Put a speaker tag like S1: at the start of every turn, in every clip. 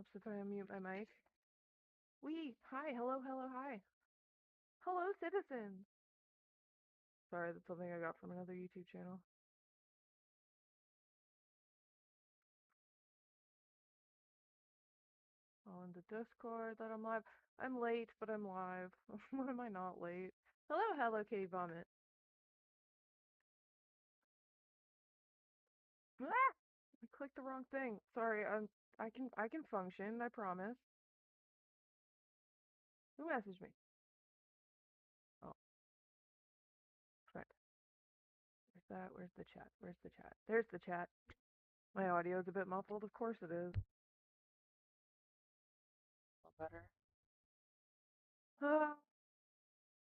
S1: Helps if I unmute my mic. Hi, hello, hi. Hello, citizens. Sorry, that's something I got from another YouTube channel. On the Discord that I'm live. I'm late, but I'm live. When am I not late? Hello, Kitty Vomit. Ah! I clicked the wrong thing. Sorry, I can function, I promise. Who messaged me? Oh, right. Where's that? Where's the chat? Where's the chat? There's the chat. My audio's a bit muffled, of course it is. Better.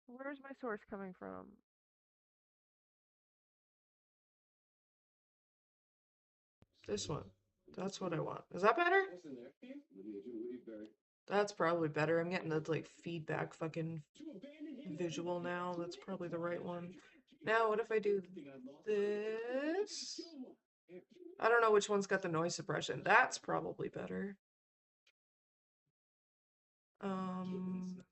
S1: Where's my source coming from? This one. That's what I want. Is that better? That's probably better. I'm getting the like feedback fucking visual now. That's probably the right one. Now what if I do this? I don't know which one's got the noise suppression. That's probably better. Turn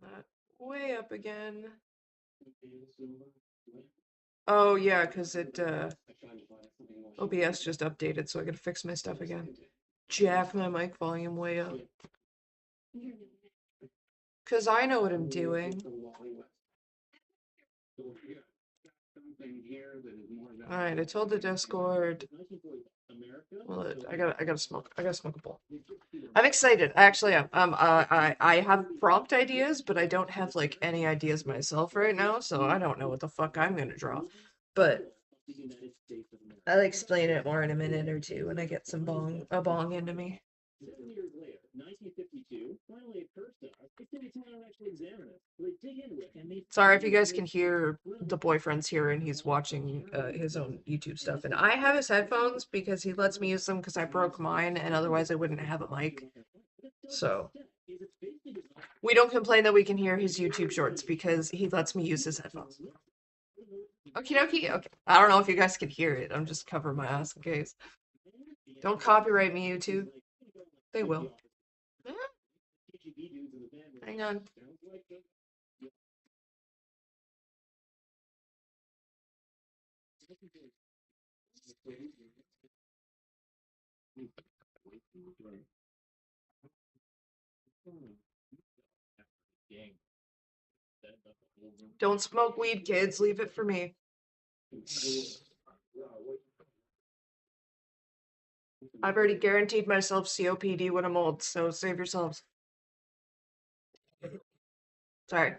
S1: that way up again. Oh yeah, because it OBS just updated, so I gotta fix my stuff again. Jack my mic volume way up. Because I know what I'm doing. Alright, I told the Discord. Well, I gotta smoke a bowl. I'm excited. I actually am. I have prompt ideas, but I don't have like any ideas myself right now, so I don't know what the fuck I'm gonna draw. But I'll explain it more in a minute or two when I get some bong into me. Sorry if you guys can hear the boyfriend's here and he's watching his own YouTube stuff. And I have his headphones because he lets me use them because I broke mine and otherwise I wouldn't have a mic. So we don't complain that we can hear his YouTube shorts because he lets me use his headphones. Okie dokie. Okay. I don't know if you guys can hear it. I'm just covering my ass in case. Don't copyright me, YouTube. They will. Hang on. Don't smoke weed, kids. Leave it for me. I've already guaranteed myself COPD when I'm old, so save yourselves. Sorry.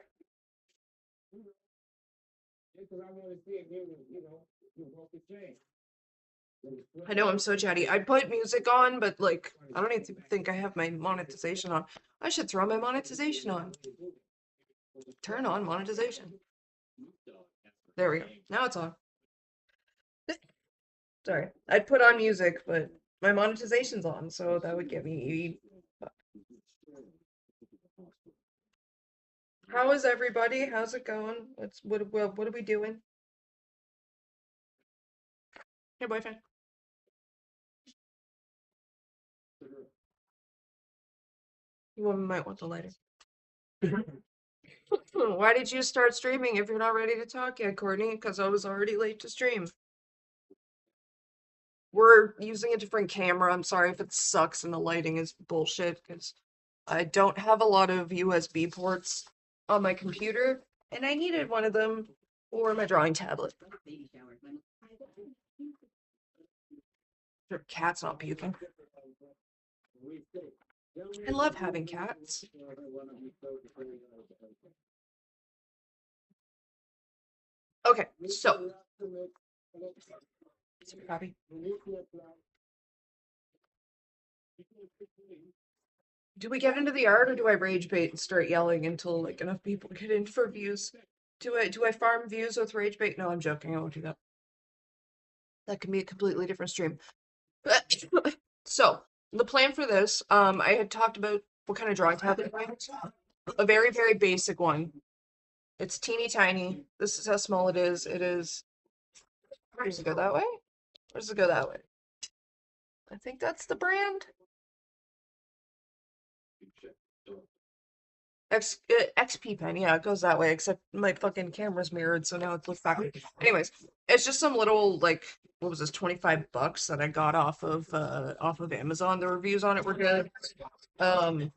S1: I know I'm so chatty. I put music on, but like, I don't even think I have my monetization on. I should throw my monetization on. Turn on monetization. There we go. Now it's on. Sorry. I'd put on music, but my monetization's on, so that would get me. How is everybody? How's it going? What are we doing? Hey, boyfriend. You might want the lighter. Why did you start streaming if you're not ready to talk yet, Courtney? Because I was already late to stream. We're using a different camera. I'm sorry if it sucks and the lighting is bullshit, because I don't have a lot of USB ports on my computer, and I needed one of them for my drawing tablet. Your cat's not puking. I love having cats. Okay, so. Copy. Do we get into the art or do I rage bait and start yelling until like enough people get in for views? Do I farm views with rage bait? No, I'm joking. I won't do that. That can be a completely different stream. So the plan for this, I had talked about what kind of drawing tablet I want. A very, very basic one. It's teeny tiny. This is how small it is. It is. Does it go that way? Or does it go that way? I think that's the brand. XP pen, yeah, it goes that way, except my fucking camera's mirrored, so now it looks back. Anyways, it's just some little, like, what was this, 25 bucks that I got off of Amazon. The reviews on it were good. Um,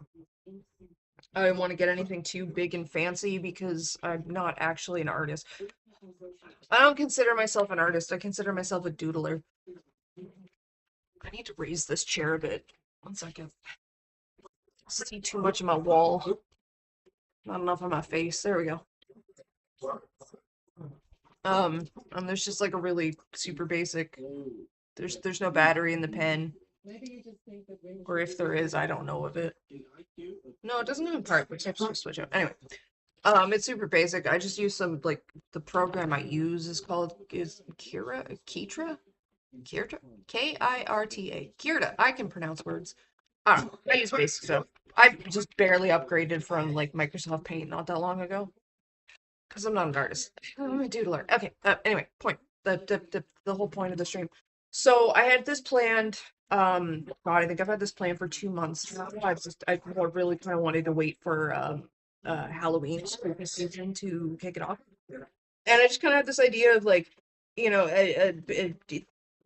S1: I didn't want to get anything too big and fancy because I'm not actually an artist. I don't consider myself an artist. I consider myself a doodler. I need to raise this chair a bit. One second. See too much of my wall. Not enough of my face. There we go. And there's just like a really super basic. There's no battery in the pen. Or if there is, I don't know of it. No, it doesn't even part, which I have to switch out. Anyway, it's super basic. I just use some like the program I use is Kirta, Kirta. Kirta. I can pronounce words. I don't know. I use basic stuff. I just barely upgraded from like Microsoft Paint not that long ago because I'm not an artist. I'm a doodler. Okay. Anyway, point. The whole point of the stream. So I had this planned. God, I think I've had this planned for 2 months. I really kind of wanted to wait for Halloween spooky season to kick it off, and I just kind of had this idea of like, you know,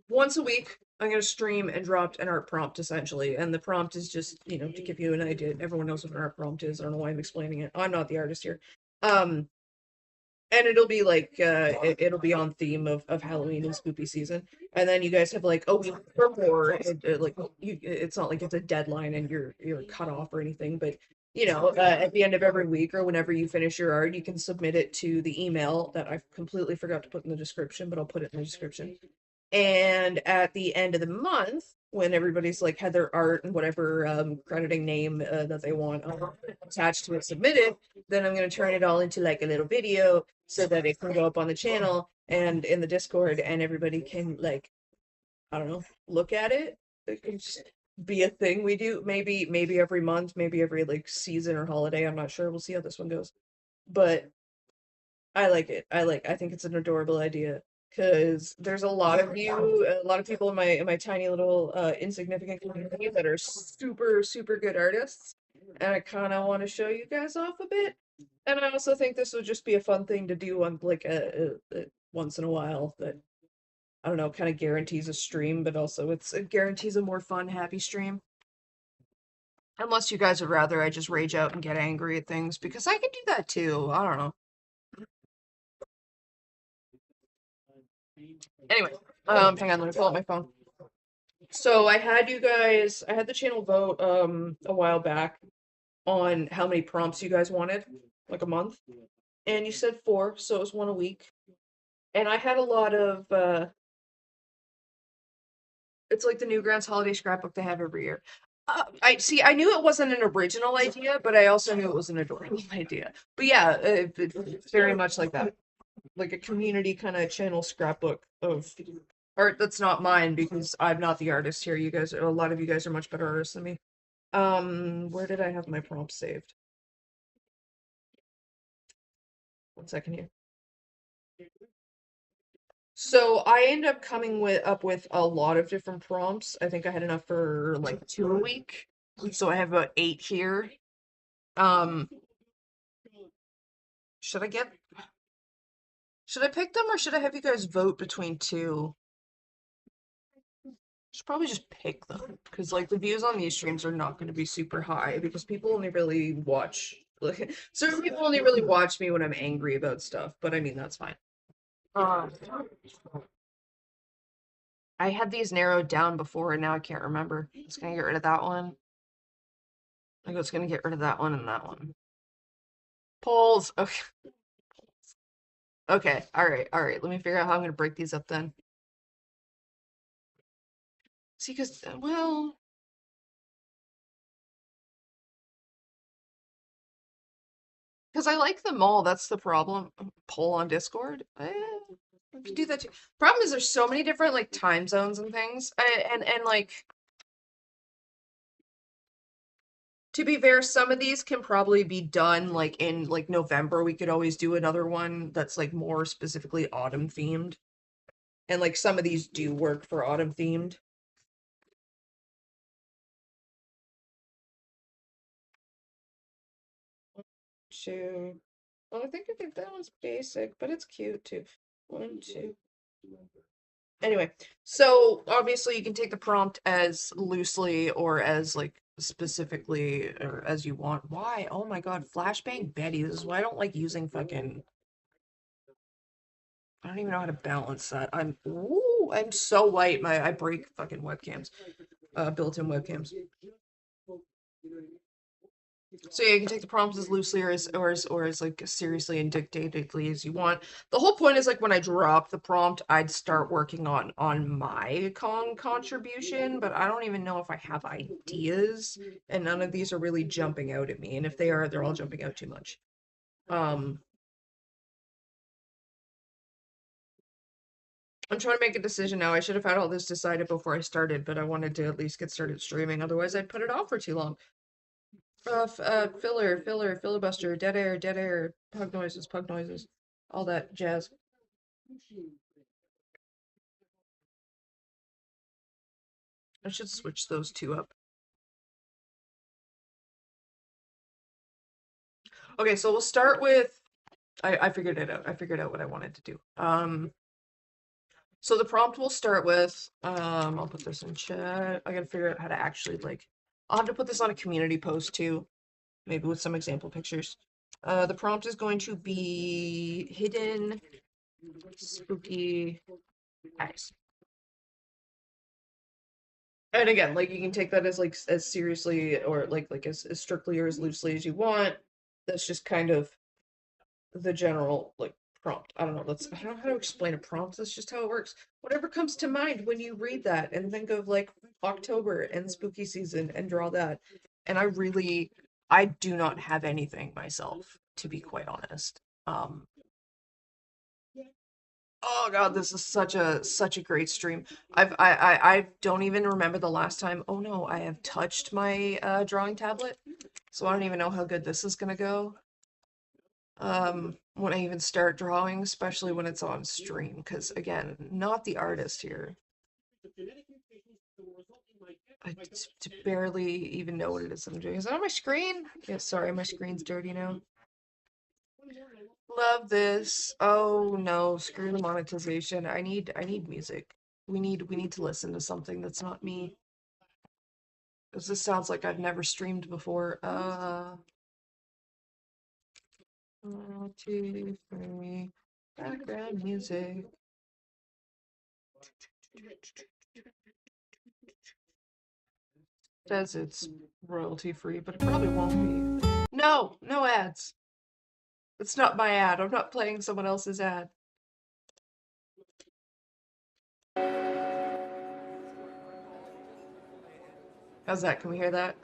S1: once a week I'm gonna stream and drop an art prompt essentially, and the prompt is just, you know, to give you an idea. Everyone knows what an art prompt is. I don't know why I'm explaining it. I'm not the artist here. Um, and it'll be like it'll be on theme of Halloween and spooky season, and then you guys have like a week or more. Like it's not like it's a deadline and you're cut off or anything, but you know, at the end of every week or whenever you finish your art, you can submit it to the email that I completely forgot to put in the description, but I'll put it in the description. And at the end of the month, when everybody's like had their art and whatever crediting name that they want attached to it submitted, then I'm going to turn it all into like a little video so that it can go up on the channel and in the Discord, and everybody can like, I don't know, look at it. It can just be a thing we do. Maybe every month, maybe every like season or holiday. I'm not sure. We'll see how this one goes. But I like it. I think it's an adorable idea because there's a lot of a lot of people in my tiny little insignificant community that are super good artists, and I kind of want to show you guys off a bit. And I also think this would just be a fun thing to do on like a once in a while that I don't know, kind of guarantees a stream, but also it guarantees a more fun, happy stream. Unless you guys would rather I just rage out and get angry at things, because I can do that too. I don't know. Anyway, hang on, let me pull out my phone. So I had the channel vote a while back on how many prompts you guys wanted, like a month, and you said 4, so it was one a week. And I had a lot of it's like the Newgrounds holiday scrapbook they have every year. I see. I knew it wasn't an original idea, but I also knew it was an adorable idea. But yeah, it's very much like that, like a community kind of channel scrapbook of art that's not mine because I'm not the artist here. You guys, a lot of you guys are much better artists than me. Where did I have my prompts saved? One second here. So I ended up coming up with a lot of different prompts. I think I had enough for like 2 a week. So I have about 8 here. Um, should I get should I pick them or should I have you guys vote between 2? Should probably just pick them because like the views on these streams are not going to be super high because people only really watch like certain people only really watch me when I'm angry about stuff, but I mean that's fine. Um, I had these narrowed down before and now I can't remember. It's gonna get rid of that one. I think it's gonna get rid of that one and that one. Polls. Okay. Okay. All right. All right. Let me figure out how I'm gonna break these up then. See, because well, because I like them all. That's the problem. Poll on Discord. We could do that too. Problem is, there's so many different like time zones and things, and like to be fair, some of these can probably be done like in like November. We could always do another one that's like more specifically autumn themed. And like some of these do work for autumn themed. Two. Well, I think that one's basic, but it's cute too. One, two. Anyway, so obviously you can take the prompt as loosely or as like specifically or as you want. Why? Oh my god, Flashbang Betty. This is why I don't like using fucking. I don't even know how to balance that. I'm so light. I break fucking webcams. Built-in webcams. So yeah, you can take the prompts as loosely or as like seriously and dictatedly as you want. The whole point is like when I drop the prompt, I'd start working on my contribution, but I don't even know if I have ideas, and none of these are really jumping out at me. And if they are, they're all jumping out too much. I'm trying to make a decision now. I should have had all this decided before I started, but I wanted to at least get started streaming. Otherwise, I'd put it off for too long. Filler, filibuster, dead air, pug noises, all that jazz. I should switch those two up. Okay, so we'll start with. I figured it out. I figured out what I wanted to do. So the prompt we'll start with. I'll put this in chat. I gotta figure out how to actually like. I'll have to put this on a community post too, maybe with some example pictures. The prompt is going to be hidden spooky eyes. And again, like you can take that as like as seriously or like as strictly or as loosely as you want. That's just kind of the general like prompt. I don't know. I don't know how to explain a prompt. That's just how it works. Whatever comes to mind when you read that and think of like October and spooky season and draw that. And I do not have anything myself, to be quite honest. Oh god, this is such a great stream. I don't even remember the last time. Oh no, I have touched my drawing tablet, so I don't even know how good this is gonna go. When I even start drawing, especially when it's on stream, because again, not the artist here. I barely even know what it is I'm doing. Is it on my screen? Yeah, sorry, my screen's dirty now. Love this. Oh no, screw the monetization. I need music. We need to listen to something that's not me. Because this sounds like I've never streamed before. 1, 2, 3. Background music. Says it's royalty free, but it probably won't be. No, no ads. It's not my ad. I'm not playing someone else's ad. How's that? Can we hear that?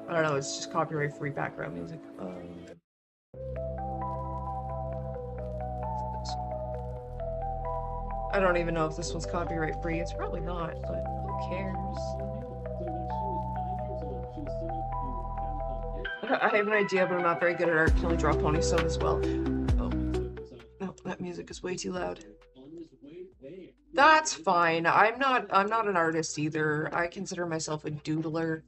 S1: I don't know. It's just copyright free background music. I don't even know if this one's copyright free. It's probably not, but who cares? I have an idea, but I'm not very good at art. I can only draw pony stuff as well. Oh. No, that music is way too loud. That's fine. I'm not an artist either. I consider myself a doodler.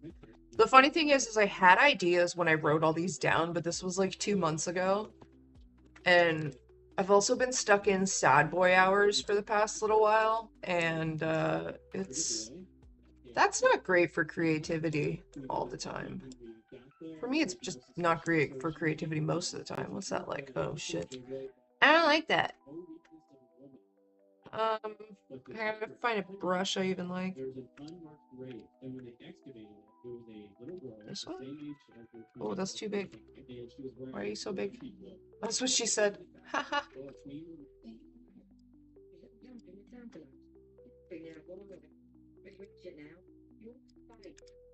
S1: The funny thing is I had ideas when I wrote all these down, but this was like 2 months ago. And I've also been stuck in sad boy hours for the past little while, and that's not great for creativity all the time. For me, it's just not great for creativity most of the time. What's that like? Oh shit. I don't like that. I gotta find a brush I even like. This one? Oh, that's too big. Why are you so big? That's what she said. Haha.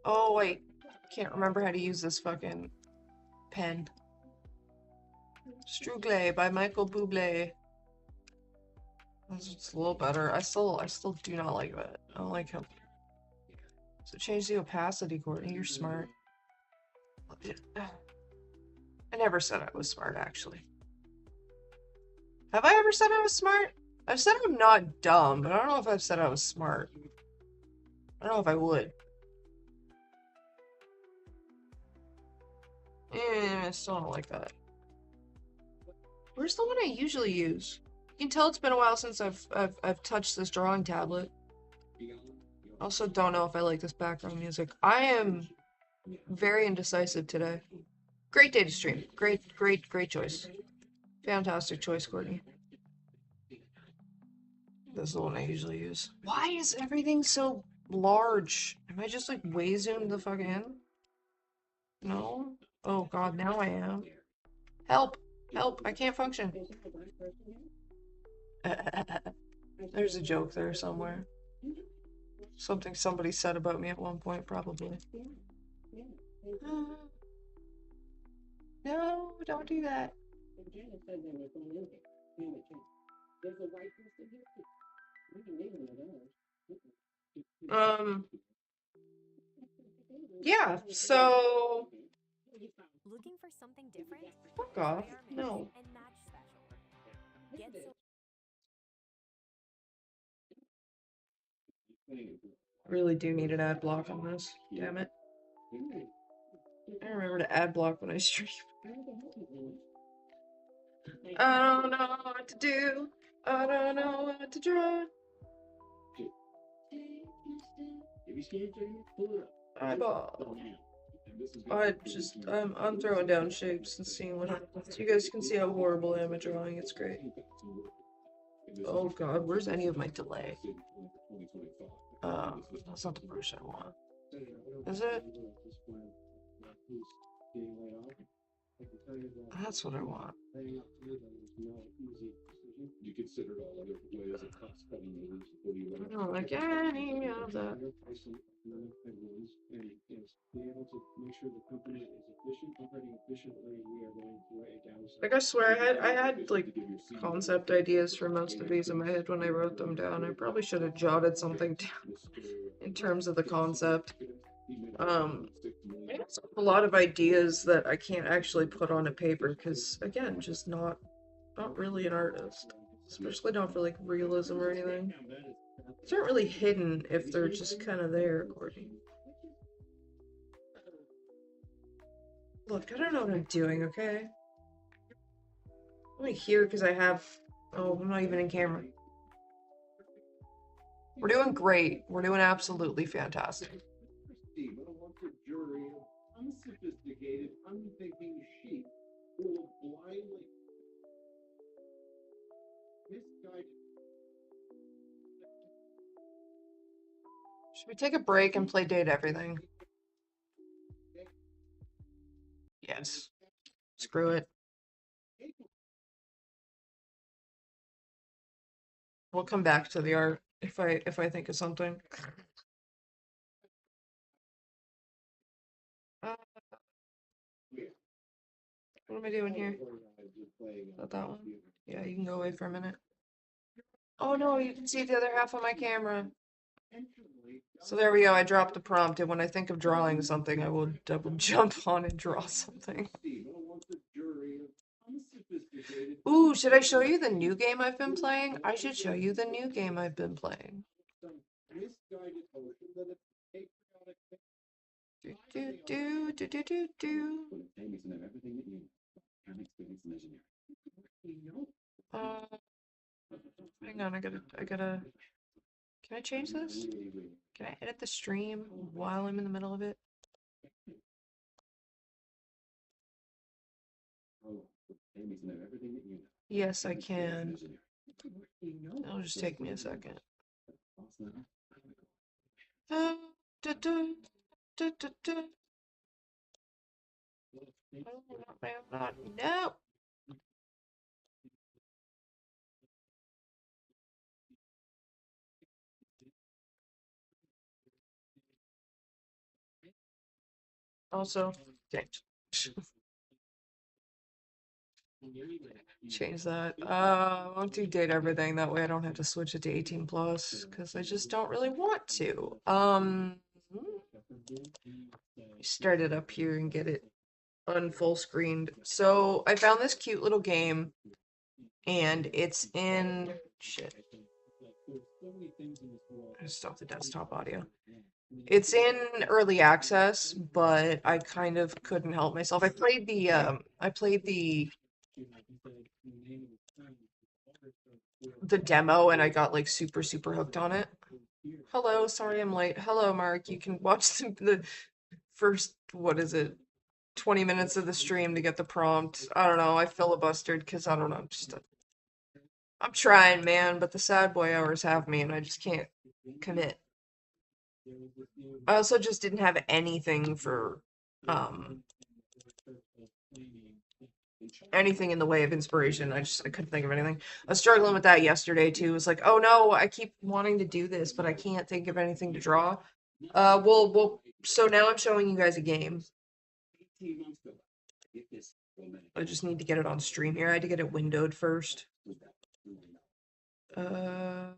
S1: Oh, wait. Can't remember how to use this fucking pen. Strugle by Michael Bublé. It's a little better. I still do not like that. I don't like how. So change the opacity, Courtney. You're smart. I never said I was smart, actually. Have I ever said I was smart? I've said I'm not dumb, but I don't know if I've said I was smart. I don't know if I would. I still don't like that. Where's the one I usually use? You can tell it's been a while since I've touched this drawing tablet. Also don't know if I like this background music. I am very indecisive today. Great day to stream. Great choice. Fantastic choice, Courtney. This is the one I usually use. Why is everything so large? Am I just like way zoomed the fuck in? No? Oh god, now I am. Help! Help! I can't function. There's a joke there somewhere. Something somebody said about me at one point, probably. No, don't do that. Um, yeah, so...
S2: Looking for something different?
S1: Fuck off. No.
S2: And match special. Get so
S1: Really do need an ad block on this. Damn it. I remember to ad block when I stream. I don't know what to do. I don't know what to draw. Eyeball. I'm throwing down shapes and seeing what happens. You guys can see how horrible I am at drawing. It's great. Oh god, where's any of my delay? That's not the brush I want. Is it? That's what I want. I don't like any of that. Like I swear, I had like concept ideas for most of these in my head when I wrote them down. I probably should have jotted something down in terms of the concept. I have a lot of ideas that I can't actually put on a paper because, again, just not really an artist. Especially not for like realism or anything. It's not really hidden if they're just kind of there, Courtney. Look, I don't know what I'm doing, okay? I'm only here because I have... Oh, I'm not even in camera. We're doing great. We're doing absolutely fantastic. Should we take a break and play Date Everything? Yes. Screw it. We'll come back to the art if I think of something. What am I doing here? Is that one? Yeah, you can go away for a minute. Oh no, you can see the other half of my camera. So there we go, I dropped the prompt, and when I think of drawing something, I will double jump on and draw something. Ooh, should I show you the new game I've been playing? I should show you the new game I've been playing. Do. Uh, Hang on, I gotta. Can I change this? Can I edit the stream while I'm in the middle of it? Yes, I can. It'll just take me a second. No. Also, change that. I won't do Date Everything. That way I don't have to switch it to 18 plus because I just don't really want to. Start it up here and get it unfull screened. So I found this cute little game, and it's in shit. I stopped the desktop audio. It's in early access, but I kind of couldn't help myself. I played the demo and I got like super hooked on it. Hello, sorry I'm late. Hello, Mark. You can watch the first, what is it, 20 minutes of the stream to get the prompt. I don't know. I filibustered because I don't know. I'm trying, man, but the sad boy hours have me and I just can't commit. I also just didn't have anything for um anything in the way of inspiration. I couldn't think of anything. I was struggling with that yesterday too. It was like, oh no, I keep wanting to do this, but I can't think of anything to draw. So now I'm showing you guys a game. I just need to get it on stream here. I had to get it windowed first. Uh,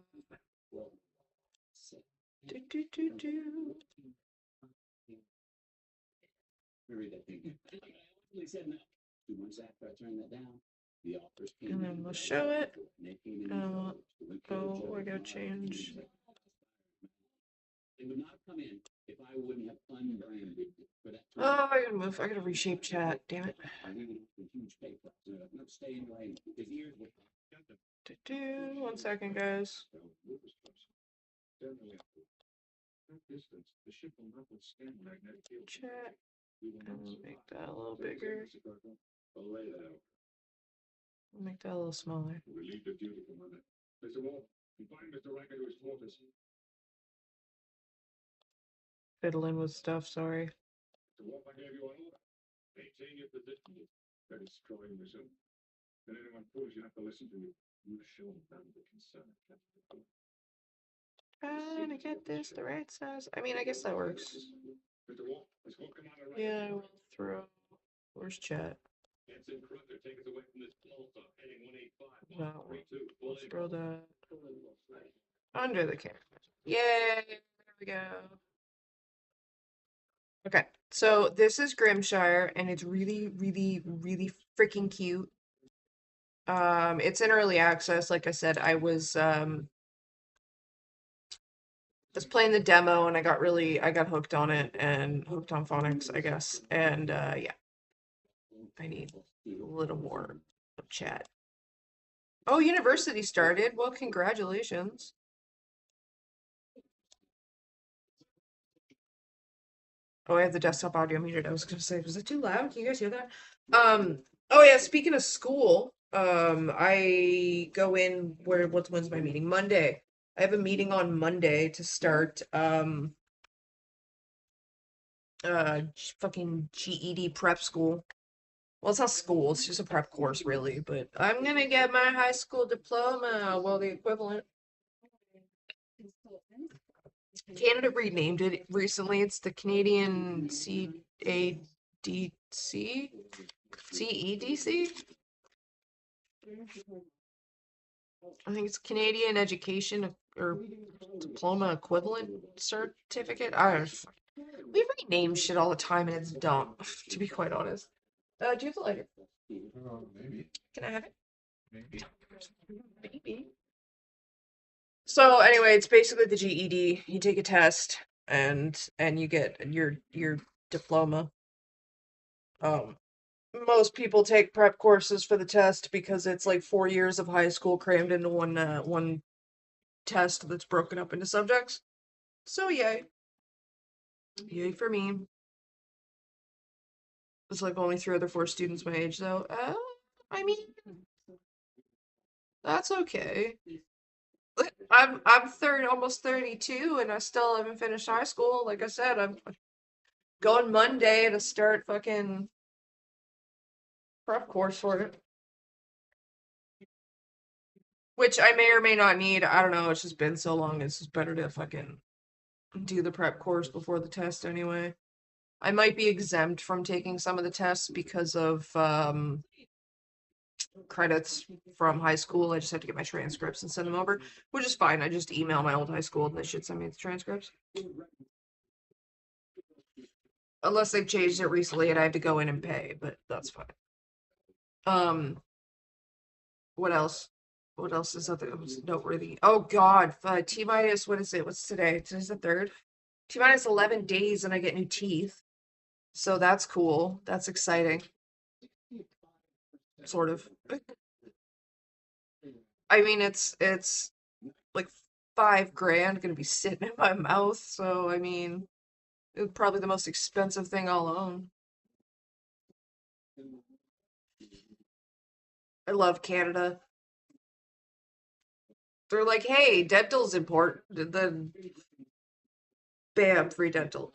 S1: do, do, do, do. And then we'll show it. Oh, I gotta change. Oh, I gotta move. I gotta reshape chat. Damn it. One second, guys. Chat. And make that a little bigger. Make that a little smaller. Fiddling with stuff, sorry. Trying to get this the right size. I mean, I guess that works. Yeah, I will throw. Where's chat? That one. We'll throw that under the camera. Yay! There we go. Okay, so this is Grimshire, and it's really freaking cute. It's in early access. Like I said, I was playing the demo, and I got hooked on it, and hooked on phonics, I guess. And yeah, I need a little more of chat. Oh, university started. Well, congratulations. Oh, I have the desktop audio muted. I was gonna say, was it too loud? Can you guys hear that? Oh yeah, speaking of school, I go in when's my meeting? Monday. I have a meeting on Monday to start fucking GED prep school. Well, it's not school, it's just a prep course really, but I'm gonna get my high school diploma, well, the equivalent. Canada renamed it recently. It's the Canadian CADC? CEDC? I think it's Canadian Education or Diploma Equivalent Certificate. I don't know. We rename shit all the time and it's dumb, to be quite honest. Do you have the lighter?
S3: Maybe.
S1: Can I have it?
S3: Maybe.
S1: Maybe. So anyway, it's basically the GED. You take a test and you get your diploma. Most people take prep courses for the test because it's like 4 years of high school crammed into one test that's broken up into subjects. So yay. Yay for me. It's like only 3 other 4 students my age though. I mean, that's okay. I'm almost 32 and I still haven't finished high school. Like I said, I'm going Monday to start fucking prep course for it. Which I may or may not need. I don't know. It's just been so long. It's just better to fucking do the prep course before the test anyway. I might be exempt from taking some of the tests because of credits from high school. I just have to get my transcripts and send them over, which is fine. I just email my old high school and they should send me the transcripts. Unless they've changed it recently and I have to go in and pay, but that's fine. What else? What else is other was noteworthy? Oh God, T minus, what is it? What's today? Today's the third. T minus 11 days and I get new teeth. So that's cool. That's exciting. Sort of. I mean, it's like 5 grand gonna be sitting in my mouth. So I mean, it's probably the most expensive thing I'll own. I love Canada. They're like, hey, dental's important. Then bam, free dental.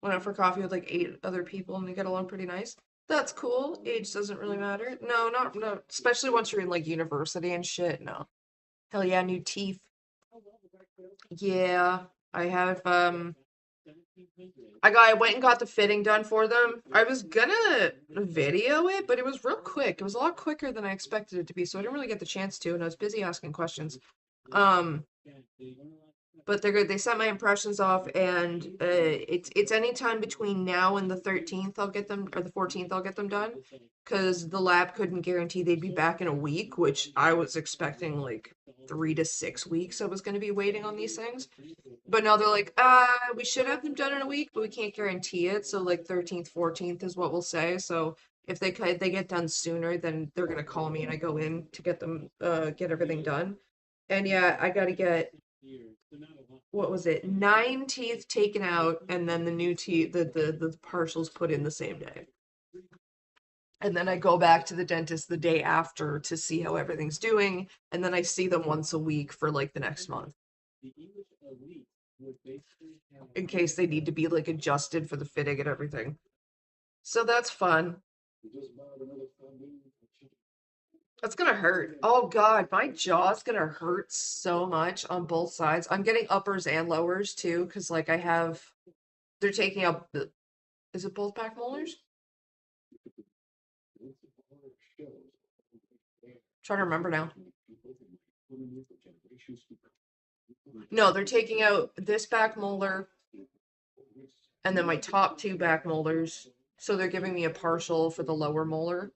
S1: Went out for coffee with like 8 other people and we get along pretty nice. That's cool. Age doesn't really matter. No, not no, especially once you're in like university and shit. No. Hell yeah, new teeth. Yeah, I have I went and got the fitting done for them. I was gonna video it, but it was real quick. It was a lot quicker than I expected it to be, so I didn't really get the chance to, and I was busy asking questions. Um, but they're good. They sent my impressions off, and it's any time between now and the 13th. I'll get them, or the 14th. I'll get them done, because the lab couldn't guarantee they'd be back in a week, which I was expecting like 3 to 6 weeks. I was going to be waiting on these things, but now they're like, we should have them done in a week, but we can't guarantee it. So like 13th, 14th is what we'll say. So if they get done sooner, then they're gonna call me and I go in to get them get everything done. And yeah, I gotta get what was it? 9 teeth taken out and then the new teeth the partials put in the same day. And then I go back to the dentist the day after to see how everything's doing, and then I see them once a week for like the next month in case they need to be like adjusted for the fitting and everything. So that's fun. That's gonna hurt. Oh God, my jaw's gonna hurt so much on both sides. I'm getting uppers and lowers too, because like I have, they're taking out the, is it both back molars? Trying to remember now. No, they're taking out this back molar and then my top 2 back molars. So they're giving me a partial for the lower molar.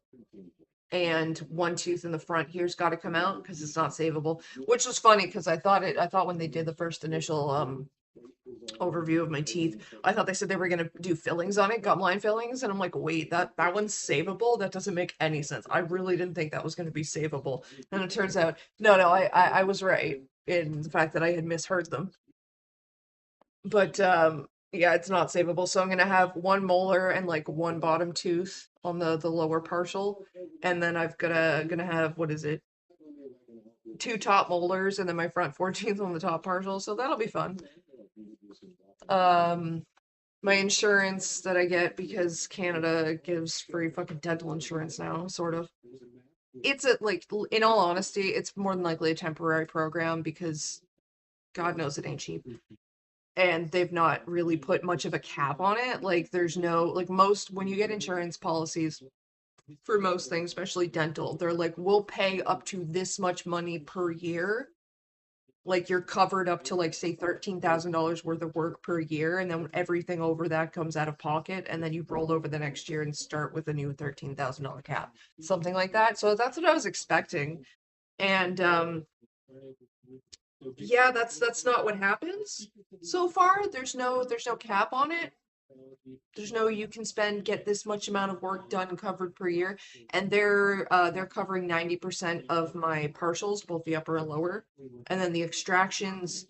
S1: And one tooth in the front here's got to come out because it's not savable, which was funny because I thought when they did the first initial overview of my teeth, I thought they said they were gonna do fillings on it, gum line fillings, and I'm like, wait, that one's savable? That doesn't make any sense. I really didn't think that was gonna be savable, and it turns out, no, I was right in the fact that I had misheard them. But yeah, it's not savable. So I'm gonna have one molar and like one bottom tooth on the lower partial, and then I've gonna have what is it? 2 top molars and then my front 14th on the top partial. So that'll be fun. Um, my insurance that I get because Canada gives free fucking dental insurance now, sort of. It's a like in all honesty, it's more than likely a temporary program because God knows it ain't cheap. And they've not really put much of a cap on it. Like there's no like most when you get insurance policies for most things, especially dental, they're like, we'll pay up to this much money per year. Like you're covered up to like say $13,000 worth of work per year, and then everything over that comes out of pocket, and then you roll over the next year and start with a new $13,000 cap, something like that. So that's what I was expecting, and yeah, that's not what happens so far. There's no cap on it. There's no you can spend get this much amount of work done covered per year, and they're covering 90% of my partials, both the upper and lower, and then the extractions.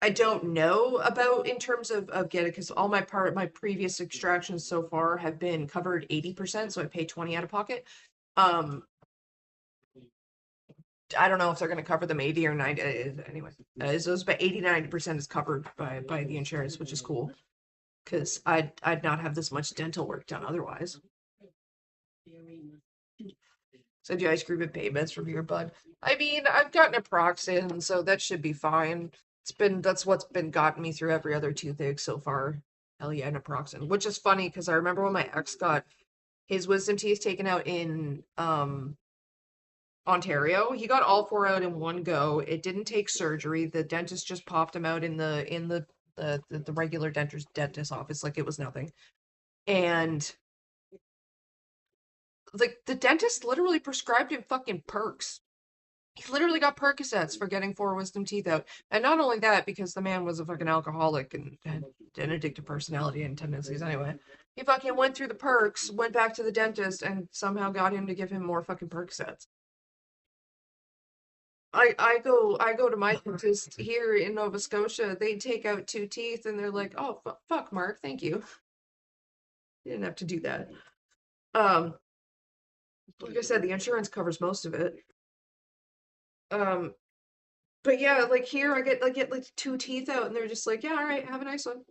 S1: I don't know about in terms of getting because all my previous extractions so far have been covered 80%, so I pay 20 out of pocket. Um, I don't know if they're going to cover them 80 or 90. Anyway, so it's about 80 90% is covered by the insurance, which is cool because I'd not have this much dental work done otherwise. So do ice cream and payments from your bud? I mean, I've gotten a prox in, so that should be fine. That's what's been gotten me through every other toothache so far. Hell yeah, naproxen. Which is funny because I remember when my ex got his wisdom teeth taken out in Ontario. He got all 4 out in one go. It didn't take surgery. The dentist just popped him out in the regular dentist office like it was nothing. And like the dentist literally prescribed him fucking perks. He literally got Percocets for getting four wisdom teeth out. And not only that, because the man was a fucking alcoholic and had an addictive personality and tendencies anyway. He fucking went through the perks, went back to the dentist, and somehow got him to give him more fucking Percocets. I go to my dentist here in Nova Scotia. They take out two teeth and they're like, "Oh fuck, Mark, thank you. You didn't have to do that." Um, like I said, the insurance covers most of it. Um, but yeah, like here I get like two teeth out and they're just like, "Yeah, all right, have a nice one.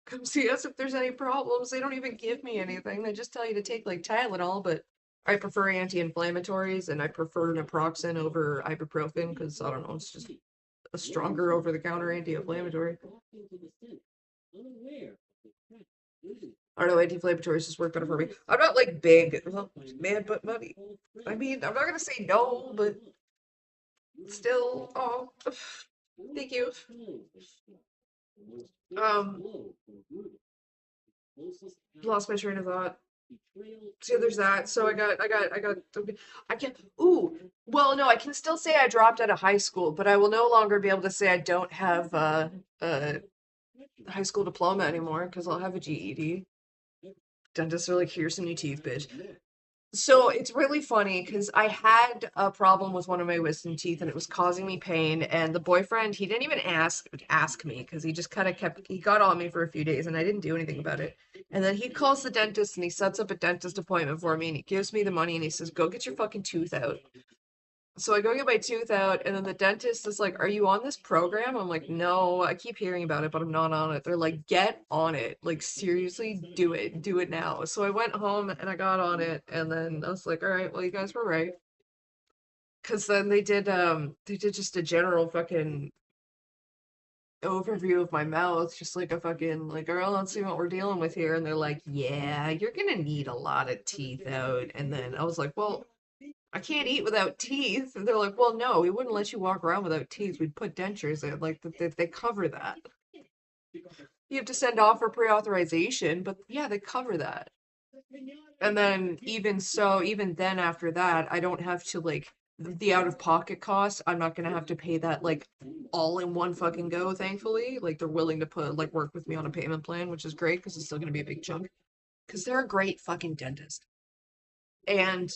S1: Come see us if there's any problems." They don't even give me anything. They just tell you to take like Tylenol, but I prefer anti-inflammatories and I prefer naproxen over ibuprofen because I don't know, it's just a stronger over-the-counter anti-inflammatory. I don't know, anti-inflammatories just work better for me. I'm not like big, well, man, but money. I mean, I'm not gonna say no, but still, oh, thank you. Um, Lost my train of thought. So there's that. So I can, ooh, well, no, I can still say I dropped out of high school, but I will no longer be able to say I don't have a high school diploma anymore because I'll have a GED. Dentists are like, here's some new teeth, bitch. So it's really funny because I had a problem with one of my wisdom teeth and it was causing me pain. And the boyfriend, he didn't even ask me because he just kind of he got on me for a few days and I didn't do anything about it. And then he calls the dentist and he sets up a dentist appointment for me and he gives me the money and he says, "Go get your fucking tooth out." So I go get my tooth out, and then the dentist is like, "Are you on this program?" I'm like, "No, I keep hearing about it, but I'm not on it." They're like, "Get on it. Like, seriously, do it. Do it now." So I went home and I got on it, and then I was like, "All right, well, you guys were right." Because then they did just a general fucking overview of my mouth, just like a fucking, like, "Girl, let's see what we're dealing with here." And they're like, "Yeah, you're gonna need a lot of teeth out." And then I was like, "Well, I can't eat without teeth." And they're like, "Well, no, we wouldn't let you walk around without teeth. We'd put dentures in. Like, they cover that. You have to send off for pre-authorization, but yeah, they cover that." And then even so, even then after that, I don't have to like the out-of-pocket costs. I'm not gonna have to pay that like all in one fucking go, thankfully. Like they're willing to put like work with me on a payment plan, which is great because it's still gonna be a big chunk. Because they're a great fucking dentist. And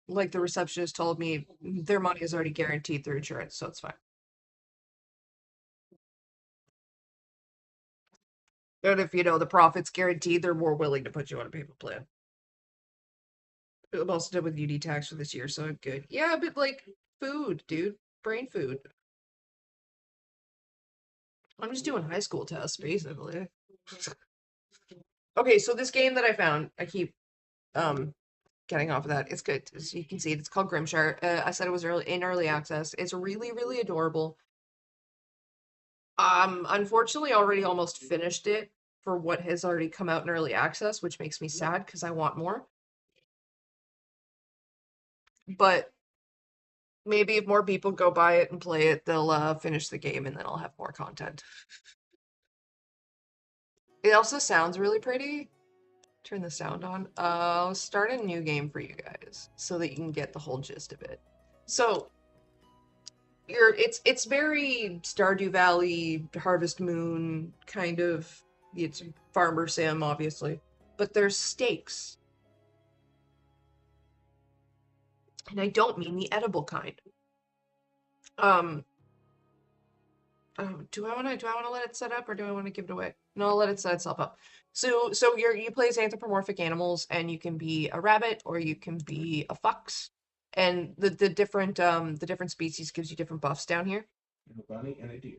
S1: like the receptionist told me, their money is already guaranteed through insurance, so it's fine. And if you know the profit's guaranteed, they're more willing to put you on a payment plan. I'm also done with UD tax for this year, so I'm good. Yeah, but like food, dude, brain food. I'm just doing high school tests, basically. Okay, so this game that I found, I keep um getting off of that. It's good. As you can see, it's called Grimshire. I said it was early access. It's really, really adorable. Unfortunately, already almost finished it for what has already come out in early access, which makes me sad because I want more. But maybe if more people go buy it and play it, they'll finish the game and then I'll have more content. It also sounds really pretty. Turn the sound on. I'll start a new game for you guys so that you can get the whole gist of it. So it's very Stardew Valley, Harvest Moon kind of. It's Farmer Sim, obviously, but there's stakes, and I don't mean the edible kind. Um, do I want to let it set up or do I want to give it away? No, I'll let it set itself up. So you play as anthropomorphic animals and you can be a rabbit or you can be a fox. And the different species gives you different buffs down here.
S3: And a bunny and a deer.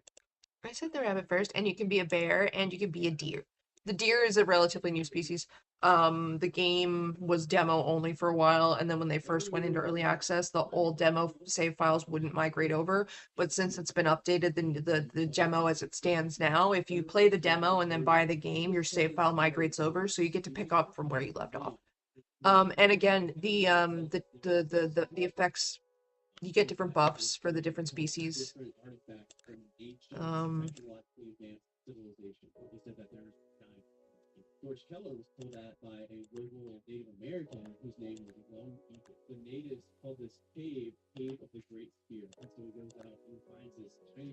S1: I said the rabbit first, and you can be a bear and you can be a deer. The deer is a relatively new species. The game was demo only for a while, and then when they first went into early access, the old demo save files wouldn't migrate over. But since it's been updated, the demo as it stands now, if you play the demo and then buy the game, your save file migrates over, so you get to pick up from where you left off. And again, the effects, you get different buffs for the different species. Um,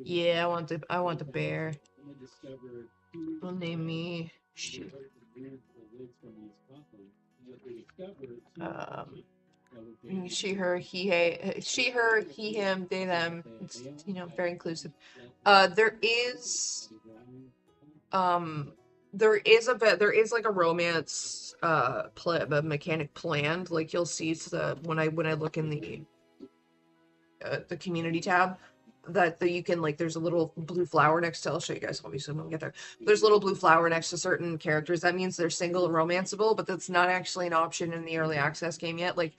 S1: Yeah, I want the bear. Will name me. Shoot. Um, she, her, she, her, he, him, they, them. It's, you know, very inclusive. There is, um, there is like a romance, a mechanic planned. Like you'll see when I look in the community tab that you can like there's a little blue flower next to I'll show you guys obviously when we get there. There's a little blue flower next to certain characters. That means they're single and romanceable, but that's not actually an option in the early access game yet. Like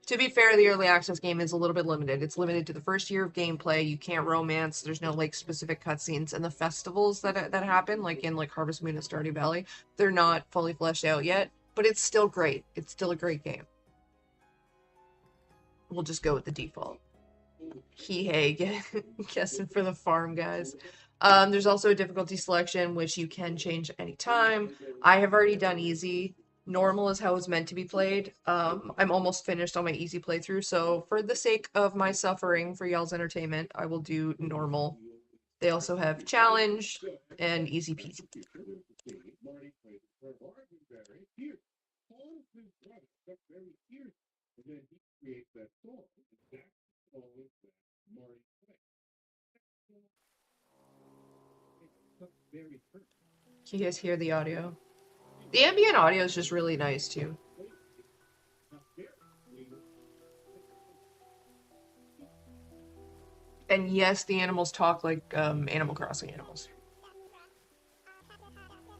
S1: to be fair, the early access game is a little bit limited. It's limited to the first year of gameplay. You can't romance. There's no like specific cutscenes, and the festivals that happen like in like Harvest Moon and Stardew Valley, they're not fully fleshed out yet, but it's still great. It's still a great game. We'll just go with the default. Hey, guessing for the farm guys. There's also a difficulty selection, which you can change at any time. I have already done easy. Normal is how it's meant to be played. I'm almost finished on my easy playthrough, so for the sake of my suffering for y'all's entertainment, I will do normal. They also have challenge and easy peasy. Can you guys hear the audio? The ambient audio is just really nice too. And yes, the animals talk like Animal Crossing animals.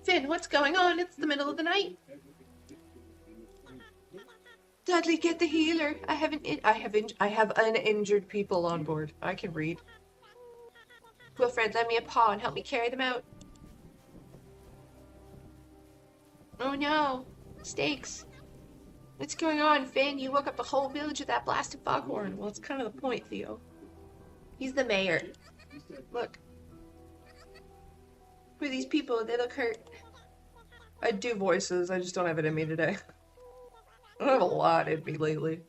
S1: Finn, what's going on? It's the middle of the night. Dudley, get the healer. I have uninjured people on board. I can read. Wilfred, lend me a paw and help me carry them out. Oh no, stakes. What's going on, Finn? You woke up the whole village with that blasted foghorn. Well, it's kind of the point, Theo. He's the mayor. Look. Who are these people? They look hurt. I do voices, I just don't have it in me today. I don't have a lot in me lately.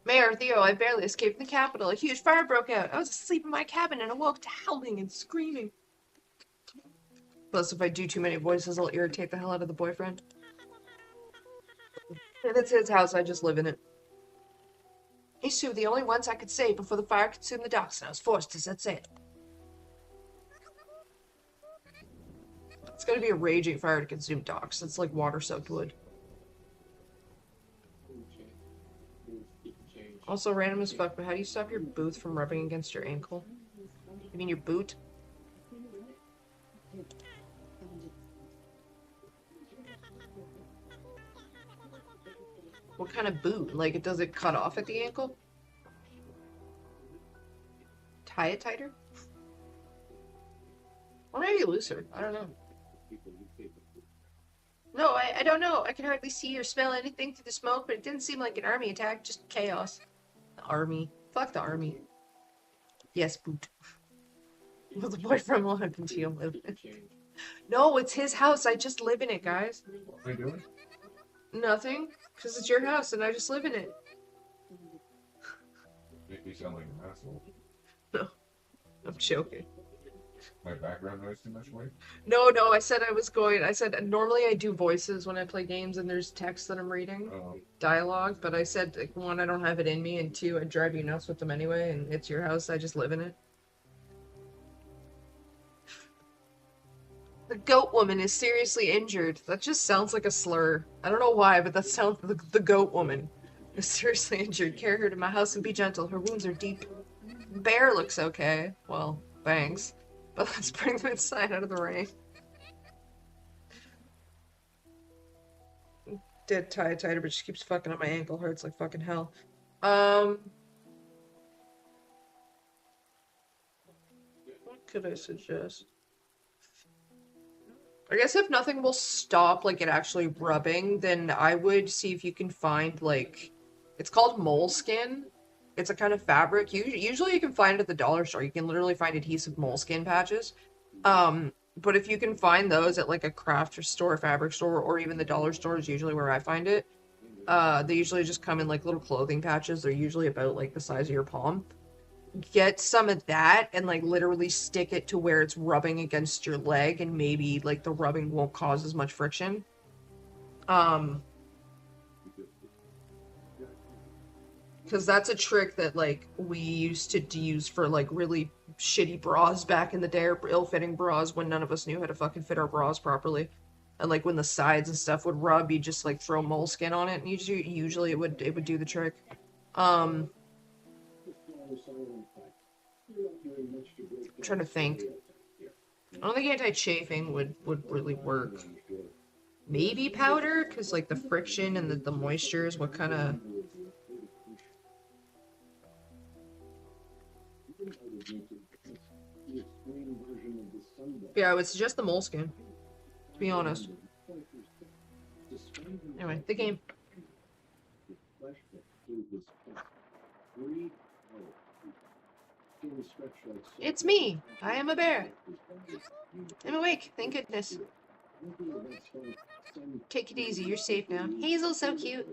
S1: Mayor Theo, I barely escaped the capital. A huge fire broke out. I was asleep in my cabin and awoke to howling and screaming. Plus, if I do too many voices, I'll irritate the hell out of the boyfriend. And it's his house, I just live in it. These two were the only ones I could save before the fire consumed the docks, and I was forced to set sail. It's gonna be a raging fire to consume docks. It's like water-soaked wood. Also random as fuck, but how do you stop your boot from rubbing against your ankle? You mean your boot? What kind of boot? Like, does it cut off at the ankle? Tie it tighter? Or maybe looser. I don't know. No, I don't know. I can hardly see or smell anything through the smoke, but it didn't seem like an army attack, just chaos. The army. Fuck the army. Yes, boot. Well, the boyfriend will continue to live in it. No, it's his house. I just live in it, guys.
S3: What are you doing?
S1: Nothing. Because it's your house and I just live in it.
S3: Make me sound like an asshole.
S1: No. I'm joking.
S3: My background noise too much weight?
S1: No, I said normally I do voices when I play games and there's text that I'm reading. Dialogue, but I said, like, one, I don't have it in me, and two, I'd drive you nuts with them anyway, and it's your house, I just live in it. The goat woman is seriously injured. That just sounds like a slur. I don't know why, but that sounds the goat woman is seriously injured. Carry her to my house and be gentle. Her wounds are deep. Bear looks okay. Well, thanks. But let's bring them inside out of the rain. Did tie it tighter, but she keeps fucking up my ankle. Hurts like fucking hell. What could I suggest? I guess if nothing will stop, like, it actually rubbing, then I would see if you can find, like, it's called moleskin. It's a kind of fabric. Usually you can find it at the dollar store. You can literally find adhesive moleskin patches. But if you can find those at like a craft store, fabric store, or even the dollar store is usually where I find it. They usually just come in like little clothing patches. They're usually about like the size of your palm. Get some of that and like literally stick it to where it's rubbing against your leg, and maybe like the rubbing won't cause as much friction. Because that's a trick that like we used to use for like really shitty bras back in the day, or ill-fitting bras when none of us knew how to fucking fit our bras properly. And like when the sides and stuff would rub, you just like throw moleskin on it, and usually it would do the trick. I'm trying to think. I don't think anti-chafing would really work. Maybe powder, because like the friction and the moisture is what kind of. Yeah, I would suggest the moleskin, to be honest. Anyway, the game. It's me. I am a bear. I'm awake, thank goodness. Take it easy, you're safe now. Hazel's so cute.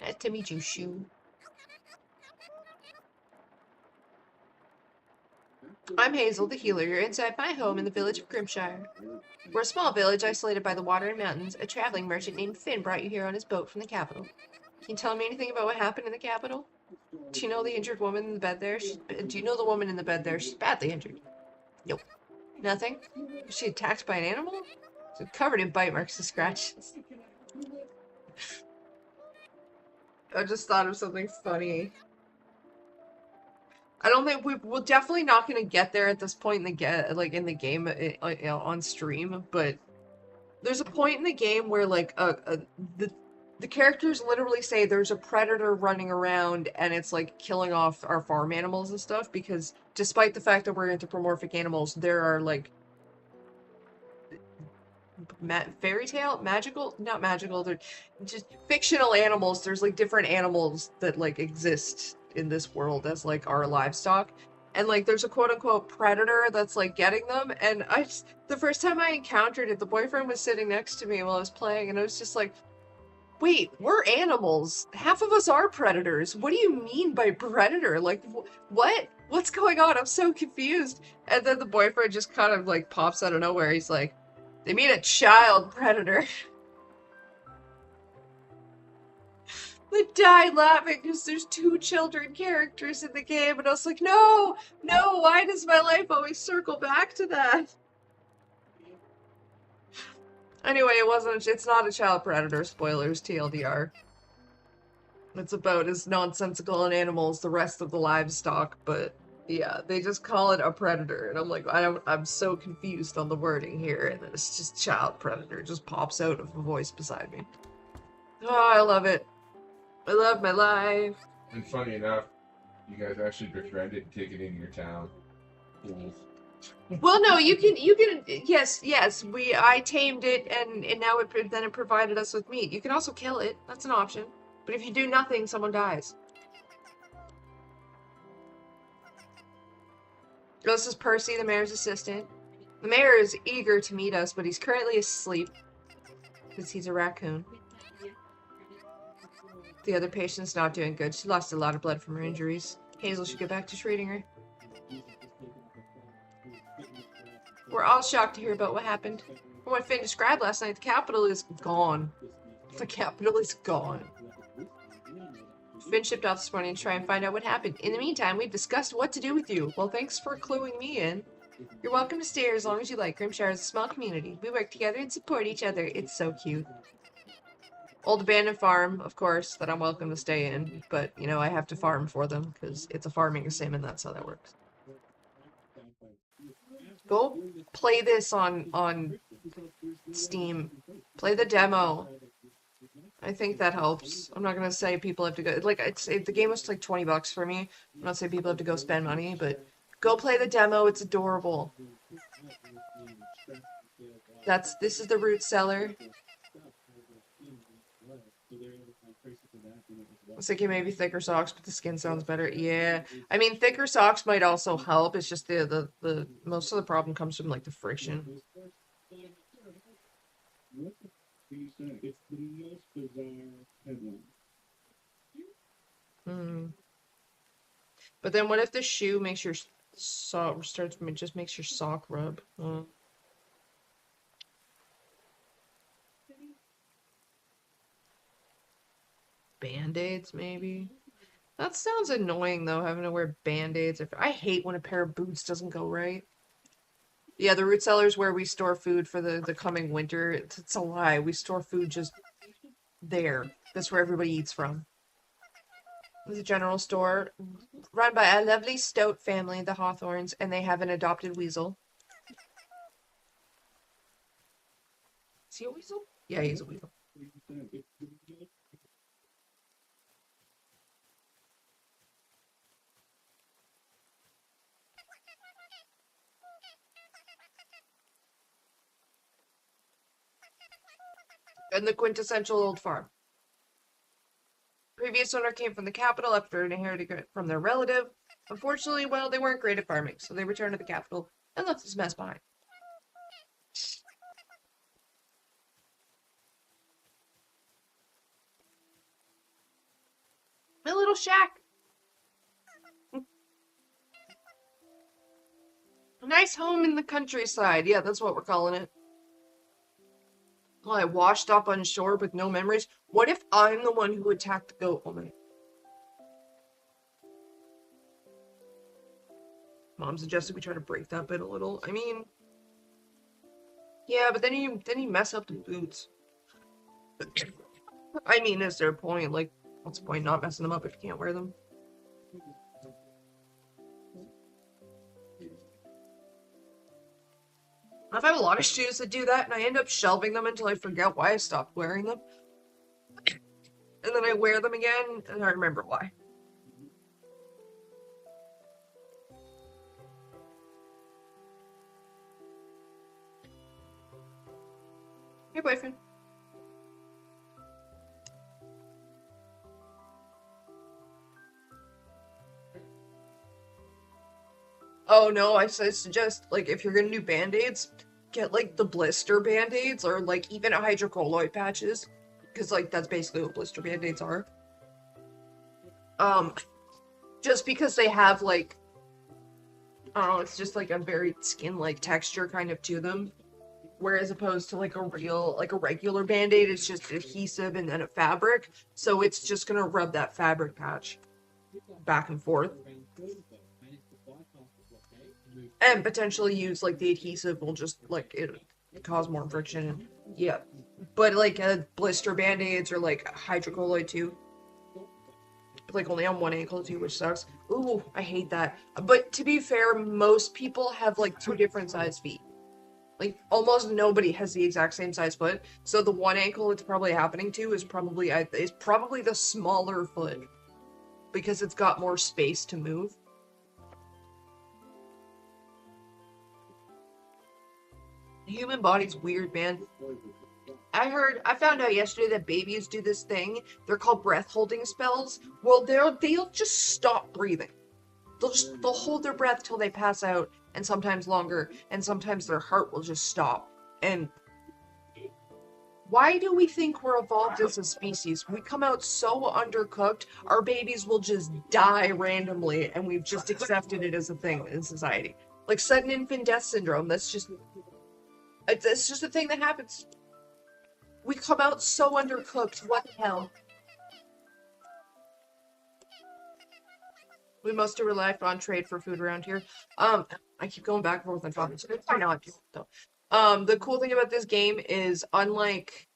S1: Nice to meet you, Shoo. I'm Hazel, the healer. You're inside my home in the village of Grimshire. We're a small village isolated by the water and mountains. A traveling merchant named Finn brought you here on his boat from the capital. Can you tell me anything about what happened in the capital? Do you know the injured woman in the bed there? Do you know the woman in the bed there? She's badly injured. Nope. Nothing? Was she attacked by an animal? She's covered in bite marks and scratches. I just thought of something funny. I don't think we're definitely not going to get there at this point in the game on stream, but there's a point in the game where like the characters literally say there's a predator running around and it's like killing off our farm animals and stuff, because despite the fact that we're anthropomorphic animals, there are like fairy tale, magical, not magical, they're just fictional animals. There's like different animals that like exist in this world as like our livestock, and like there's a quote-unquote predator that's like getting them. And the first time I encountered it, the boyfriend was sitting next to me while I was playing, and I was just like, wait, we're animals, half of us are predators, what do you mean by predator? Like what's going on? I'm so confused. And then the boyfriend just kind of like pops out of nowhere. He's like, they mean a child predator. I died laughing because there's 2 children characters in the game, and I was like, no, why does my life always circle back to that? Anyway, it's not a child predator, spoilers, TLDR. It's about as nonsensical an animal as the rest of the livestock, but yeah, they just call it a predator, and I'm like, I'm so confused on the wording here, and then it's just child predator. It just pops out of the voice beside me. Oh, I love it. I love my life.
S3: And funny enough, you guys actually befriended and take it in your town. Cool.
S1: Well, no, you can, yes, I tamed it, and now it provided us with meat. You can also kill it, that's an option. But if you do nothing, someone dies. This is Percy, the mayor's assistant. The mayor is eager to meet us, but he's currently asleep, because he's a raccoon. The other patient's not doing good. She lost a lot of blood from her injuries. Hazel should get back to treating her. We're all shocked to hear about what happened. From what Finn described last night, the capital is gone. The capital is gone. Finn shipped off this morning to try and find out what happened. In the meantime, we've discussed what to do with you. Well, thanks for cluing me in. You're welcome to stay here as long as you like. Grimshire is a small community. We work together and support each other. It's so cute. Old abandoned farm, of course, that I'm welcome to stay in, but, you know, I have to farm for them, because it's a farming sim, and that's how that works. Go play this on Steam. Play the demo. I think that helps. I'm not gonna say people have to go, like, the game was like $20 for me. I'm not saying people have to go spend money, but go play the demo, it's adorable. This is the root cellar. I was thinking maybe thicker socks, but the skin sounds better. Yeah. I mean, thicker socks might also help. It's just the most of the problem comes from like the friction. Mm. But then what if the shoe makes your sock just makes your sock rub? Band-aids maybe? That sounds annoying though, having to wear band-aids. I hate when a pair of boots doesn't go right. Yeah, the root cellar is where we store food for the coming winter. It's a lie. We store food just there. That's where everybody eats from. It's a general store run by a lovely Stout family, the Hawthorns, and they have an adopted weasel. Is he a weasel? Yeah, he's a weasel. And the quintessential old farm. Previous owner came from the capital after inheriting it from their relative. Unfortunately, well, they weren't great at farming, so they returned to the capital and left this mess behind. My little shack. A nice home in the countryside. Yeah, that's what we're calling it. Well, I washed up on shore with no memories. What if I'm the one who attacked the goat woman? Mom suggested we try to break that bit a little. I mean, yeah, but then you mess up the boots. I mean, is there a point? Like, what's the point not messing them up if you can't wear them? I've had a lot of shoes that do that, and I end up shelving them until I forget why I stopped wearing them. And then I wear them again, and I remember why. Hey, boyfriend. Oh no, I suggest, like, if you're gonna do band-aids, get, like, the blister band-aids, or, like, even hydrocolloid patches. Because, like, that's basically what blister band-aids are. Just because they have, like, I don't know, it's just, like, a very skin-like texture kind of to them. Whereas opposed to, like, a regular band-aid, it's just adhesive and then a fabric. So it's just gonna rub that fabric patch back and forth. And potentially use, like, the adhesive will just, like, it cause more friction. Yeah. But, like, blister band-aids or, like, hydrocolloid too. Like, only on one ankle too, which sucks. Ooh, I hate that. But to be fair, most people have, like, 2 different size feet. Like, almost nobody has the exact same size foot. So the one ankle it's probably happening to is probably the smaller foot. Because it's got more space to move. The human body's weird, man. I found out yesterday that babies do this thing. They're called breath holding spells. Well, they'll just stop breathing. They'll hold their breath till they pass out, and sometimes longer, and sometimes their heart will just stop. And why do we think we're evolved as a species? We come out so undercooked, our babies will just die randomly, and we've just accepted it as a thing in society. Like sudden infant death syndrome, it's just a thing that happens. We come out so undercooked, what the hell? We must have relied on trade for food around here. I keep going back and forth on topics. I know I do, though. The cool thing about this game is, unlike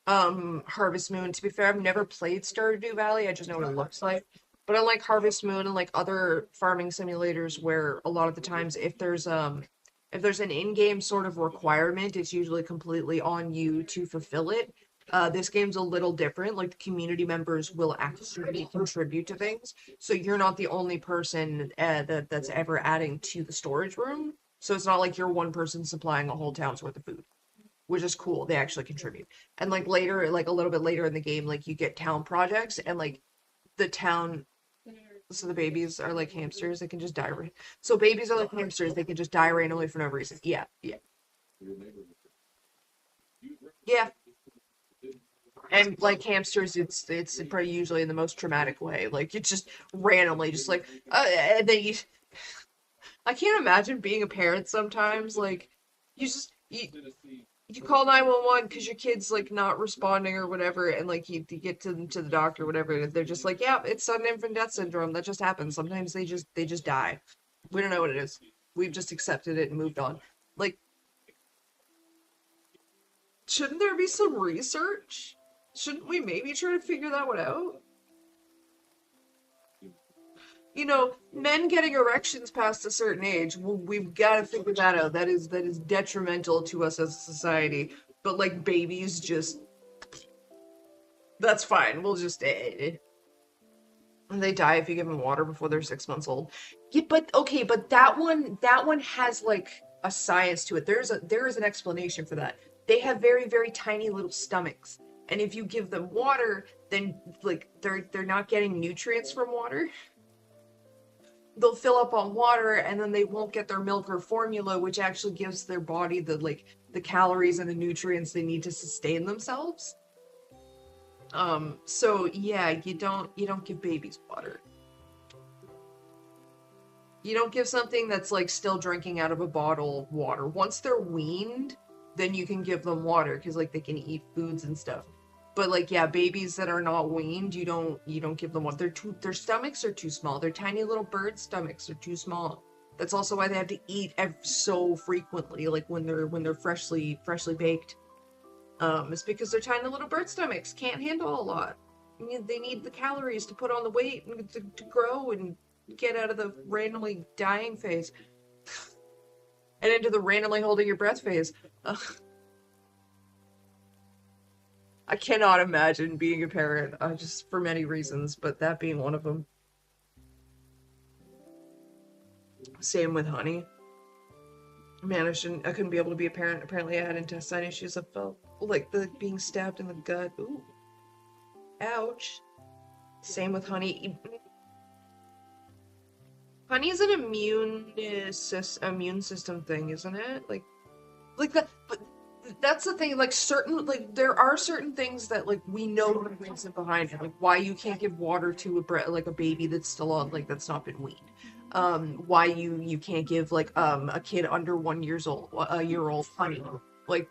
S1: Harvest Moon, to be fair, I've never played Stardew Valley, I just know what it looks like. But unlike Harvest Moon and like other farming simulators where a lot of the times if there's an in-game sort of requirement, it's usually completely on you to fulfill it. This game's a little different. Like, the community members will actually contribute to things, so you're not the only person that's ever adding to the storage room. So it's not like you're one person supplying a whole town's worth of food. which is cool. They actually contribute. And like later, like a little bit later in the game, like you get town projects, and like the town, so the babies are like hamsters. They can just die. So babies are like hamsters. They can just die randomly for no reason. Yeah, yeah, yeah. And like hamsters, it's pretty usually in the most traumatic way. Like it's just randomly, just like, and then you. I can't imagine being a parent sometimes. Like you just you call 911 because your kid's like not responding or whatever, and like you get to them to the doctor or whatever, and they're just like, yeah, it's sudden infant death syndrome. That just happens. Sometimes they just die. We don't know what it is. We've just accepted it and moved on. Like, shouldn't there be some research? Shouldn't we maybe try to figure that one out? You know, men getting erections past a certain age, well, we've got to figure that out. That is detrimental to us as a society. But like babies, just that's fine. We'll just and they die if you give them water before they're 6 months old. Yeah, but okay, but that one has like a science to it. There is an explanation for that. They have very very tiny little stomachs, and if you give them water, then like they're not getting nutrients from water. They'll fill up on water, and then they won't get their milk or formula, which actually gives their body the calories and the nutrients they need to sustain themselves. So yeah, you don't give babies water. You don't give something that's like still drinking out of a bottle water. Once they're weaned, then you can give them water because like they can eat foods and stuff. But like yeah, babies that are not weaned, you don't give them water. Their stomachs are too small. Their tiny little bird stomachs are too small. That's also why they have to eat so frequently, like when they're freshly baked. It's because their tiny little bird stomachs can't handle a lot. They need the calories to put on the weight and to grow and get out of the randomly dying phase and into the randomly holding your breath phase. I cannot imagine being a parent, just for many reasons, but that being one of them. Same with Honey. Man, I couldn't be able to be a parent. Apparently, I had intestine issues. I felt like the being stabbed in the gut. Ooh, ouch. Same with Honey. Honey's an immune system thing, isn't it? Like that. But that's the thing. Like there are certain things that like we know the reason behind it. Like why you can't give water to a baby that's still on that's not been weaned. Why you can't give like a kid under 1 year old honey. Like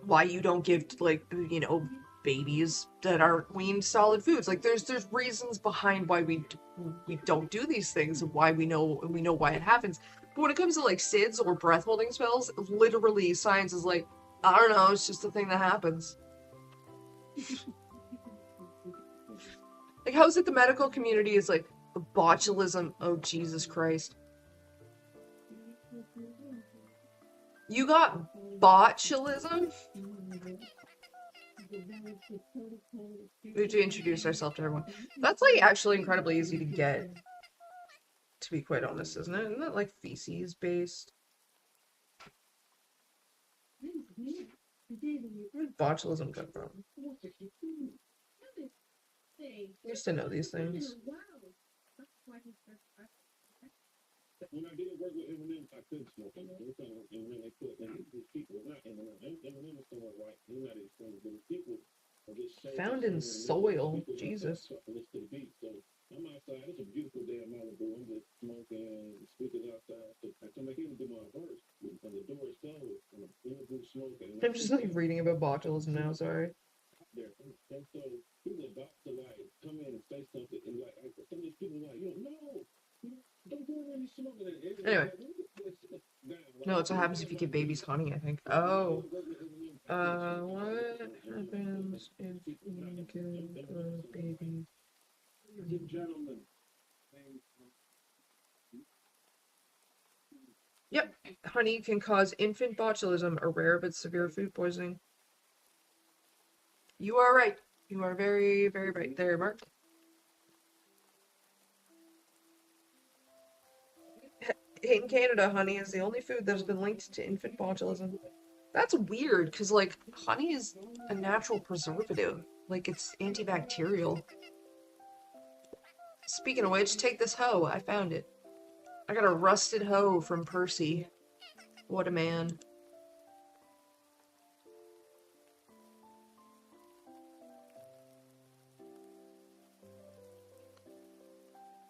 S1: why you don't give like babies that aren't weaned solid foods. Like there's reasons behind why we don't do these things and why we know why it happens. But when it comes to like SIDS or breath holding spells, literally science is like, I don't know, it's just a thing that happens. Like how is it the medical community is like botulism? Oh Jesus Christ. You got botulism? We have to introduce ourselves to everyone. That's like actually incredibly easy to get, to be quite honest, isn't it? Isn't that like feces based? Where did botulism come from? I used to know these things.
S4: When I did work with Eminem, I couldn't smoke it. They were trying to Eminem, they put these people, not Eminem. Eminem is somewhat right. He's not explaining, but the people are just
S1: found in soil. Jesus.
S4: Listen to the beat. So I'm outside. It's a beautiful day in Malibu. I'm just smoking, speakers outside. So I come back in and do my verse. And the door is closed. And I'm in the booth smoking.
S1: I'm just like reading about botulism now. Sorry.
S4: There. And so people about to like come in and say something, and like some of these people are like, no. Don't go around and smoke it.
S1: Anyway. No, that's what happens if you give babies honey, I think. Oh. What happens if you give a baby? Yep. Honey can cause infant botulism, a rare but severe food poisoning. You are right. You are very, very right there, Mark. In Canada, honey is the only food that has been linked to infant botulism. That's weird, because, like, honey is a natural preservative. Like, it's antibacterial. Speaking of which, take this hoe. I found it. I got a rusted hoe from Percy. What a man.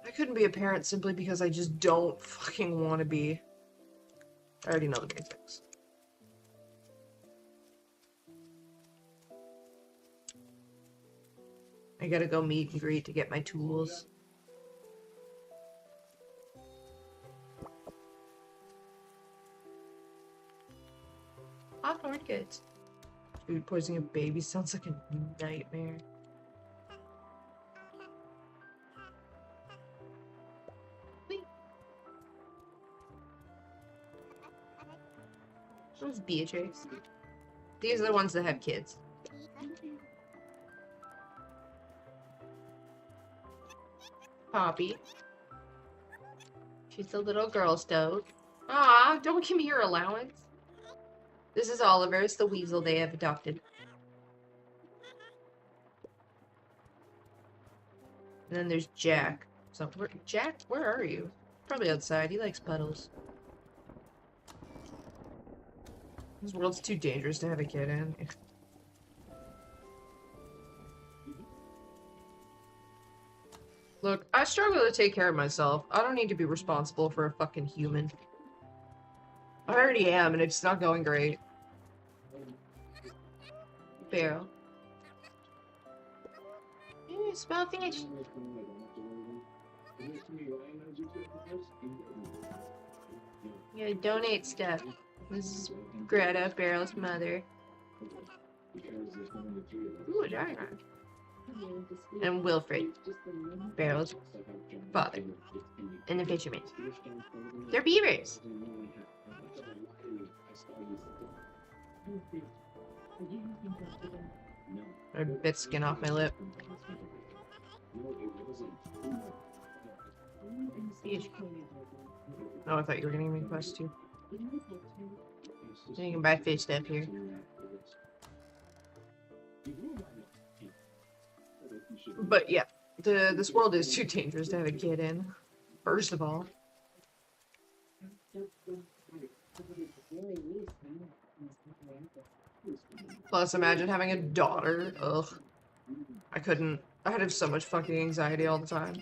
S1: I couldn't be a parent simply because I just don't fucking want to be. I already know the basics. I gotta go meet and greet to get my tools. Hawthorne kids. Food poisoning a baby sounds like a nightmare. Who's Beatrice? These are the ones that have kids. Poppy. She's a little girl stove. Aw, don't give me your allowance. This is Oliver. It's the weasel they have adopted. And then there's Jack. So, Jack, where are you? Probably outside. He likes puddles. This world's too dangerous to have a kid in. Look, I struggle to take care of myself. I don't need to be responsible for a fucking human. I already am, and it's not going great. Barrel. Ooh, smell fish. Yeah, donate stuff. This is Greta, Barrel's mother. Ooh, a giant rock. And Wilfred, Barrel's father. And the fisherman. They're beavers! I bit skin off my lip. Fish. Oh, I thought you were gonna give me a quest too. So you can buy fish stuff here. But yeah, this world is too dangerous to have a kid in. First of all. Plus, imagine having a daughter. Ugh. I couldn't. I'd have so much fucking anxiety all the time.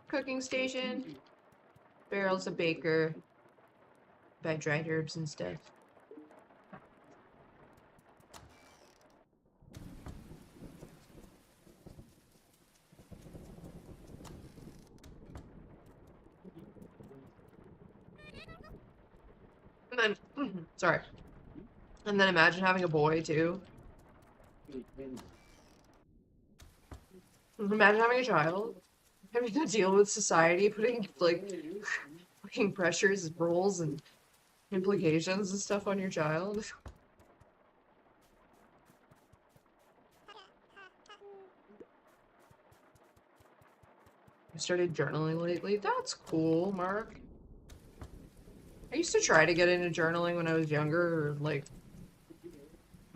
S1: Cooking station. Barrel's a baker. Buy dried herbs and stuff. And then, sorry. And then imagine having a boy, too. Imagine having a child. Having to deal with society, putting, like, fucking pressures, roles, and implications and stuff on your child. I started journaling lately. That's cool, Mark. I used to try to get into journaling when I was younger, or, like,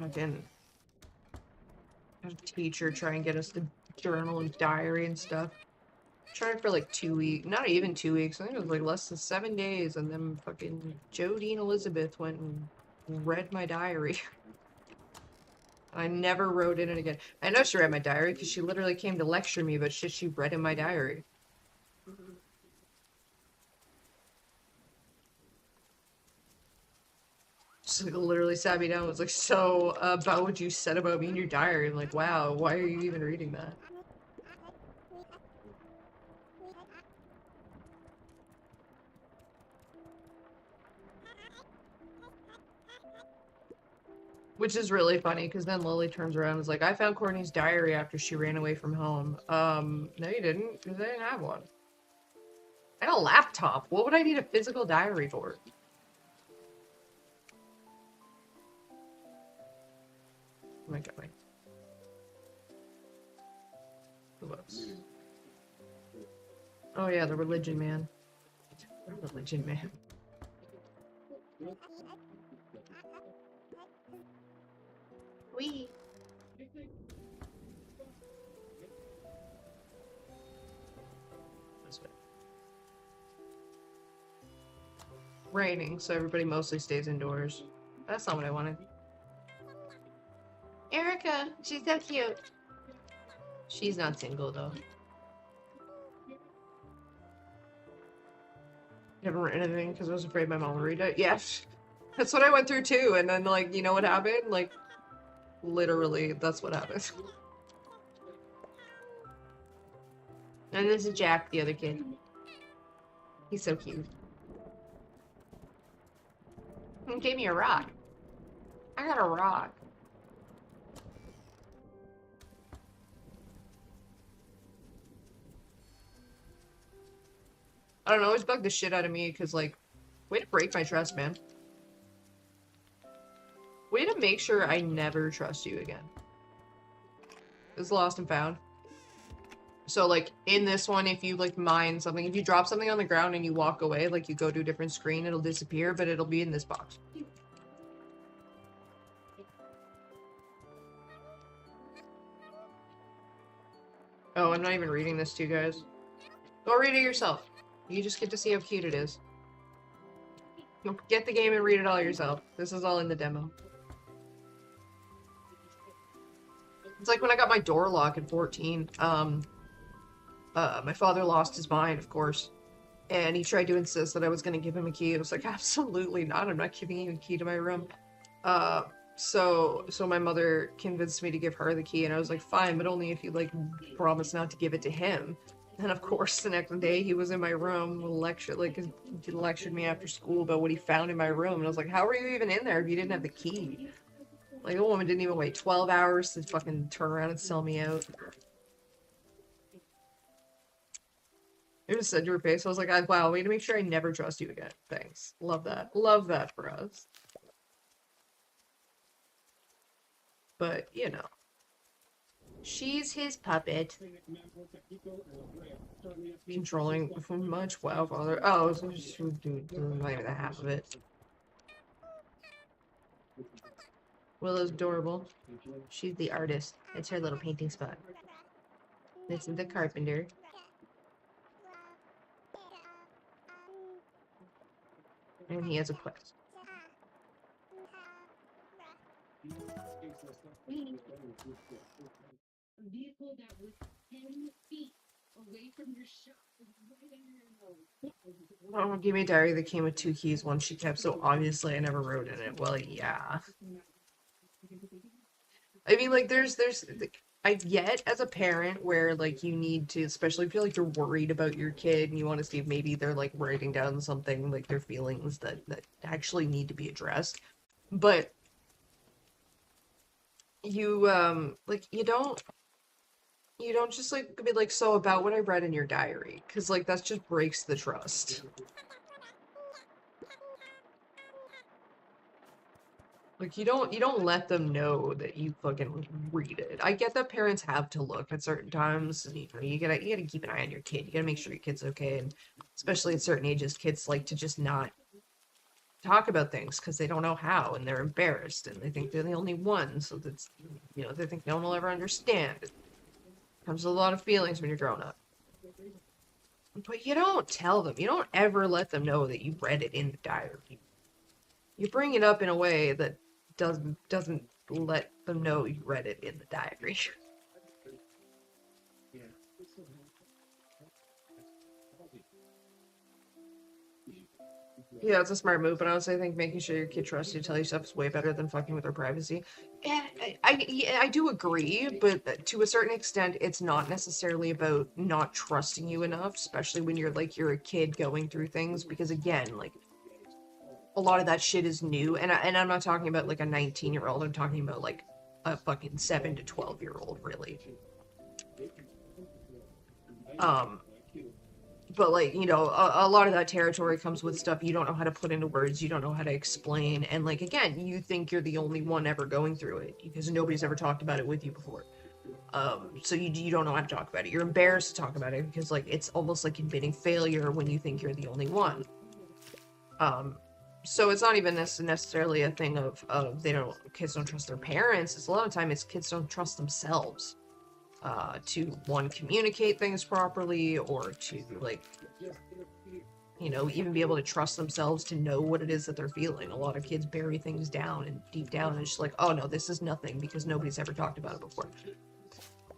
S1: again, had a teacher try and get us to journal and diary and stuff. Tried for like 2 weeks, not even 2 weeks, I think it was like less than 7 days, and then fucking Jodine Elizabeth went and read my diary. I never wrote in it again. I know she read my diary because she literally came to lecture me about shit she read in my diary. Just like literally sat me down and was like, so about what you said about me in your diary. I'm like, wow, why are you even reading that? Which is really funny, because then Lily turns around and is like, I found Courtney's diary after she ran away from home. No you didn't, because I didn't have one. I had a laptop. What would I need a physical diary for? Oh my god. Who else? Oh yeah, the religion man. Religion man. this way. Raining, so everybody mostly stays indoors. That's not what I wanted. Erica, she's so cute. She's not single though. Never written anything because I was afraid my mom would read it. Yes, that's what I went through too. And then, like, you know what happened? Like, literally, that's what happened. And this is Jack, the other kid. He's so cute. He gave me a rock. I got a rock. I don't know, it always bugged the shit out of me because, like, way to break my trust, man. Way to make sure I never trust you again. It's lost and found. So, like, in this one, if you, like, mine something, if you drop something on the ground and you walk away, like, you go to a different screen, it'll disappear, but it'll be in this box. Oh, I'm not even reading this to you guys. Go read it yourself. You just get to see how cute it is. Get the game and read it all yourself. This is all in the demo. It's like when I got my door lock at 14. My father lost his mind, of course. And he tried to insist that I was going to give him a key. I was like, absolutely not. I'm not giving you a key to my room. So my mother convinced me to give her the key. And I was like, fine, but only if you, like, promise not to give it to him. And of course, the next day he was in my room, he lectured me after school about what he found in my room. And I was like, how were you even in there if you didn't have the key? Like, the woman didn't even wait 12 hours to fucking turn around and sell me out. I just said to her face, I was like, wow, way to make sure I never trust you again. Thanks. Love that. Love that for us. But, you know. She's his puppet. Controlling much. Wow, father. Oh, so she would do not even the half of it. Willow's adorable. She's the artist. It's her little painting spot. This is the carpenter. And he has a quest.
S5: A vehicle that was 10 feet away from your shop was right under your nose.
S1: Oh, give me a diary that came with 2 keys, one she kept, so obviously I never wrote in it. Well, yeah. I mean, like, I get as a parent where, like, you need to, especially if you're worried about your kid and you want to see if maybe they're, like, writing down something, like, their feelings that actually need to be addressed. But you, like, you don't just, like, be like, so about what I read in your diary, because, like, that just breaks the trust. Like, you don't let them know that you fucking read it. I get that parents have to look at certain times, and, you know, you gotta keep an eye on your kid. You gotta make sure your kid's okay, and especially at certain ages, kids like to just not talk about things because they don't know how, and they're embarrassed, and they think they're the only one, so that's, you know, they think no one will ever understand. It comes with a lot of feelings when you're growing up. But you don't tell them. You don't ever let them know that you read it in the diary. You bring it up in a way that doesn't let them know you read it in the diary. Yeah, it's a smart move, but honestly, I think making sure your kid trusts you to tell you stuff is way better than fucking with their privacy. Yeah, I do agree, but to a certain extent, it's not necessarily about not trusting you enough, especially when you're a kid going through things, because again, like, a lot of that shit is new, and I'm not talking about, like, a 19-year-old, I'm talking about, like, a fucking 7 to 12-year-old, really. But, like, you know, a lot of that territory comes with stuff you don't know how to put into words, you don't know how to explain, and, like, again, you think you're the only one ever going through it, because nobody's ever talked about it with you before. So you don't know how to talk about it. You're embarrassed to talk about it, because, like, it's almost like admitting failure when you think you're the only one. So it's not even necessarily a thing of kids don't trust their parents. It's a lot of time it's kids don't trust themselves. to one, communicate things properly, or to like, you know, even be able to trust themselves to know what it is that they're feeling. A lot of kids bury things down and deep down and it's just like, oh no, this is nothing because nobody's ever talked about it before.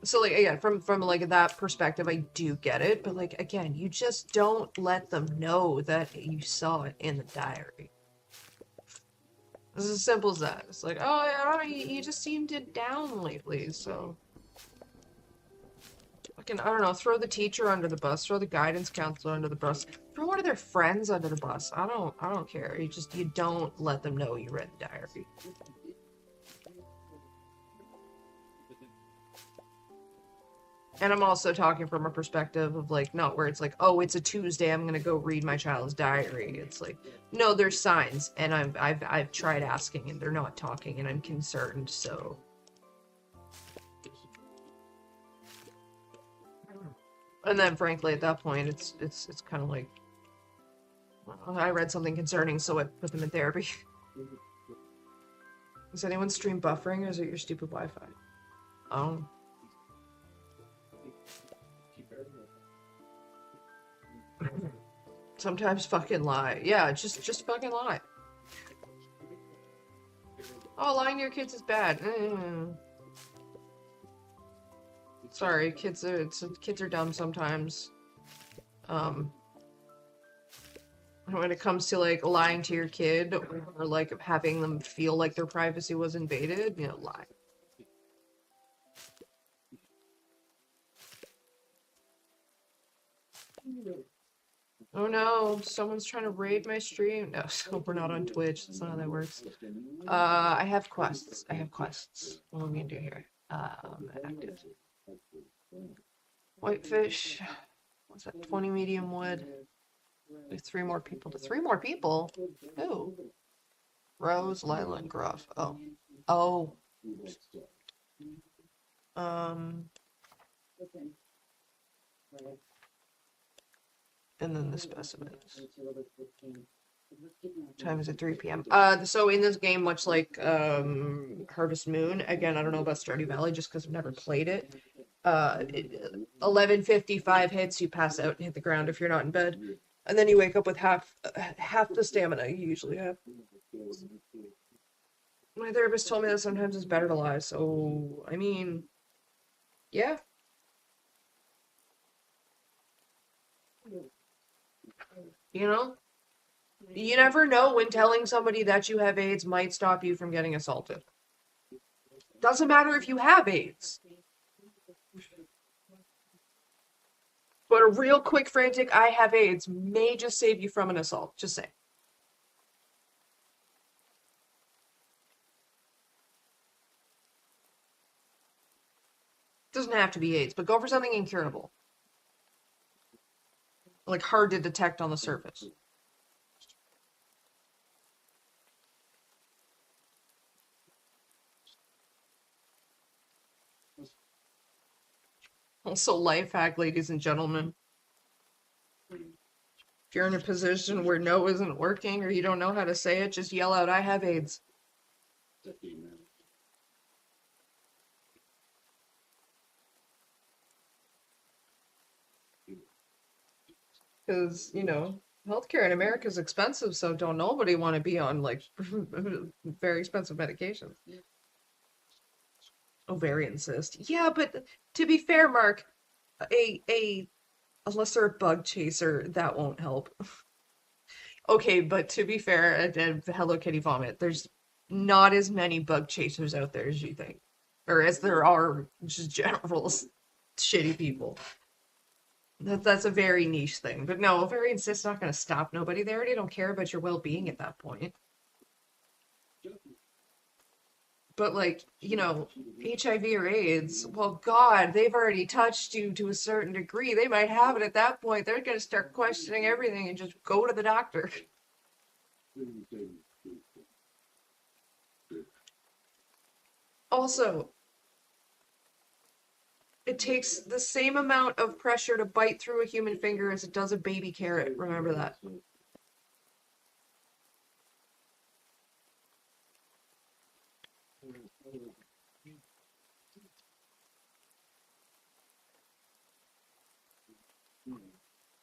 S1: So like again, from like that perspective, I do get it, but like again, you just don't let them know that you saw it in the diary. It's as simple as that. It's like, oh yeah, I don't know, you just seemed it down lately, so fucking, I don't know, throw the teacher under the bus, throw the guidance counselor under the bus, throw one of their friends under the bus. I don't care. You don't let them know you read the diary. And I'm also talking from a perspective of like, not where it's like, oh, it's a Tuesday, I'm gonna go read my child's diary. It's like, no, there's signs, and I've tried asking, and they're not talking, and I'm concerned. So, and then frankly, at that point, it's kind of like, well, I read something concerning, so I put them in therapy. Is anyone stream buffering, or is it your stupid Wi-Fi? Oh. Sometimes fucking lie. Yeah, just fucking lie. Oh, lying to your kids is bad. Sorry, kids are dumb sometimes. When it comes to like lying to your kid or like having them feel like their privacy was invaded, you know, lie. Oh no, someone's trying to raid my stream. No, so we're not on Twitch. That's not how that works. I have quests. What am I gonna do here? Active. Whitefish. What's that? 20 medium wood. There's 3 more people. 3 more people? Who? Rose, Lila, and Gruff. Oh. Oh. And then the specimens. Time is at 3 p.m. So in this game, much like Harvest Moon, again, I don't know about Stardew Valley just because I've never played it. 11:55 hits, you pass out and hit the ground if you're not in bed, and then you wake up with half the stamina you usually have. My therapist told me that sometimes it's better to lie, so I mean, yeah. You know? You never know when telling somebody that you have AIDS might stop you from getting assaulted. Doesn't matter if you have AIDS. But a real quick, frantic, I have AIDS may just save you from an assault. Just saying. Doesn't have to be AIDS, but go for something incurable. Like hard to detect on the surface. Also, life hack, ladies and gentlemen. If you're in a position where no isn't working or you don't know how to say it, just yell out, I have AIDS. Because, you know, healthcare in America is expensive, so don't nobody want to be on, like, very expensive medications. Ovarian cyst. Yeah, but to be fair, Mark, unless they're a bug chaser, that won't help. Okay, but to be fair, and Hello Kitty vomit, there's not as many bug chasers out there as you think. Or as there are just general shitty people. That's a very niche thing. But no, ovarian cyst's not going to stop nobody. They already don't care about your well-being at that point. But like, you know, HIV or AIDS, well, God, they've already touched you to a certain degree. They might have it at that point. They're going to start questioning everything and just go to the doctor. Also, it takes the same amount of pressure to bite through a human finger as it does a baby carrot. Remember that.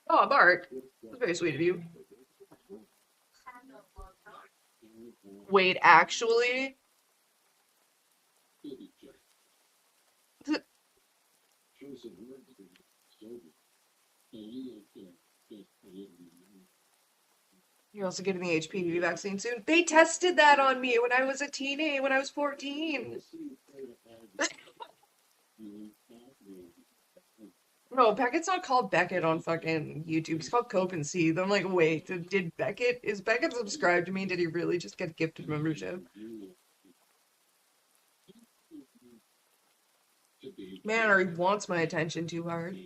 S1: Oh, Mark. That's very sweet of you. Wait, actually? You're also getting the HPV vaccine soon. They tested that on me when I was a teenage, when I was 14. No, Beckett's not called Beckett on fucking YouTube. He's called Cope and Seethe. I'm like, wait, did Beckett, is Beckett subscribed to me? Did he really just get gifted membership? Man, or he wants my attention too hard.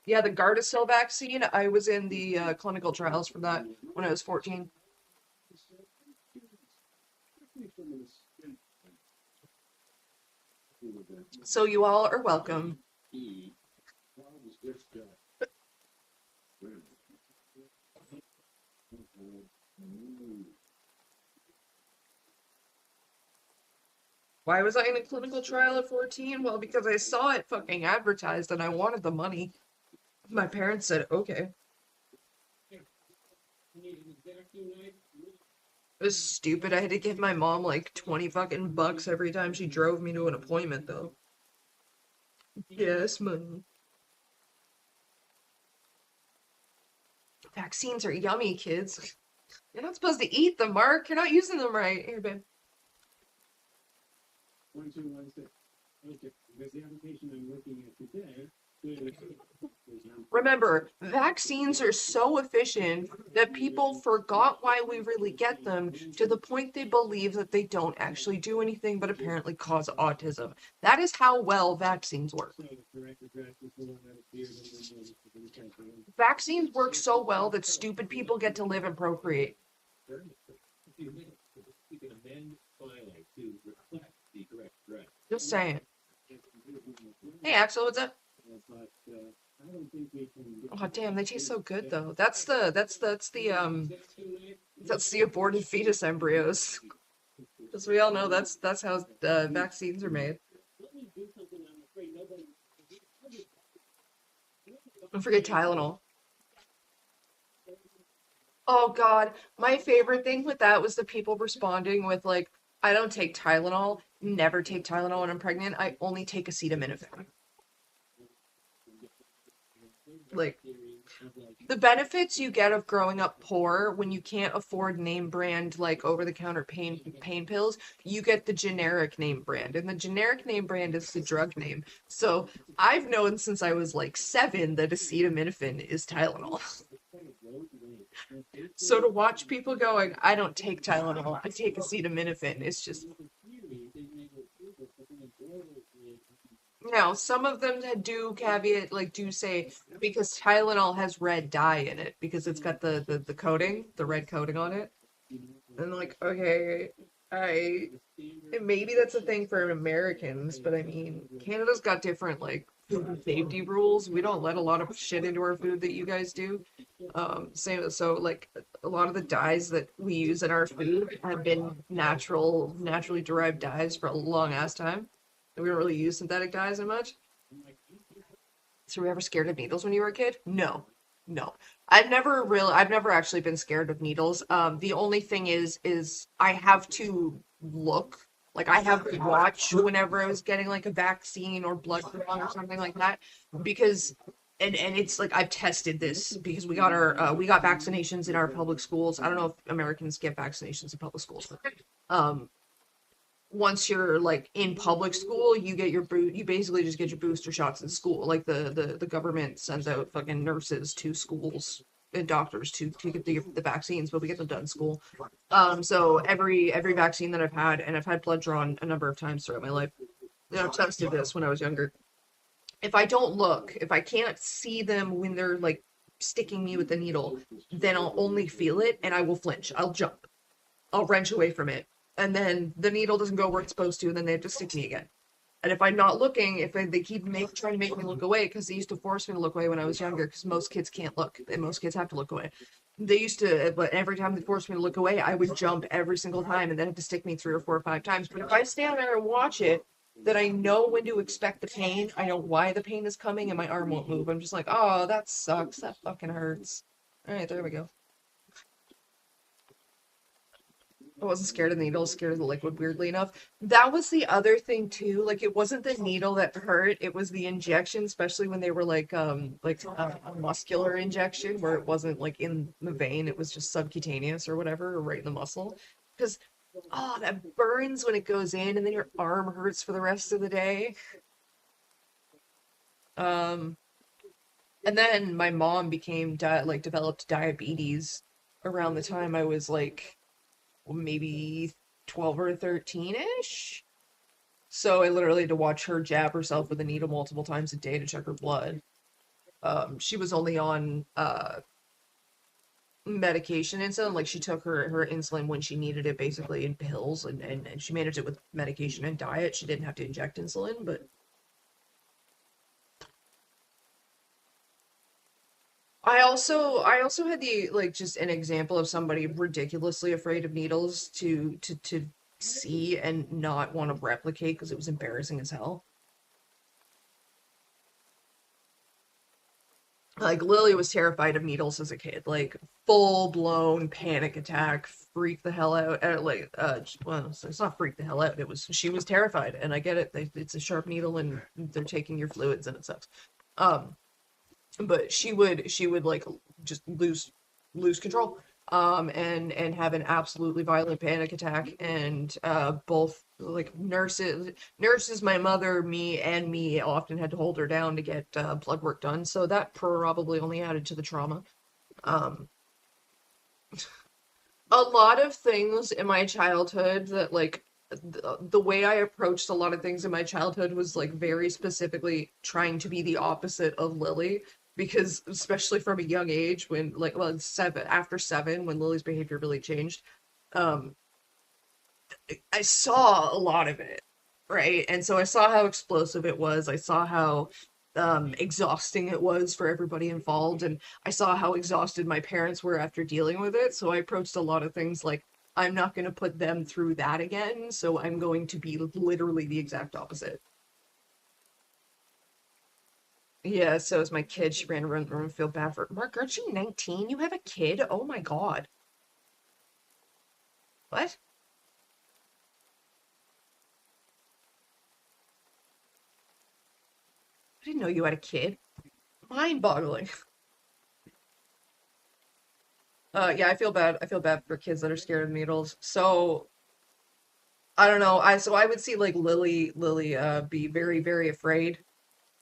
S1: Yeah, the Gardasil vaccine, I was in the clinical trials for that when I was 14. So you all are welcome. Why was I in a clinical trial at 14? Well, because I saw it fucking advertised and I wanted the money. My parents said, okay. It was stupid. I had to give my mom like 20 fucking bucks every time she drove me to an appointment, though. Yes, money. Vaccines are yummy, kids. You're not supposed to eat them, Mark. You're not using them right. Here, babe.
S4: 1216. Okay, because the application I'm looking at today.
S1: Remember, vaccines are so efficient that people forgot why we really get them to the point they believe that they don't actually do anything but apparently cause autism. That is how well vaccines work. Vaccines work so well that stupid people get to live and procreate. Just saying. Hey Axel, what's up? Oh damn, they taste so good though. That's the aborted fetus embryos. As we all know, that's how vaccines are made. Don't forget Tylenol. Oh god, my favorite thing with that was the people responding with like, I don't take Tylenol, never take Tylenol when I'm pregnant, I only take acetaminophen. Like, the benefits you get of growing up poor when you can't afford name brand like over-the-counter pain pills, you get the generic name brand, and the generic name brand is the drug name. So I've known since I was like 7 that acetaminophen is Tylenol. So to watch people going, I don't take Tylenol, I take acetaminophen, it's just... Now, some of them do caveat, like, do say, because Tylenol has red dye in it, because it's got the coating, the red coating on it. And, like, okay, maybe that's a thing for Americans, but I mean, Canada's got different, like, food and safety rules. We don't let a lot of shit into our food that you guys do. So, like, a lot of the dyes that we use in our food have been naturally derived dyes for a long-ass time. We don't really use synthetic dyes that much. So were you ever scared of needles when you were a kid? No. I've never actually been scared of needles. The only thing is I have to look. Like, I have to watch whenever I was getting like a vaccine or blood drawn or something like that. Because and it's like, I've tested this because we got vaccinations in our public schools. I don't know if Americans get vaccinations in public schools, but once you're like in public school, you basically just get your booster shots in school. Like the government sends out fucking nurses to schools and doctors to get the vaccines, but we get them done in school. So every vaccine that I've had, and I've had blood drawn a number of times throughout my life. I've tested this when I was younger. If I don't look, if I can't see them when they're like sticking me with the needle, then I'll only feel it and I will flinch. I'll jump. I'll wrench away from it. And then the needle doesn't go where it's supposed to, and then they have to stick me again. And if I'm not looking, if they keep trying to make me look away, because they used to force me to look away when I was younger, because most kids can't look, and most kids have to look away. They used to, but every time they forced me to look away, I would jump every single time, and then have to stick me 3 or 4 or 5 times. But if I stand there and watch it, that I know when to expect the pain. I know why the pain is coming and my arm won't move. I'm just like, oh, that sucks. That fucking hurts. Alright, there we go. I wasn't scared of the needle, scared of the liquid, weirdly enough. That was the other thing too. Like it wasn't the needle that hurt, it was the injection, especially when they were like a muscular injection where it wasn't like in the vein, it was just subcutaneous or whatever, or right in the muscle. Because oh, that burns when it goes in and then your arm hurts for the rest of the day. Um and then my mom became developed diabetes around the time I was like maybe 12 or 13-ish. So I literally had to watch her jab herself with a needle multiple times a day to check her blood. She was only on medication insulin, like she took her insulin when she needed it basically in pills and she managed it with medication and diet. She didn't have to inject insulin, but I also had the like just an example of somebody ridiculously afraid of needles to see and not want to replicate because it was embarrassing as hell. Like Lily was terrified of needles as a kid, like full blown panic attack, freak the hell out. Well, it's not freak the hell out. It was she was terrified, and I get it. It's a sharp needle, and they're taking your fluids, and it sucks. Um, but she would like just lose control and have an absolutely violent panic attack and both like nurses, my mother, me often had to hold her down to get blood work done, so that probably only added to the trauma. um a lot of things in my childhood that like the way I approached a lot of things in my childhood was like very specifically trying to be the opposite of Lily, because especially from a young age when like well 7 when Lily's behavior really changed. um I saw a lot of it, right? And so I saw how explosive it was. I saw how exhausting it was for everybody involved, and I saw how exhausted my parents were after dealing with it. So I approached a lot of things like I'm not going to put them through that again, so I'm going to be literally the exact opposite. Yeah, so as my kid, she ran around the room, feel bad for Mark. Aren't you 19? You have a kid? Oh my God. What? I didn't know you had a kid. Mind-boggling. Yeah, I feel bad. I feel bad for kids that are scared of needles. So I don't know. I would see like Lily be very, very afraid.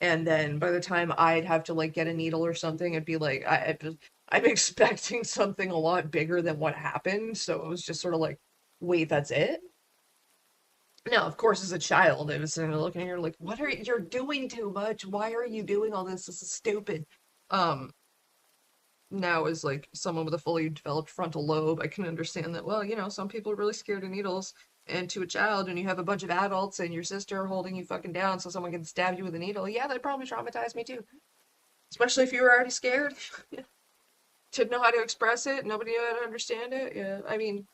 S1: And then by the time I'd have to like get a needle or something, it'd be like I'm expecting something a lot bigger than what happened. So it was just sort of like, wait, that's it? Now, of course, as a child, I was sitting there looking at her like, what are you're doing too much? Why are you doing all this? This is stupid. Um, Now as like someone with a fully developed frontal lobe, I can understand that, well, some people are really scared of needles. And to a child, and you have a bunch of adults and your sister holding you fucking down so someone can stab you with a needle, yeah, that probably traumatized me too. Especially if you were already scared. To know how to express it, nobody knew how to understand it. Yeah, I mean,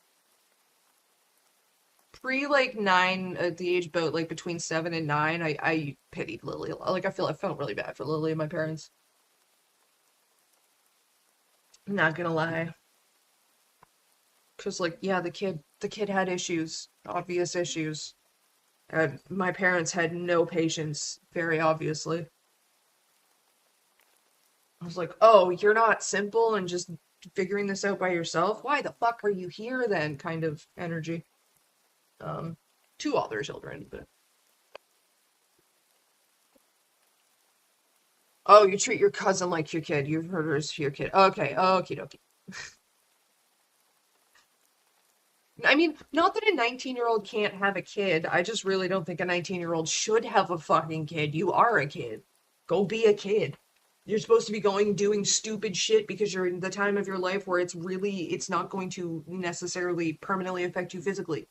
S1: pre like 9, at the age about like between 7 and 9, I pitied Lily a lot. Like I felt really bad for Lily and my parents. I'm not gonna lie. Cause like, yeah, the kid had issues, obvious issues. And my parents had no patience, very obviously. I was like, oh, you're not simple and just figuring this out by yourself? Why the fuck are you here then? Kind of energy. Um, Two other children, but oh, you treat your cousin like your kid. You've heard her as your kid. Okay, okie dokie. I mean, not that a 19-year-old can't have a kid. I just really don't think a 19-year-old should have a fucking kid. You are a kid. Go be a kid. You're supposed to be going doing stupid shit because you're in the time of your life where it's not going to necessarily permanently affect you physically.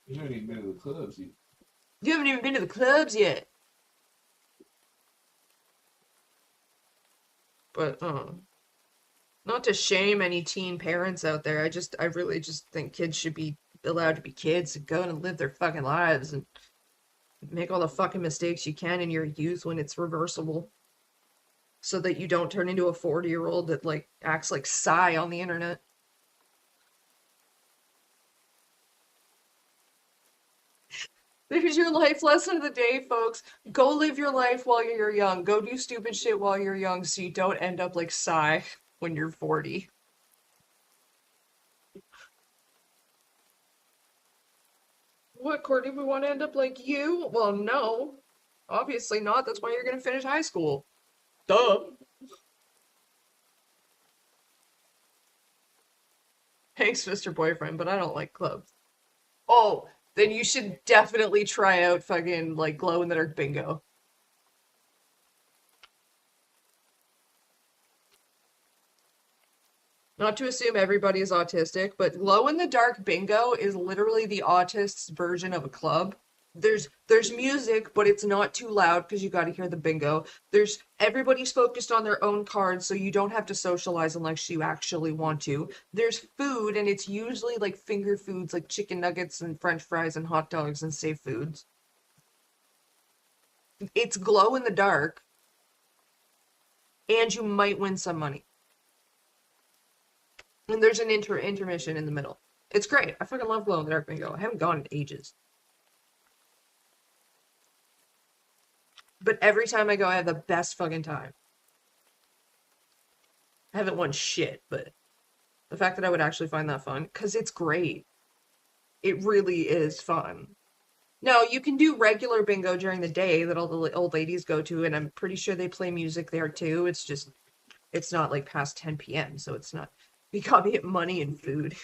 S3: You haven't even been to the clubs yet.
S1: You haven't even been to the clubs yet. But not to shame any teen parents out there. I really just think kids should be allowed to be kids and go and live their fucking lives. And Make all the fucking mistakes you can in your youth when it's reversible. So that you don't turn into a 40-year-old that like acts like Psy on the internet. There's your life lesson of the day, folks. Go live your life while you're young. Go do stupid shit while you're young so you don't end up like Psy when you're 40. What, Courtney, we want to end up like you? Well, no. Obviously not. That's why you're gonna finish high school. Duh. Thanks, Mr. Boyfriend, but I don't like clubs. Oh, then you should definitely try out fucking like glow in the dark bingo. Not to assume everybody is autistic, but glow in the dark bingo is literally the autist's version of a club. There's music, but it's not too loud because you got to hear the bingo. There's everybody's focused on their own cards, so you don't have to socialize unless you actually want to. There's food, and it's usually like finger foods like chicken nuggets and French fries and hot dogs and safe foods. It's glow in the dark, and you might win some money. And there's an intermission in the middle. It's great. I fucking love glow in the dark bingo. I haven't gone in ages. But every time I go, I have the best fucking time. I haven't won shit, but the fact that I would actually find that fun, because it's great. It really is fun. No, you can do regular bingo during the day that all the old ladies go to, and I'm pretty sure they play music there too. It's just, it's not like past 10 p.m., so it's not. We got me at money and food.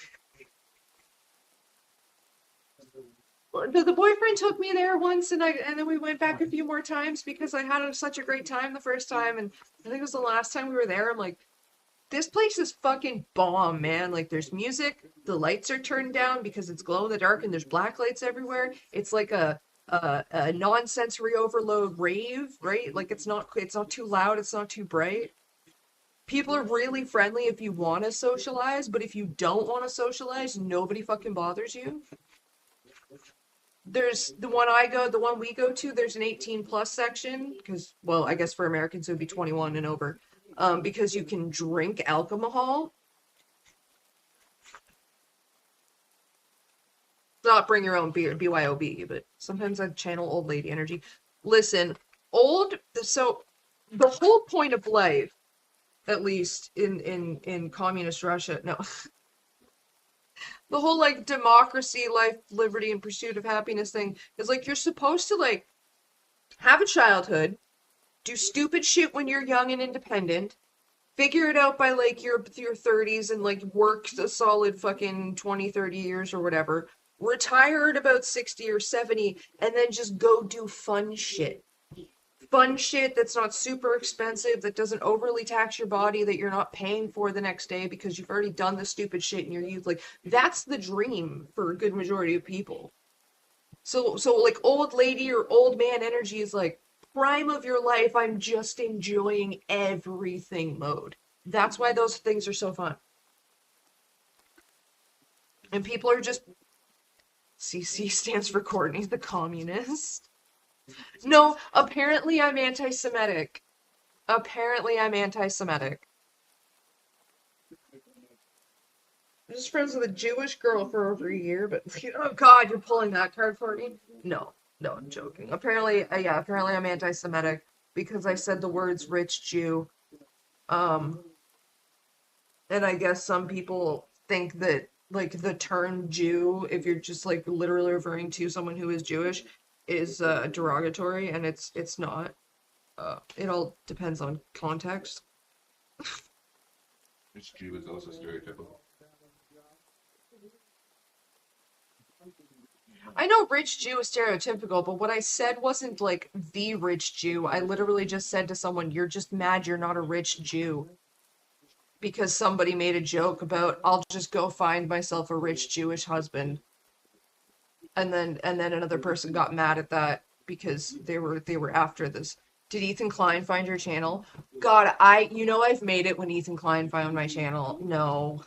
S1: The boyfriend took me there once, and then we went back a few more times because I had such a great time the first time, and I think it was the last time we were there. I'm like, this place is fucking bomb, man. Like, there's music, the lights are turned down because it's glow in the dark, and there's black lights everywhere. It's like a non-sensory overload rave, right? Like, it's not too loud, it's not too bright. People are really friendly if you want to socialize, but if you don't want to socialize, nobody fucking bothers you. There's the one we go to, there's an 18 plus section, because, well, I guess for Americans it would be 21 and over, because you can drink alcohol. Not bring your own beer, BYOB, but sometimes I channel old lady energy. Listen, so the whole point of life, at least in communist Russia, no. The whole like democracy, life, liberty, and pursuit of happiness thing is like you're supposed to like have a childhood, do stupid shit when you're young and independent, figure it out by like your 30s and like work a solid fucking 20, 30 years or whatever, retire at about 60 or 70, and then just go do fun shit. Fun shit that's not super expensive, that doesn't overly tax your body, that you're not paying for the next day because you've already done the stupid shit in your youth. Like, that's the dream for a good majority of people. So like old lady or old man energy is like prime of your life, I'm just enjoying everything mode. That's why those things are so fun. And people are just CC stands for Courtney the communist. No, apparently I'm anti-Semitic. Apparently I'm anti-Semitic. I'm just friends with a Jewish girl for over a year, but oh god, you're pulling that card for me? No, I'm joking. Apparently, apparently I'm anti-Semitic because I said the words rich Jew. And I guess some people think that like the term Jew, if you're just like literally referring to someone who is Jewish, is derogatory, and it's not. It all depends on context.
S3: Rich Jew is also stereotypical.
S1: I know rich Jew is stereotypical, but what I said wasn't like the rich Jew. I literally just said to someone, you're just mad you're not a rich Jew. Because somebody made a joke about, I'll just go find myself a rich Jewish husband. And then another person got mad at that because they were after this. Did Ethan Klein find your channel? God, I've made it when Ethan Klein found my channel. No.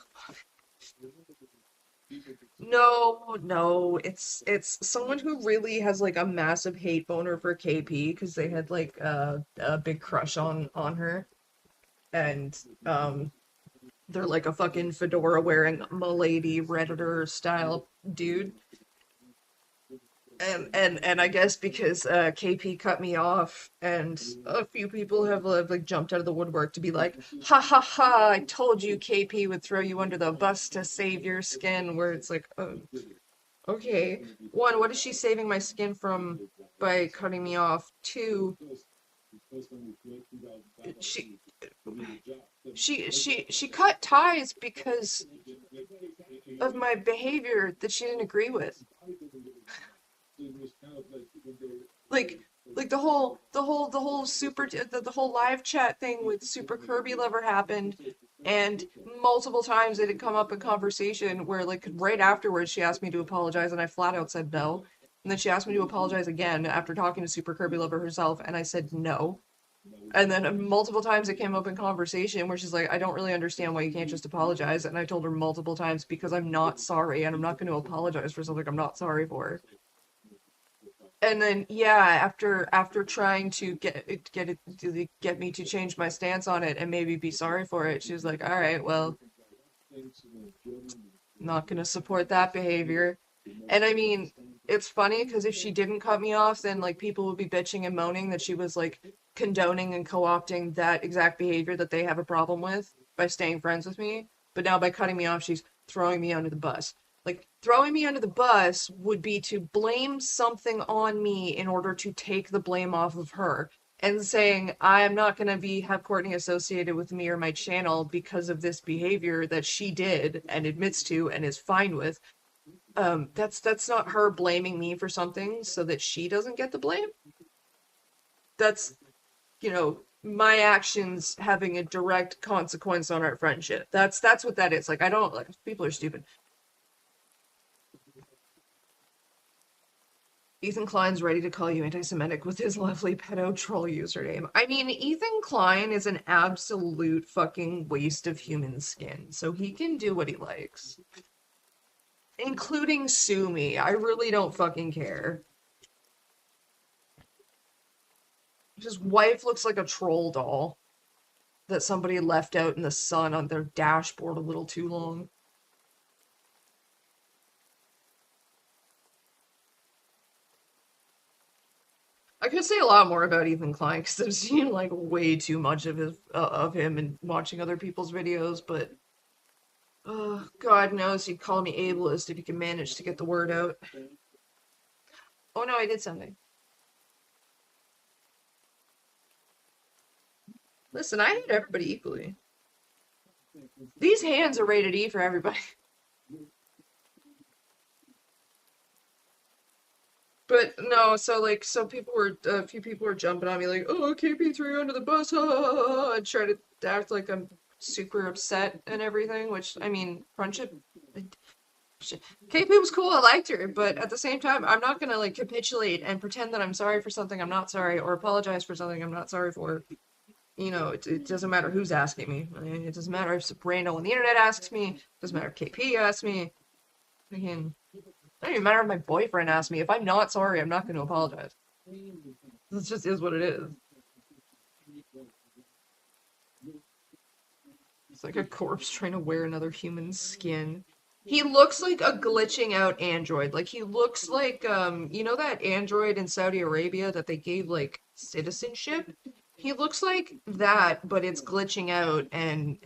S1: No, it's someone who really has like a massive hate boner for KP because they had like a big crush on her, and they're like a fucking fedora wearing milady redditor style dude. And I guess because KP cut me off, and a few people have like jumped out of the woodwork to be like, ha ha ha! I told you KP would throw you under the bus to save your skin. Where it's like, okay, one, what is she saving my skin from by cutting me off? Two, she she cut ties because of my behavior that she didn't agree with. Like like the whole the whole live chat thing with Super Kirby Lover happened, and multiple times it had come up in conversation where like right afterwards she asked me to apologize and I flat out said no. And then she asked me to apologize again after talking to Super Kirby Lover herself and I said no. And then multiple times it came up in conversation where she's like, I don't really understand why you can't just apologize. And I told her multiple times because I'm not sorry and I'm not going to apologize for something I'm not sorry for. And then yeah, after trying to get me to change my stance on it and maybe be sorry for it, she was like, all right, well, not gonna support that behavior. And I mean, it's funny because if she didn't cut me off, then like people would be bitching and moaning that she was like condoning and co-opting that exact behavior that they have a problem with by staying friends with me. But now by cutting me off, she's throwing me under the bus. Like throwing me under the bus would be to blame something on me in order to take the blame off of her. And saying I'm not gonna be have Courtney associated with me or my channel because of this behavior that she did and admits to and is fine with. That's not her blaming me for something so that she doesn't get the blame. That's, my actions having a direct consequence on our friendship. That's what that is. Like I don't like people are stupid. Ethan Klein's ready to call you anti-Semitic with his lovely pedo troll username. I mean, Ethan Klein is an absolute fucking waste of human skin, so he can do what he likes. Including sue me. I really don't fucking care. His wife looks like a troll doll that somebody left out in the sun on their dashboard a little too long. I could say a lot more about Ethan Klein because I've seen like way too much of him and watching other people's videos, but God knows he'd call me ableist if he can manage to get the word out. Oh no, I did something. Listen, I hate everybody equally. These hands are rated E for everybody. But no, so people were a few people were jumping on me like, oh, KP3 under the bus, and try to act like I'm super upset and everything. Which I mean, friendship. KP was cool, I liked her, but at the same time, I'm not gonna like capitulate and pretend that I'm sorry for something I'm not sorry, or apologize for something I'm not sorry for. It doesn't matter who's asking me. I mean, it doesn't matter if Sabrina on the internet asks me. It doesn't matter if KP asks me. I mean, it doesn't even matter if my boyfriend asks me. If I'm not sorry, I'm not going to apologize. This just is what it is. It's like a corpse trying to wear another human skin. He looks like a glitching out android. Like he looks like that android in Saudi Arabia that they gave like citizenship? He looks like that, but it's glitching out and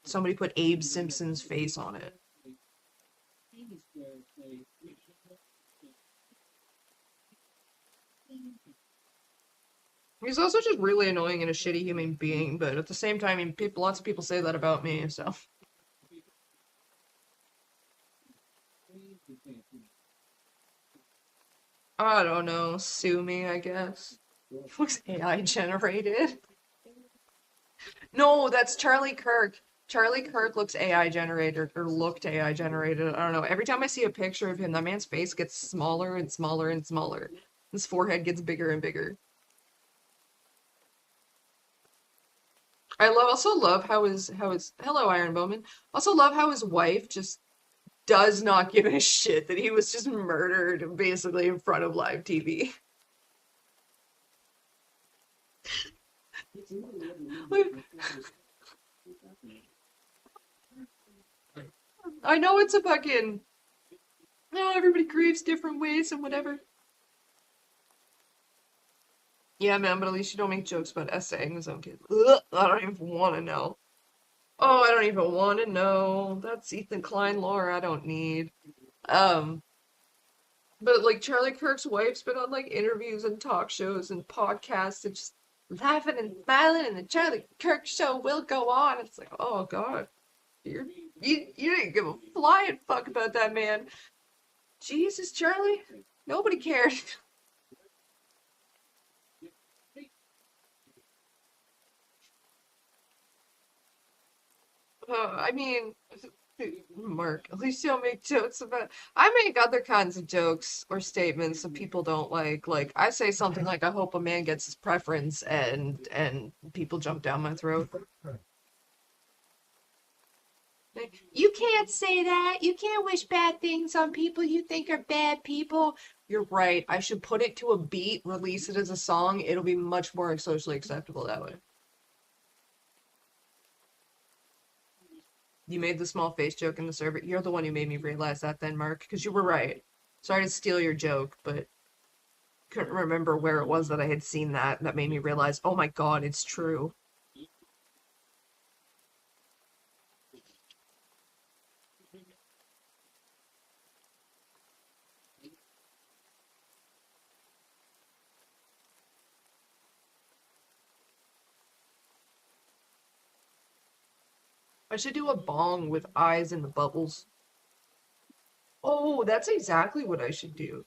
S1: somebody put Abe Simpson's face on it. He's also just really annoying and a shitty human being, but at the same time, I mean, lots of people say that about me, so. I don't know, sue me, I guess. Looks AI generated. No, that's Charlie Kirk. Charlie Kirk looks AI generated, or looked AI generated. I don't know. Every time I see a picture of him, that man's face gets smaller and smaller and smaller. His forehead gets bigger and bigger. I also love how his hello Iron Bowman. Also love how his wife just does not give a shit that he was just murdered basically in front of live TV. I know it's a fucking. No, everybody grieves different ways and whatever. Yeah, man, but at least you don't make jokes about essaying his own kid. Ugh, I don't even want to know. Oh, I don't even want to know. That's Ethan Klein lore I don't need. Um, but like Charlie Kirk's wife's been on like interviews and talk shows and podcasts and just laughing and smiling, and the Charlie Kirk show will go on. It's like, oh God, you didn't give a flying fuck about that man. Jesus, Charlie, nobody cared. I mean, Mark, at least you don't make jokes about. I make other kinds of jokes or statements that people don't like. Like I say something like, "I hope a man gets his preference," and people jump down my throat. You can't say that. You can't wish bad things on people you think are bad people. You're right. I should put it to a beat, release it as a song. It'll be much more socially acceptable that way. You made the small face joke in the server. You're the one who made me realize that then, Mark, because you were right. Sorry to steal your joke, but couldn't remember where it was that I had seen that. That made me realize, oh my God, it's true. I should do a bong with eyes in the bubbles. Oh, that's exactly what I should do.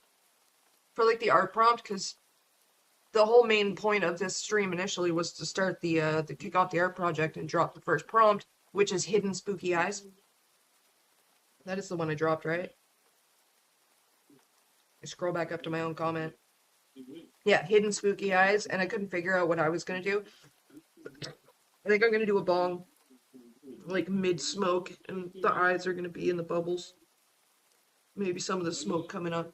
S1: For like the art prompt, because the whole main point of this stream initially was to start the kick off the art project and drop the first prompt, which is hidden spooky eyes. That is the one I dropped, right? I scroll back up to my own comment. Yeah, hidden spooky eyes, and I couldn't figure out what I was gonna do. I think I'm gonna do a bong, like mid-smoke, and the eyes are gonna be in the bubbles. Maybe some of the smoke coming up.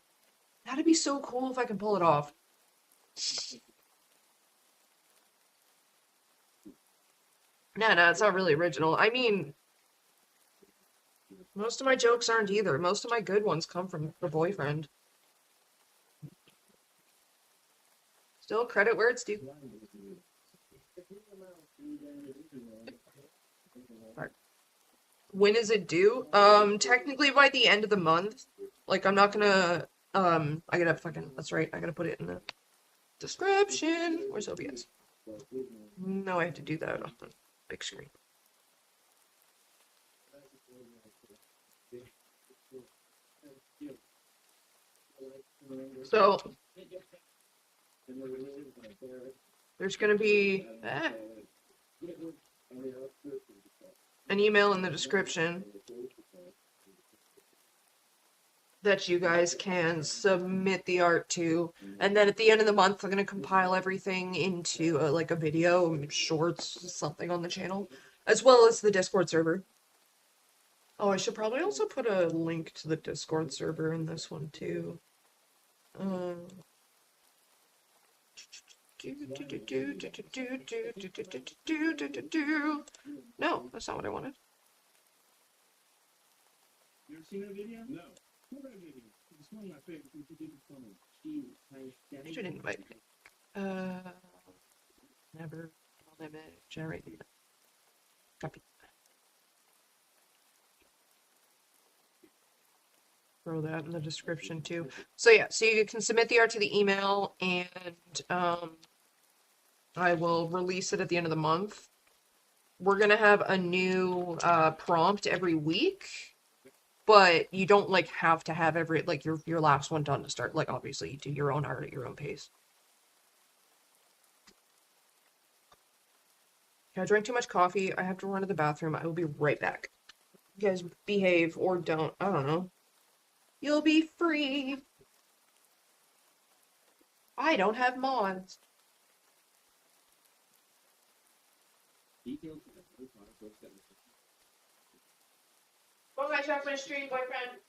S1: That'd be so cool if I can pull it off. No, it's not really original. I mean, most of my jokes aren't either. Most of my good ones come from the boyfriend. Still credit where it's due. When is it due? Technically by the end of the month. Like, I'm not gonna, I gotta fucking, that's right, I gotta put it in the description. Where's OBS? No, I have to do that on the big screen. So, there's gonna be an email in the description that you guys can submit the art to, and then at the end of the month I'm going to compile everything into like a video, shorts, something on the channel, as well as the Discord server. Oh, I should probably also put a link to the Discord server in this one too. No, that's not what I wanted.
S4: You ever seen that video? No. What that video? It's one of my favorite things you did from it.
S1: I should invite me. Never limit generating. Copy. Throw that in the description too. So yeah, so you can submit the art to the email, and I will release it at the end of the month. We're gonna have a new prompt every week, but you don't like have to have every like your last one done to start. Like obviously you do your own art at your own pace. I drank too much coffee. I have to run to the bathroom. I will be right back. You guys behave or don't. I don't know. You'll be free. I don't have mods. Go my chocolate stream, boyfriend.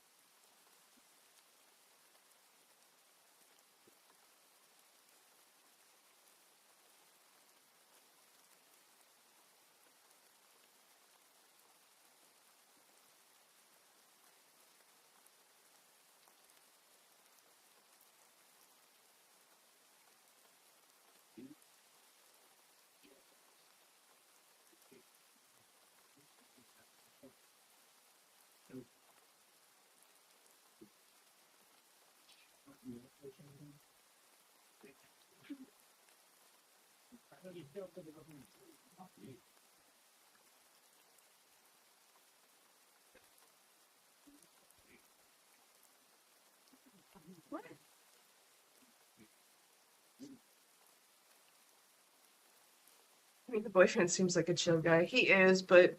S1: I mean, the boyfriend seems like a chill guy. He is, but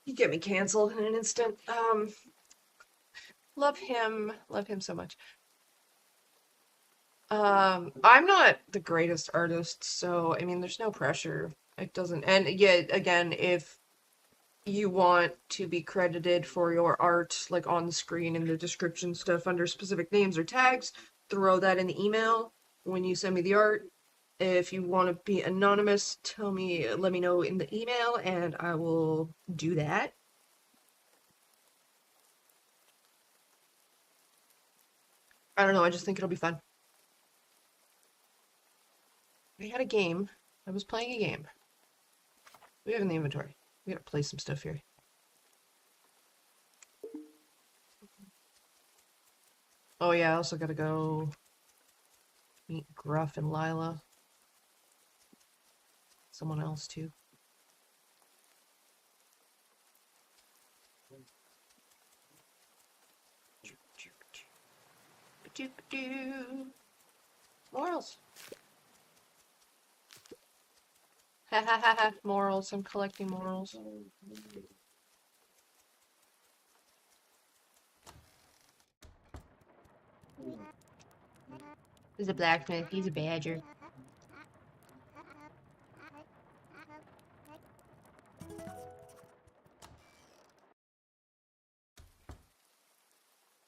S1: he'd get me canceled in an instant. Love him. Love him so much. I'm not the greatest artist, so I mean, there's no pressure. It doesn't, and yet again, if you want to be credited for your art, like on the screen in the description stuff under specific names or tags, throw that in the email when you send me the art. If you want to be anonymous, let me know in the email, and I will do that. I don't know, I just think it'll be fun. I had a game. I was playing a game. We have in the inventory. We gotta play some stuff here. Oh yeah, I also gotta go meet Gruff and Lila. Someone else too. Morals. Ha ha ha ha. Morals. I'm collecting morals. He's a blacksmith. He's a badger.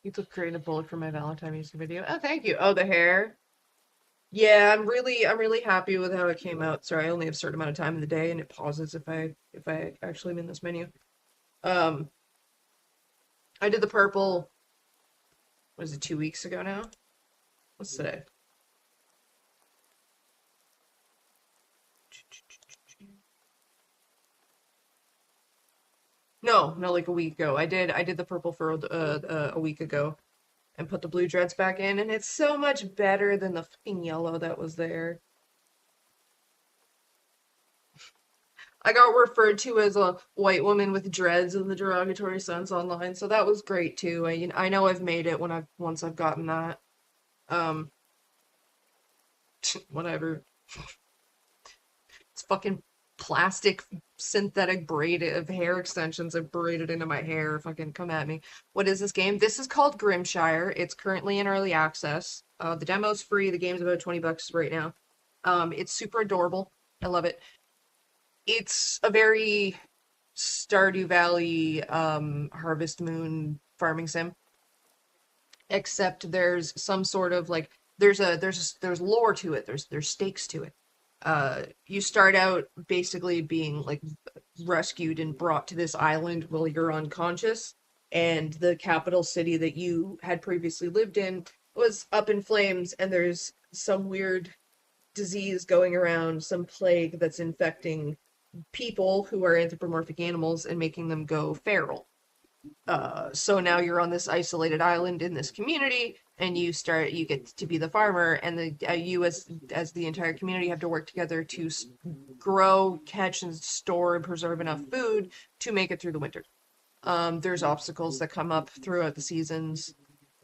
S1: You took creating a bullet for my Valentine music video. Oh, thank you. Oh, the hair. Yeah, I'm really happy with how it came out. Sorry, I only have a certain amount of time in the day, and it pauses if I actually am in this menu. I did the purple. Was it 2 weeks ago now? What's today? No, like a week ago. I did the purple for a week ago, and put the blue dreads back in, and it's so much better than the fucking yellow that was there. I got referred to as a white woman with dreads in the derogatory sense online, so that was great too. I know I've made it once I've gotten that. Um, whatever. It's fucking plastic synthetic braid of hair extensions I've braided into my hair. Fucking come at me. What is this game? This is called Grimshire. It's currently in early access. The demo's free. The game's about $20 right now. It's super adorable. I love it. It's a very Stardew Valley Harvest Moon farming sim, except there's some sort of like there's lore to it. There's stakes to it. You start out basically being like rescued and brought to this island while you're unconscious, and the capital city that you had previously lived in was up in flames, and there's some weird disease going around, some plague that's infecting people who are anthropomorphic animals and making them go feral. So now you're on this isolated island in this community, and you get to be the farmer, and you as the entire community have to work together to grow, catch, and store and preserve enough food to make it through the winter. There's obstacles that come up throughout the seasons.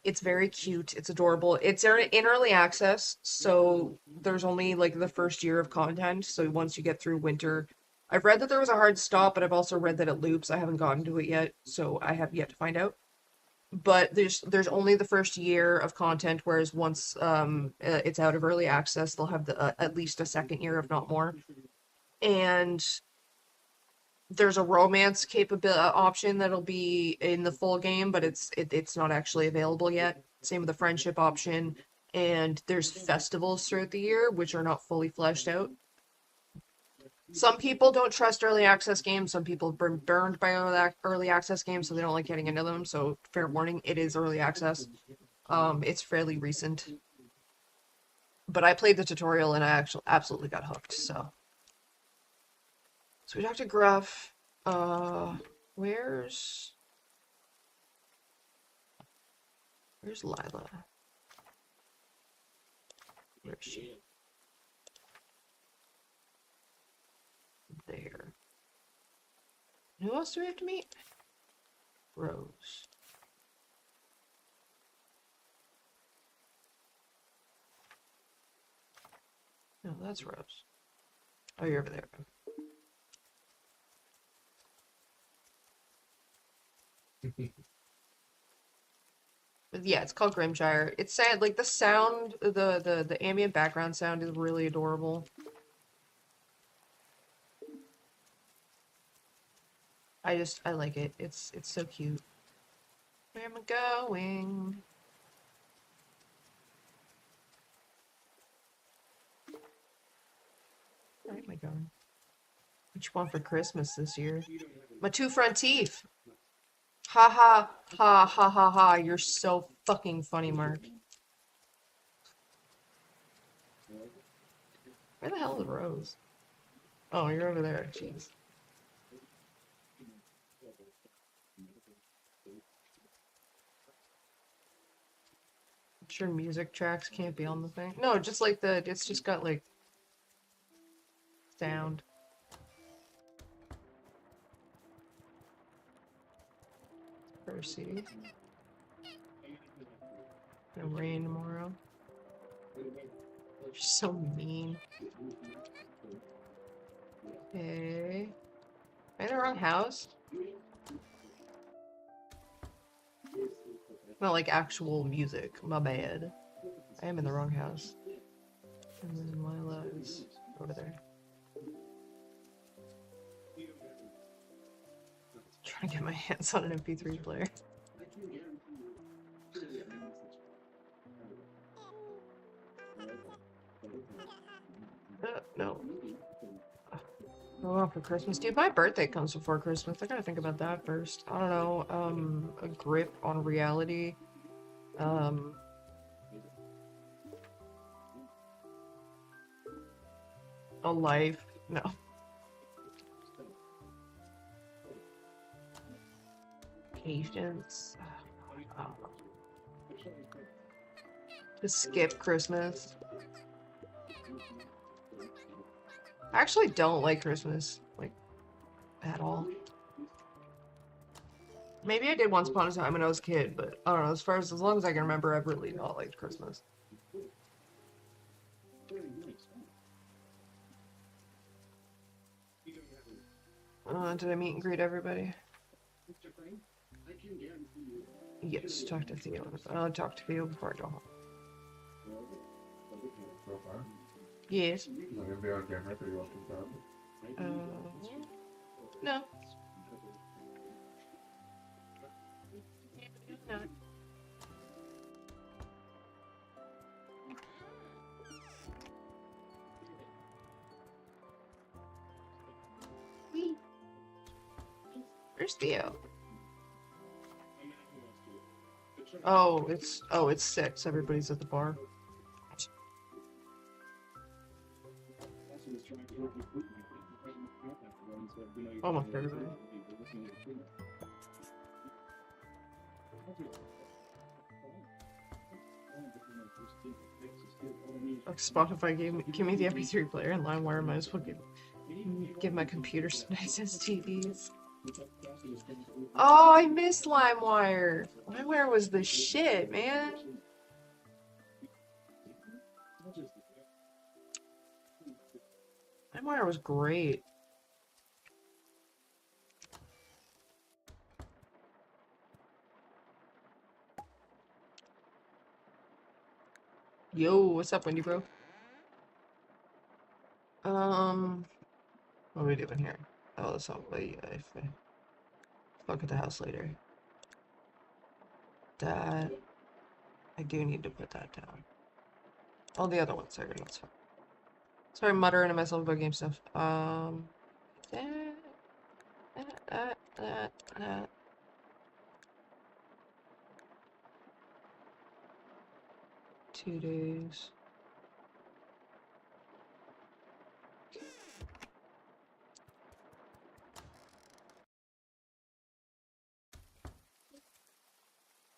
S1: It's very cute. It's adorable. It's in early access, so there's only like the first year of content. So once you get through winter, I've read that there was a hard stop, but I've also read that it loops. I haven't gotten to it yet, so I have yet to find out. But there's only the first year of content, whereas once it's out of early access, they'll have at least a second year, if not more. And there's a romance capability option that'll be in the full game, but it's not actually available yet. Same with the friendship option, and there's festivals throughout the year which are not fully fleshed out. Some people don't trust early access games. Some people been burned by early access games, so they don't like getting into them. So fair warning, it is early access. It's fairly recent, but I played the tutorial and I actually absolutely got hooked. So we talked to Gruff. Where's Lila? Where is she? There. Who else do we have to meet? Rose. No, that's Rose. Oh, you're over there. But yeah, it's called Grimshire. It's sad, like the sound, the ambient background sound is really adorable. I like it. It's so cute. Where am I going? Where am I going? What you want for Christmas this year? My 2 front teeth. Ha ha ha ha ha ha. You're so fucking funny, Mark. Where the hell is Rose? Oh, you're over there. Jeez. Sure, music tracks can't be on the thing. No, just like it's just got like sound. Percy. Gonna rain tomorrow. You're so mean. Okay. Am I in the wrong house? Not like actual music. My bad. I am in the wrong house. And then Lila is over there. Trying to get my hands on an MP3 player. No. Oh, for Christmas. Dude, my birthday comes before Christmas. I gotta think about that first. I don't know. A grip on reality. A life. No. Patience. Just skip Christmas. I actually don't like Christmas, like, at all. Maybe I did once upon a time when I was a kid, but I don't know, as long as I can remember, I've really not liked Christmas. Did I meet and greet everybody? Yes, talk to Theo. I'll talk to Theo before I go home.
S3: So far?
S1: Yes.
S3: I'm gonna be on camera for you watching probably.
S1: No. No. Where's Theo? Oh, it's 6. Everybody's at the bar. Almost everybody. Like Spotify give me the MP3 player and LimeWire. Might as well give my computer some nice STDs. Oh, I miss LimeWire. LimeWire was the shit, man. LimeWire was great. Yo, what's up, Wendy bro? What are we doing here? Oh, that's not, but yeah, if I look at the house later. That, I do need to put that down. All the other ones are good, that's fine. Sorry, I'm muttering to myself about game stuff. That. 2 days.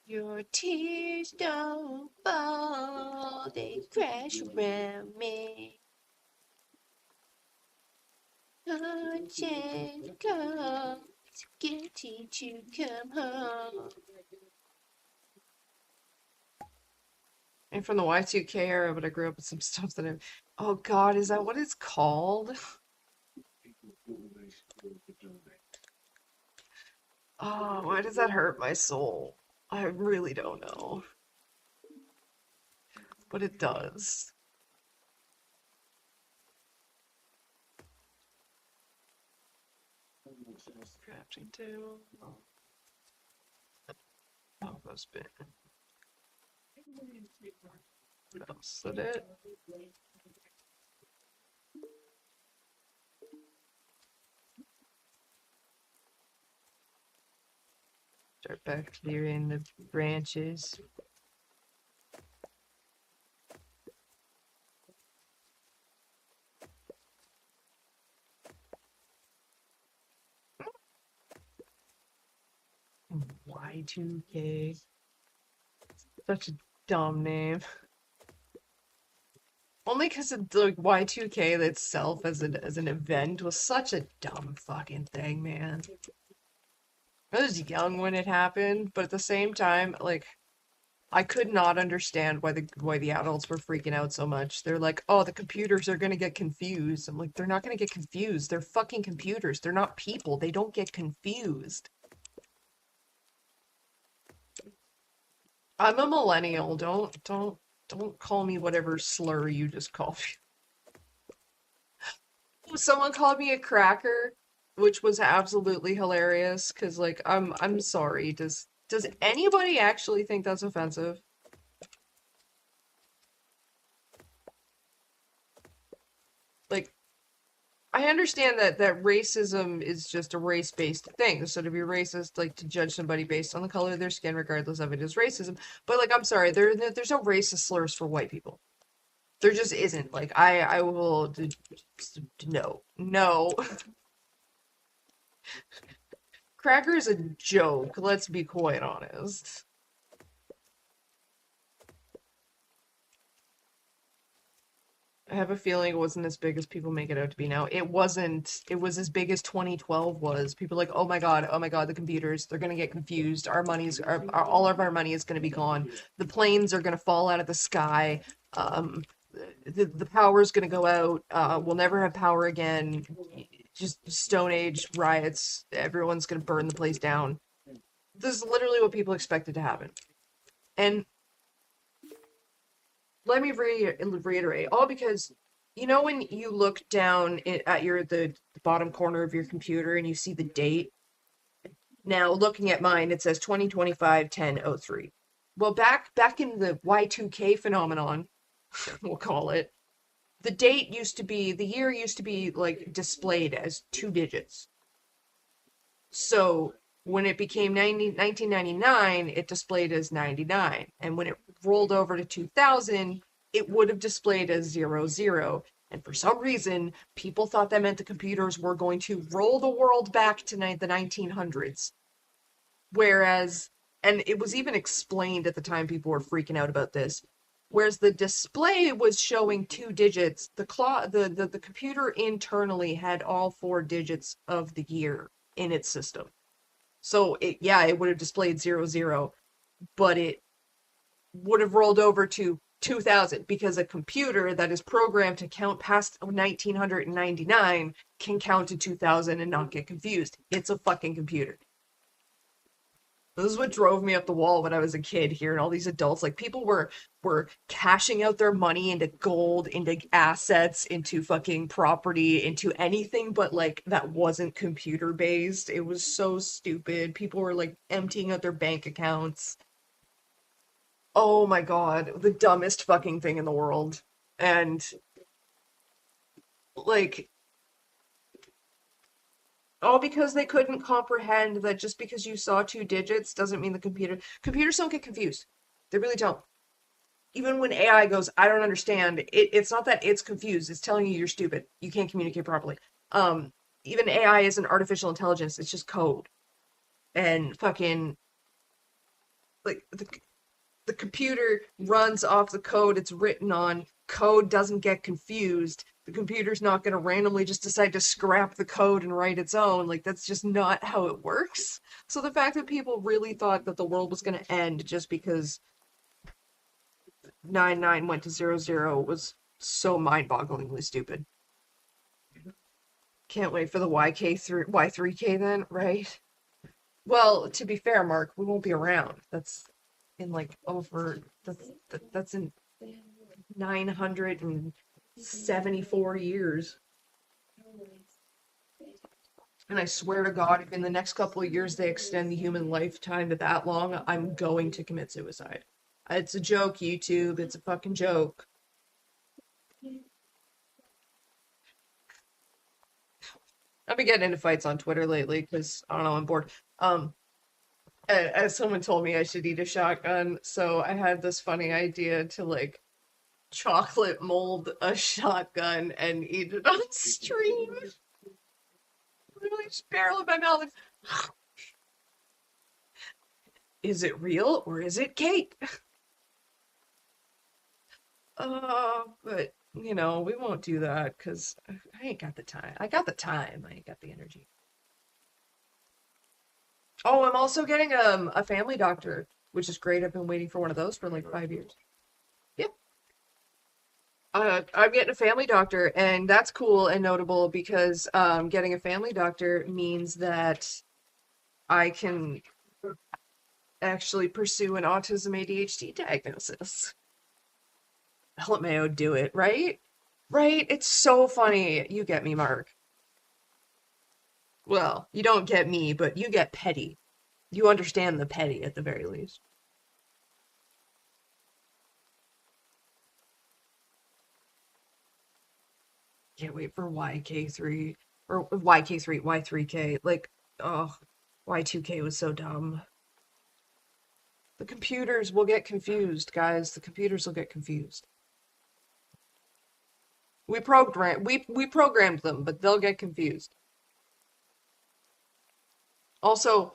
S1: Your tears don't fall, they crash around me. Conscience comes, guilty to come home. I'm from the Y2K era, but I grew up with some stuff that I... Oh god, is that what it's called? Oh, why does that hurt my soul? I really don't know. But it does. Crafting table. Oh, that's been. What else? Is that it? Start back clearing the branches. Y2K. Such a dumb name. Only because the Y2K itself as an event was such a dumb fucking thing, man. I was young when it happened, but at the same time, like, I could not understand why the adults were freaking out so much. They're like, oh, the computers are gonna get confused. I'm like, they're not gonna get confused. They're fucking computers. They're not people. They don't get confused. I'm a millennial. Don't call me whatever slur you just called me. Someone called me a cracker, which was absolutely hilarious. Cause like I'm sorry. Does anybody actually think that's offensive? Like, I understand that racism is just a race-based thing. So to be racist, like to judge somebody based on the color of their skin, regardless of it, is racism. But like, I'm sorry, there's no racist slurs for white people. There just isn't. Like, I will no. Cracker is a joke. Let's be quite honest. I have a feeling it wasn't as big as people make it out to be now. It wasn't. It was as big as 2012 was. People are like, oh my god, the computers, they're gonna get confused. All of our money is gonna be gone. The planes are gonna fall out of the sky. The power's gonna go out. We'll never have power again. Just Stone Age riots. Everyone's gonna burn the place down. This is literally what people expected to happen. And let me reiterate, all because you know when you look down at the bottom corner of your computer and you see the date. Now looking at mine, it says 2025-10-03. Well, back in the Y2K phenomenon, we'll call it, the year used to be like displayed as 2 digits. So when it became 1999, it displayed as 99. And when it rolled over to 2000, it would have displayed as 00. And for some reason, people thought that meant the computers were going to roll the world back to the 1900s. Whereas, and it was even explained at the time, people were freaking out about this. Whereas the display was showing 2 digits, the computer internally had all 4 digits of the year in its system. So it would have displayed 00, but it would have rolled over to 2000 because a computer that is programmed to count past 1999 can count to 2000 and not get confused. It's a fucking computer. This is what drove me up the wall when I was a kid here, and all these adults, like people were cashing out their money into gold, into assets, into fucking property, into anything but like that wasn't computer based. It was so stupid. People were like emptying out their bank accounts. Oh my God, the dumbest fucking thing in the world. And like all because they couldn't comprehend that just because you saw two digits doesn't mean the computers don't get confused. They really don't. Even when AI goes, I don't understand, it's not that it's confused, it's telling you you're stupid. You can't communicate properly. Um, Even AI isn't artificial intelligence, it's just code. And fucking like the computer runs off the code it's written on. Code doesn't get confused. The computer's not going to randomly just decide to scrap the code and write its own. Like, that's just not how it works. So the fact that people really thought that the world was going to end just because 99 went to 00 was so mind-bogglingly stupid. Can't wait for the Y3K then, right? Well, to be fair, Mark, we won't be around. That's in like over that's in 974 years. And I swear to God, if in the next couple of years they extend the human lifetime to that long, I'm going to commit suicide. It's a joke, YouTube. It's a fucking joke. I've been getting into fights on Twitter lately because I don't know, I'm bored. As someone told me I should eat a shotgun, so I had this funny idea to like chocolate mold a shotgun and eat it on stream. Literally just barrel in my mouth. And... Is it real or is it cake? But you know, we won't do that because I ain't got the time. I got the time. I ain't got the energy. Oh, I'm also getting a family doctor, which is great. I've been waiting for one of those for like 5 years. Yeah. I'm getting a family doctor, and that's cool and notable because getting a family doctor means that I can actually pursue an autism ADHD diagnosis. LMAO do it, right? Right? It's so funny. You get me, Mark. Well, you don't get me, but you get petty. You understand the petty at the very least. Can't wait for YK3 or YK3, Y3K. Like, oh, Y2K was so dumb. The computers will get confused, guys. The computers will get confused. We programmed them, but they'll get confused. Also,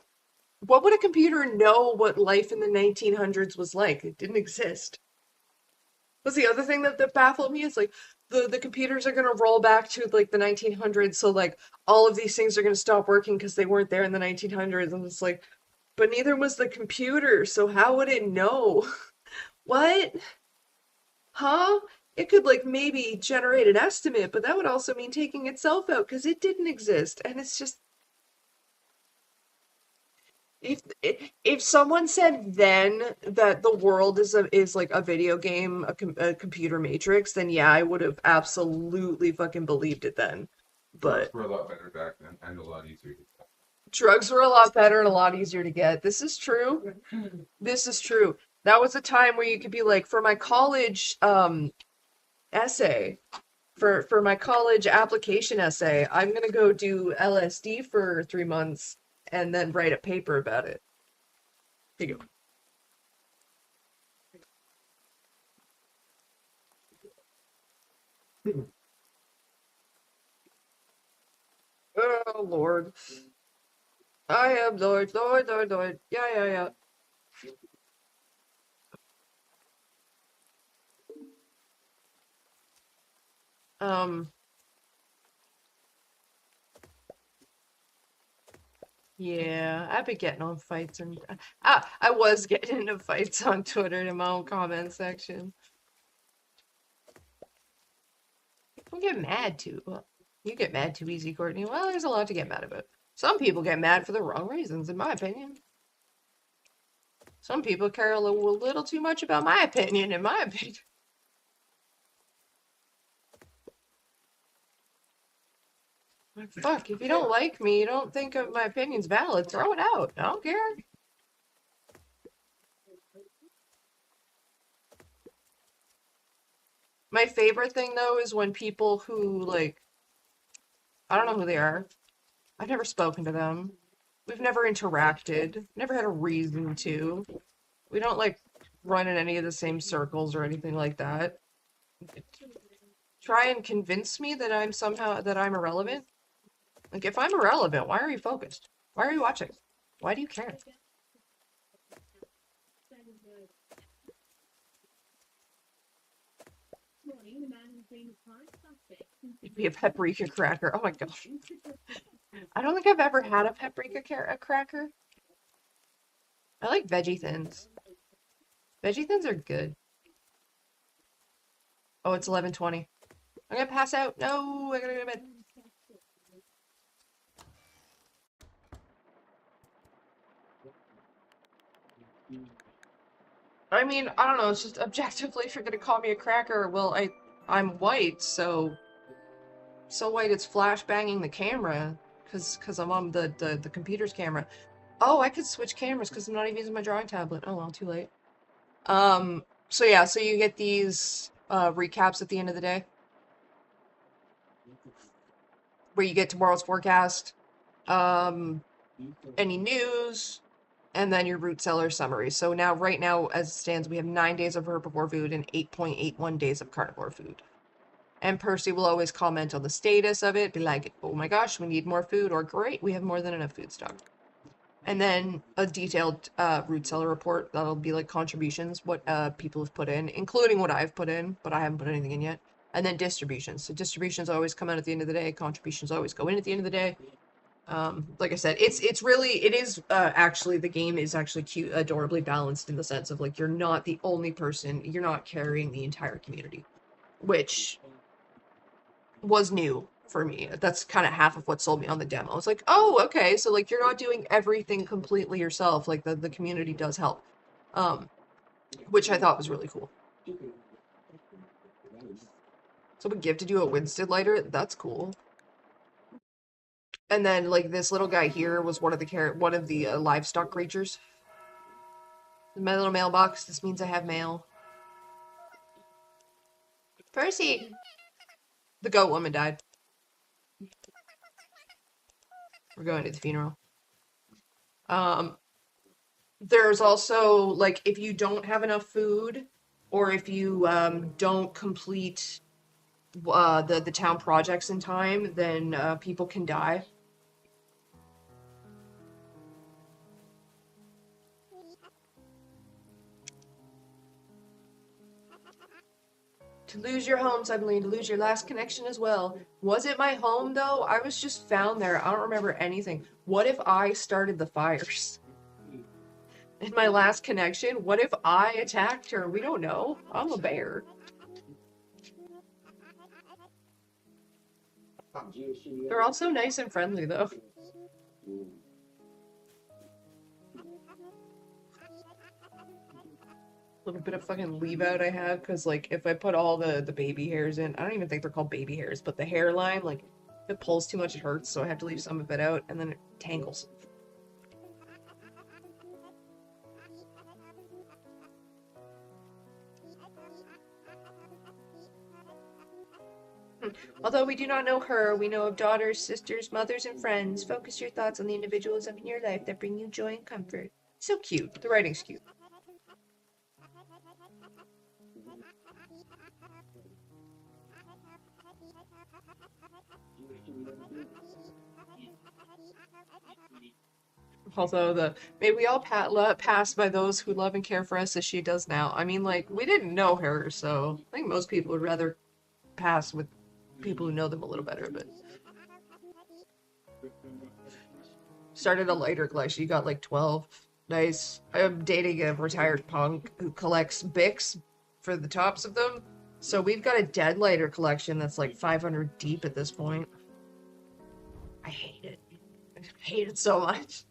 S1: what would a computer know what life in the 1900s was like? It didn't exist. That's the other thing that baffled me is like the computers are gonna roll back to like the 1900s, so like all of these things are gonna stop working because they weren't there in the 1900s, and it's like, but neither was the computer, so how would it know? What? Huh? It could like maybe generate an estimate, but that would also mean taking itself out because it didn't exist, and it's just if someone said then that the world is like a video game, a computer matrix, then yeah, I would have absolutely fucking believed it then. But
S3: Drugs were a lot better back then and a lot easier to get.
S1: drugs were a lot better and a lot easier to get. This is true. This is true. That was a time where you could be like, for my college essay, for my college application essay, I'm gonna go do LSD for 3 months and then write a paper about it. Here you go. Oh Lord. I am Lord, Lord, Lord, Lord. Yeah, yeah, yeah. Um, yeah, I've been getting on fights and I was getting into fights on Twitter in my own comment section. People get mad too. Well, you get mad too easy, Courtney. Well, there's a lot to get mad about. Some people get mad for the wrong reasons, in my opinion. Some people care a little too much about my opinion, in my opinion. Like, fuck, if you don't like me, you don't think my opinion's valid, throw it out. I don't care. My favorite thing, though, is when people who, like, I don't know who they are. I've never spoken to them. We've never interacted. Never had a reason to. We don't, like, run in any of the same circles or anything like that. Try and convince me that I'm irrelevant. Like, if I'm irrelevant, why are you focused? Why are you watching? Why do you care? It'd be a paprika cracker. Oh my gosh. I don't think I've ever had a paprika cracker. I like veggie thins. Veggie thins are good. Oh, it's 11:20. I'm gonna pass out. No, I gotta go to bed. I mean, I don't know, it's just objectively, if you're gonna call me a cracker, well, I'm white, so white it's flash banging the camera, cause I'm on the computer's camera. Oh, I could switch cameras because I'm not even using my drawing tablet. Oh well, too late. So yeah, so you get these recaps at the end of the day, where you get tomorrow's forecast, any news, and then your root cellar summary. So now, right now, as it stands, we have 9 days of herbivore food and 8.81 days of carnivore food. And Percy will always comment on the status of it, be like, oh my gosh, we need more food, or great, we have more than enough food stock. And then a detailed root cellar report that'll be like contributions, what people have put in, including what I've put in, but I haven't put anything in yet. And then distributions. So distributions always come out at the end of the day, contributions always go in at the end of the day. Like I said, actually, the game is actually cute, adorably balanced in the sense of, like, you're not the only person, you're not carrying the entire community, which was new for me. That's kind of half of what sold me on the demo. I was like, oh, okay, so, like, you're not doing everything completely yourself, like, the community does help, which I thought was really cool. So we gifted you a Winston lighter, that's cool. And then, like, this little guy here was one of the livestock creatures. In my little mailbox, this means I have mail. Percy! The goat woman died. We're going to the funeral. There's also, like, if you don't have enough food, or if you don't complete the town projects in time, then people can die. To lose your home suddenly, to lose your last connection as well. Was it my home, though? I was just found there. I don't remember anything. What if I started the fires? In my last connection? What if I attacked her? We don't know. I'm a bear. They're all so nice and friendly, though. Little bit of fucking leave out I have, because, like, if I put all the baby hairs in, I don't even think they're called baby hairs, but the hairline, like, if it pulls too much, it hurts, so I have to leave some of it out, and then it tangles. Although we do not know her, we know of daughters, sisters, mothers, and friends. Focus your thoughts on the individuals in your life that bring you joy and comfort. So cute. The writing's cute. Although may we all pass by those who love and care for us as she does now. I mean, like, we didn't know her, so I think most people would rather pass with people who know them a little better, but... Started a lighter collection, you got like 12. Nice. I'm dating a retired punk who collects Bics for the tops of them, so we've got a dead lighter collection that's like 500 deep at this point. I hate it. I hate it so much.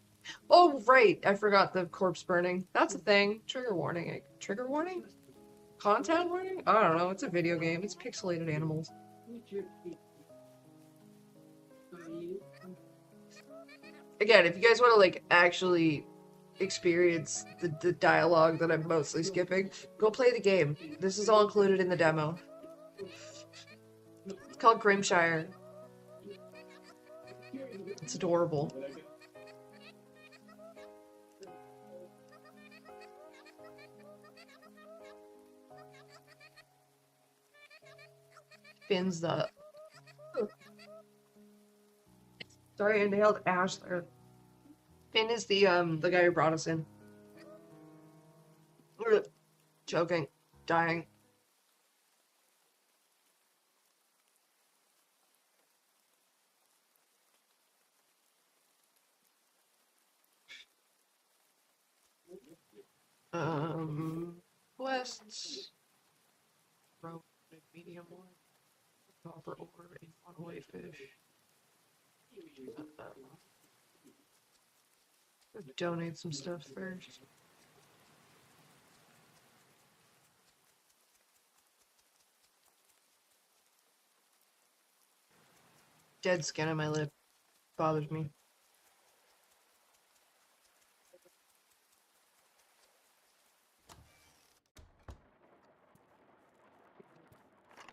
S1: Oh, right. I forgot the corpse burning. That's a thing. Trigger warning. Trigger warning? Content warning? I don't know. It's a video game. It's pixelated animals. Again, if you guys want to like actually experience the dialogue that I'm mostly skipping, go play the game. This is all included in the demo. It's called Grimshire. It's adorable. Finn's the... Sorry, I inhaled ash there. Finn is the guy who brought us in. Choking. Dying. Quests. Rope, medium one. Copper ore, and one away fish. Donate some stuff first. Dead skin on my lip bothers me.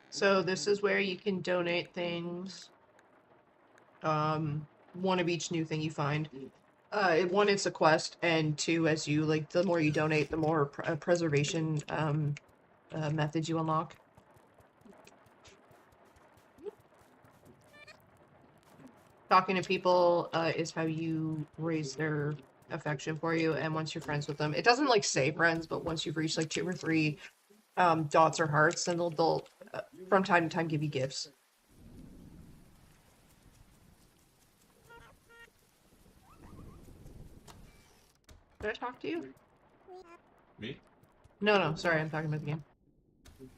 S1: So this is where you can donate things. One of each new thing you find. One, it's a quest, and two, as you like, the more you donate, the more preservation methods you unlock. Talking to people is how you raise their affection for you, and once you're friends with them, it doesn't like say friends, but once you've reached like 2 or 3 dots or hearts, then they'll from time to time give you gifts. Did I talk to you?
S3: Me?
S1: No, sorry, I'm talking about the game. I'm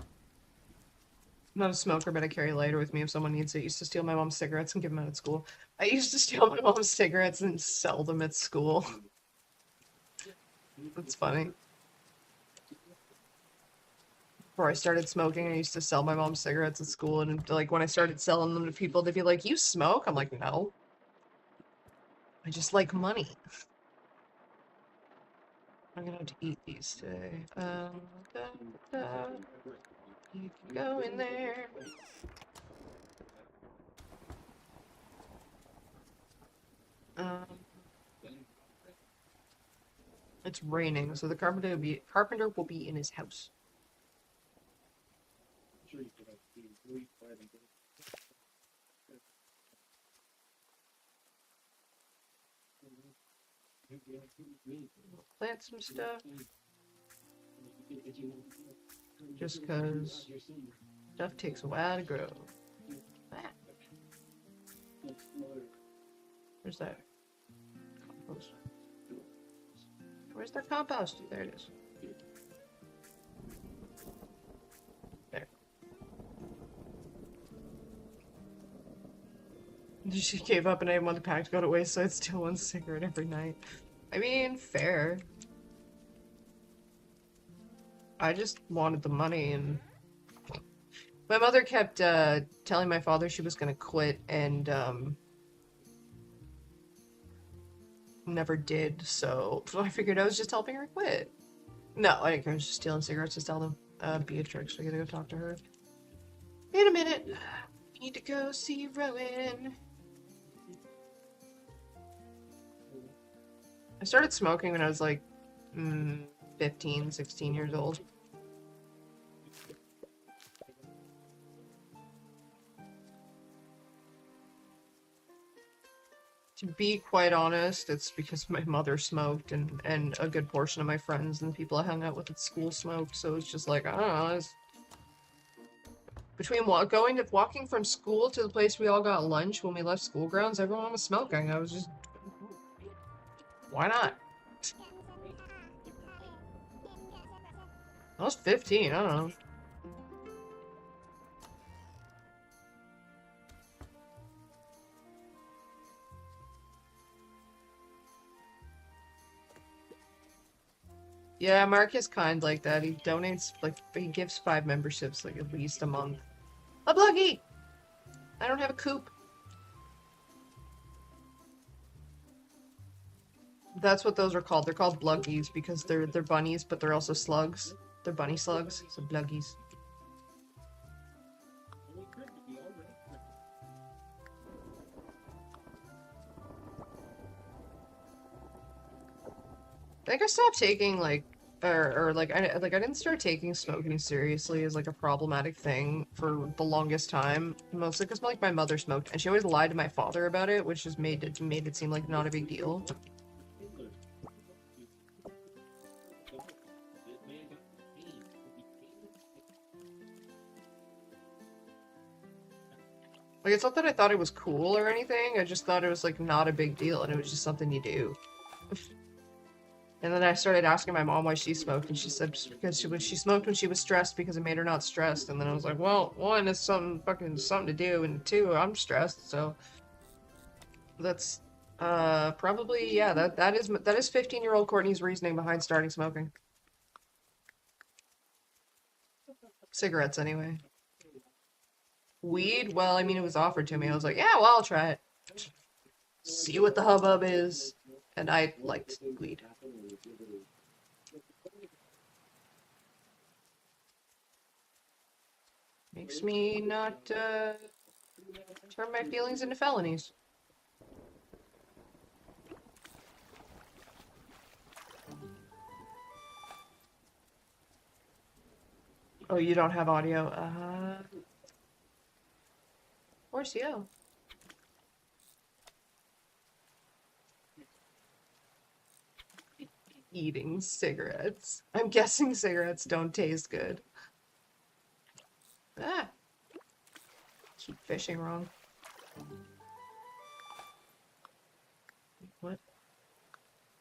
S1: not a smoker, but I carry a lighter with me if someone needs it. I used to steal my mom's cigarettes and give them out at school. I used to steal my mom's cigarettes and sell them at school. That's funny. Before I started smoking, I used to sell my mom's cigarettes at school, and like when I started selling them to people, they'd be like, "You smoke?" I'm like, "No. I just like money." I'm gonna have to eat these today. You can go in there. It's raining, so the carpenter will be in his house. Plant some stuff. Just because stuff takes a while to grow. Ah. Where's that compost? Where's their compost? There it is. There. She gave up and I didn't want the pack to go to waste, so I'd steal 1 cigarette every night. I mean, fair. I just wanted the money, and my mother kept telling my father she was gonna quit, and never did, so I figured I was just helping her quit. No, I didn't care. I was just stealing cigarettes to sell them. Beatrix, I gotta go talk to her. In a minute. Need to go see Rowan. I started smoking when I was like 15, 16 years old. To be quite honest, it's because my mother smoked and a good portion of my friends and the people I hung out with at school smoked, so it's just like, I don't know, between walking from school to the place we all got lunch when we left school grounds, everyone was smoking. I was just, why not? I was 15, I don't know. Yeah, Mark is kind like that. He donates, like, he gives 5 memberships, like, at least a month. A Bluggy! I don't have a coop. That's what those are called. They're called Bluggies because they're bunnies, but they're also slugs. They're bunny slugs, so Bluggies. I think I stopped taking like I didn't start taking smoking seriously as like a problematic thing for the longest time, mostly because like my mother smoked and she always lied to my father about it, which just made it seem like not a big deal. Like, it's not that I thought it was cool or anything, I just thought it was like not a big deal and it was just something you do. And then I started asking my mom why she smoked, and she said just because she smoked when she was stressed because it made her not stressed. And then I was like, well, one, it's something to do, and two, I'm stressed, so that's probably yeah, that is 15-year-old Courtney's reasoning behind starting smoking. Cigarettes anyway. Weed? Well, I mean, it was offered to me. I was like, yeah, well, I'll try it. See what the hubbub is. And I liked weed. Makes me not turn my feelings into felonies. Oh, you don't have audio? Where's you? Eating cigarettes. I'm guessing cigarettes don't taste good. Ah! Keep fishing wrong. What?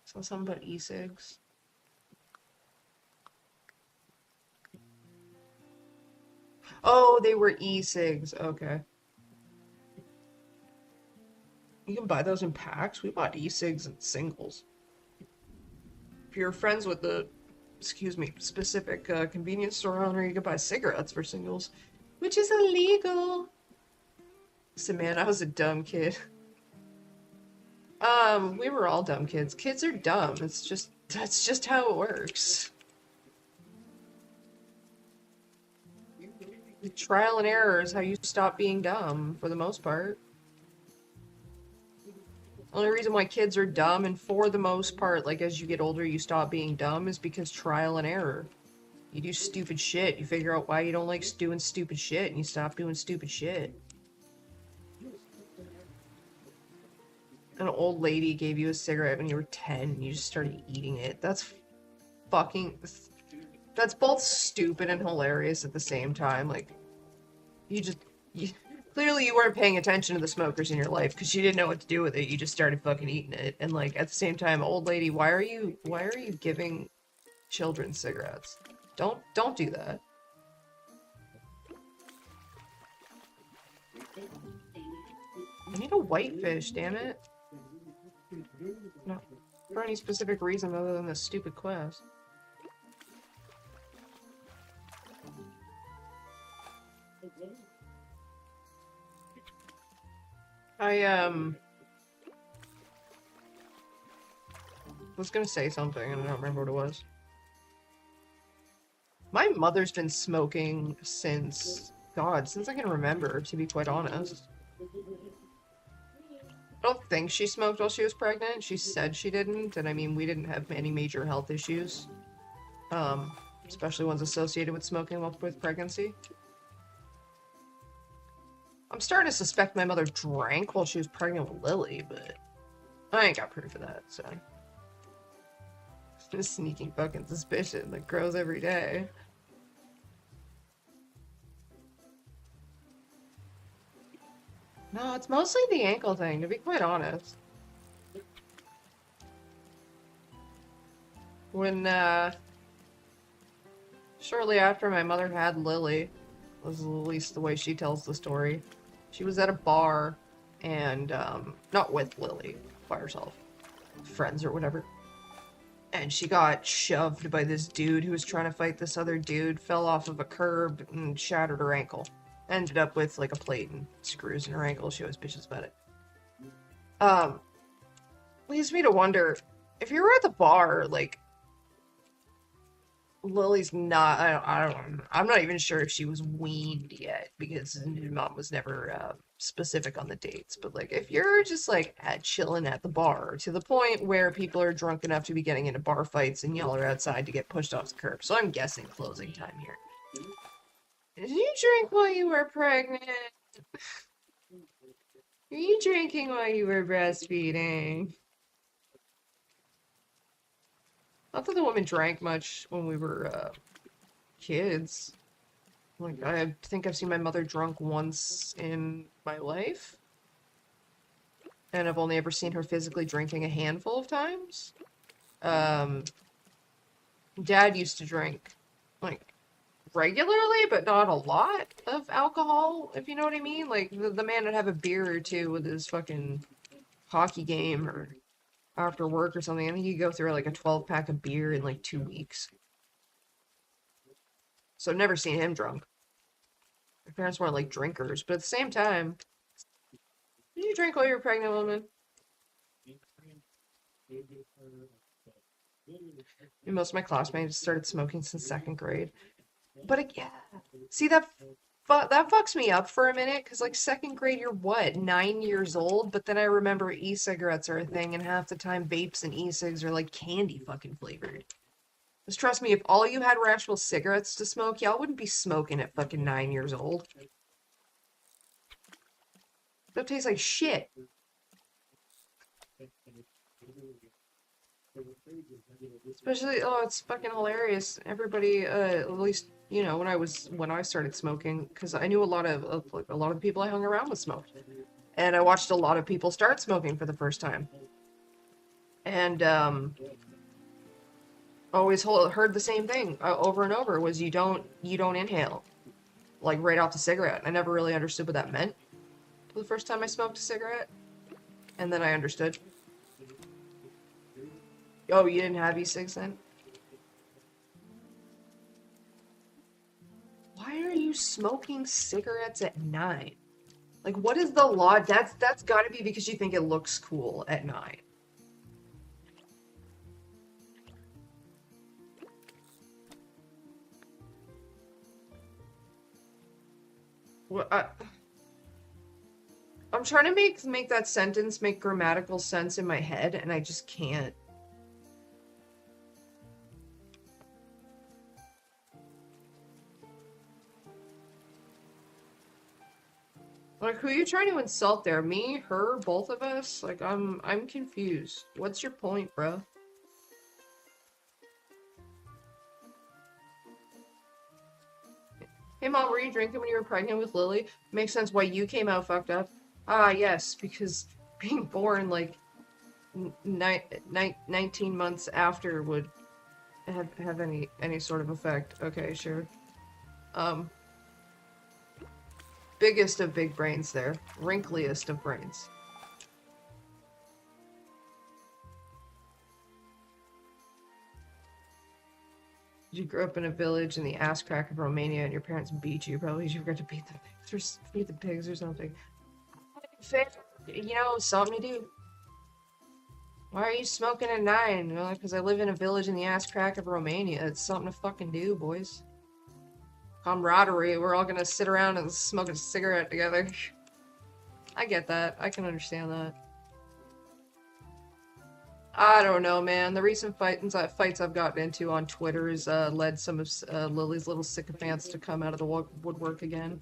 S1: Saw something about e-cigs. Oh, they were e-cigs. Okay. You can buy those in packs? We bought e-cigs in singles. If you're friends with the, excuse me, specific convenience store owner, you can buy cigarettes for singles, which is illegal. So man, I was a dumb kid. We were all dumb kids. Kids are dumb. That's just how it works. Trial and error is how you stop being dumb, for the most part. Only reason why kids are dumb, and for the most part, like, as you get older, you stop being dumb, is because trial and error. You do stupid shit, you figure out why you don't like doing stupid shit, and you stop doing stupid shit. An old lady gave you a cigarette when you were 10, and you just started eating it. That's fucking... That's both stupid and hilarious at the same time. Like, clearly you weren't paying attention to the smokers in your life because you didn't know what to do with it. You just started fucking eating it. And like, at the same time, old lady, why are you giving children cigarettes? Don't do that. I need a whitefish, damn it. Not for any specific reason other than this stupid quest. I was gonna say something and I don't remember what it was. My mother's been smoking since I can remember, to be quite honest. I don't think she smoked while she was pregnant. She said she didn't, and I mean, we didn't have any major health issues. Especially ones associated with smoking with pregnancy. I'm starting to suspect my mother drank while she was pregnant with Lily, but I ain't got proof of that, so. It's just sneaking fucking suspicion that grows every day. No, it's mostly the ankle thing, to be quite honest. When, shortly after my mother had Lily, was at least the way she tells the story, she was at a bar, and, not with Lily, by herself, friends or whatever. and she got shoved by this dude who was trying to fight this other dude, fell off of a curb and shattered her ankle. Ended up with like a plate and screws in her ankle. She always bitches about it. Leads me to wonder if you were at the bar, like Lily's not. I'm not even sure if she was weaned yet because mom was never specific on the dates. But like, if you're just like chilling at the bar to the point where people are drunk enough to be getting into bar fights and y'all are outside to get pushed off the curb, so I'm guessing closing time here. Did you drink while you were pregnant? Were you drinking while you were breastfeeding? Not that the woman drank much when we were kids. Like, I think I've seen my mother drunk once in my life. And I've only ever seen her physically drinking a handful of times. Dad used to drink, like, regularly, but not a lot of alcohol, if you know what I mean. Like, the man would have a beer or two with his fucking hockey game or after work or something. I think he'd go through like a 12-pack of beer in like 2 weeks. So I've never seen him drunk. My parents weren't like drinkers, but at the same time, did you drink while you were pregnant, woman? Most of my classmates started smoking since 2nd grade. But yeah, see that fucks me up for a minute, because like 2nd grade, you're what, 9 years old? But then I remember e-cigarettes are a thing, and half the time vapes and e-cigs are like candy fucking flavored. Just trust me, if all you had were actual cigarettes to smoke, y'all wouldn't be smoking at fucking 9 years old. That tastes like shit. Especially, oh, it's fucking hilarious. Everybody, at least, you know, when I started smoking, because I knew a lot of the people I hung around with smoked, and I watched a lot of people start smoking for the first time, and always heard the same thing over and over was you don't inhale, like right off the cigarette. I never really understood what that meant till the first time I smoked a cigarette, and then I understood. Oh, you didn't have e-cigs then? Why are you smoking cigarettes at 9? Like, what is the law? That's gotta be because you think it looks cool at 9. Well, I'm trying to make that sentence make grammatical sense in my head, and I just can't. Like, who are you trying to insult there? Me? Her? Both of us? Like, I'm confused. What's your point, bro? Hey, Mom, were you drinking when you were pregnant with Lily? Makes sense why you came out fucked up. Ah, yes, because being born, like, 19 months after would have any sort of effect. Okay, sure. Biggest of big brains there. Wrinkliest of brains. You grew up in a village in the ass crack of Romania and your parents beat you. Probably you forgot to beat the pigs or feed the pigs or something. Fair. You know, something to do. Why are you smoking at 9? Well, because I live in a village in the ass crack of Romania. It's something to fucking do, boys. Camaraderie. We're all gonna sit around and smoke a cigarette together. I get that. I can understand that. I don't know, man. The recent fights I've gotten into on Twitter has led some of Lily's little sycophants to come out of the woodwork again.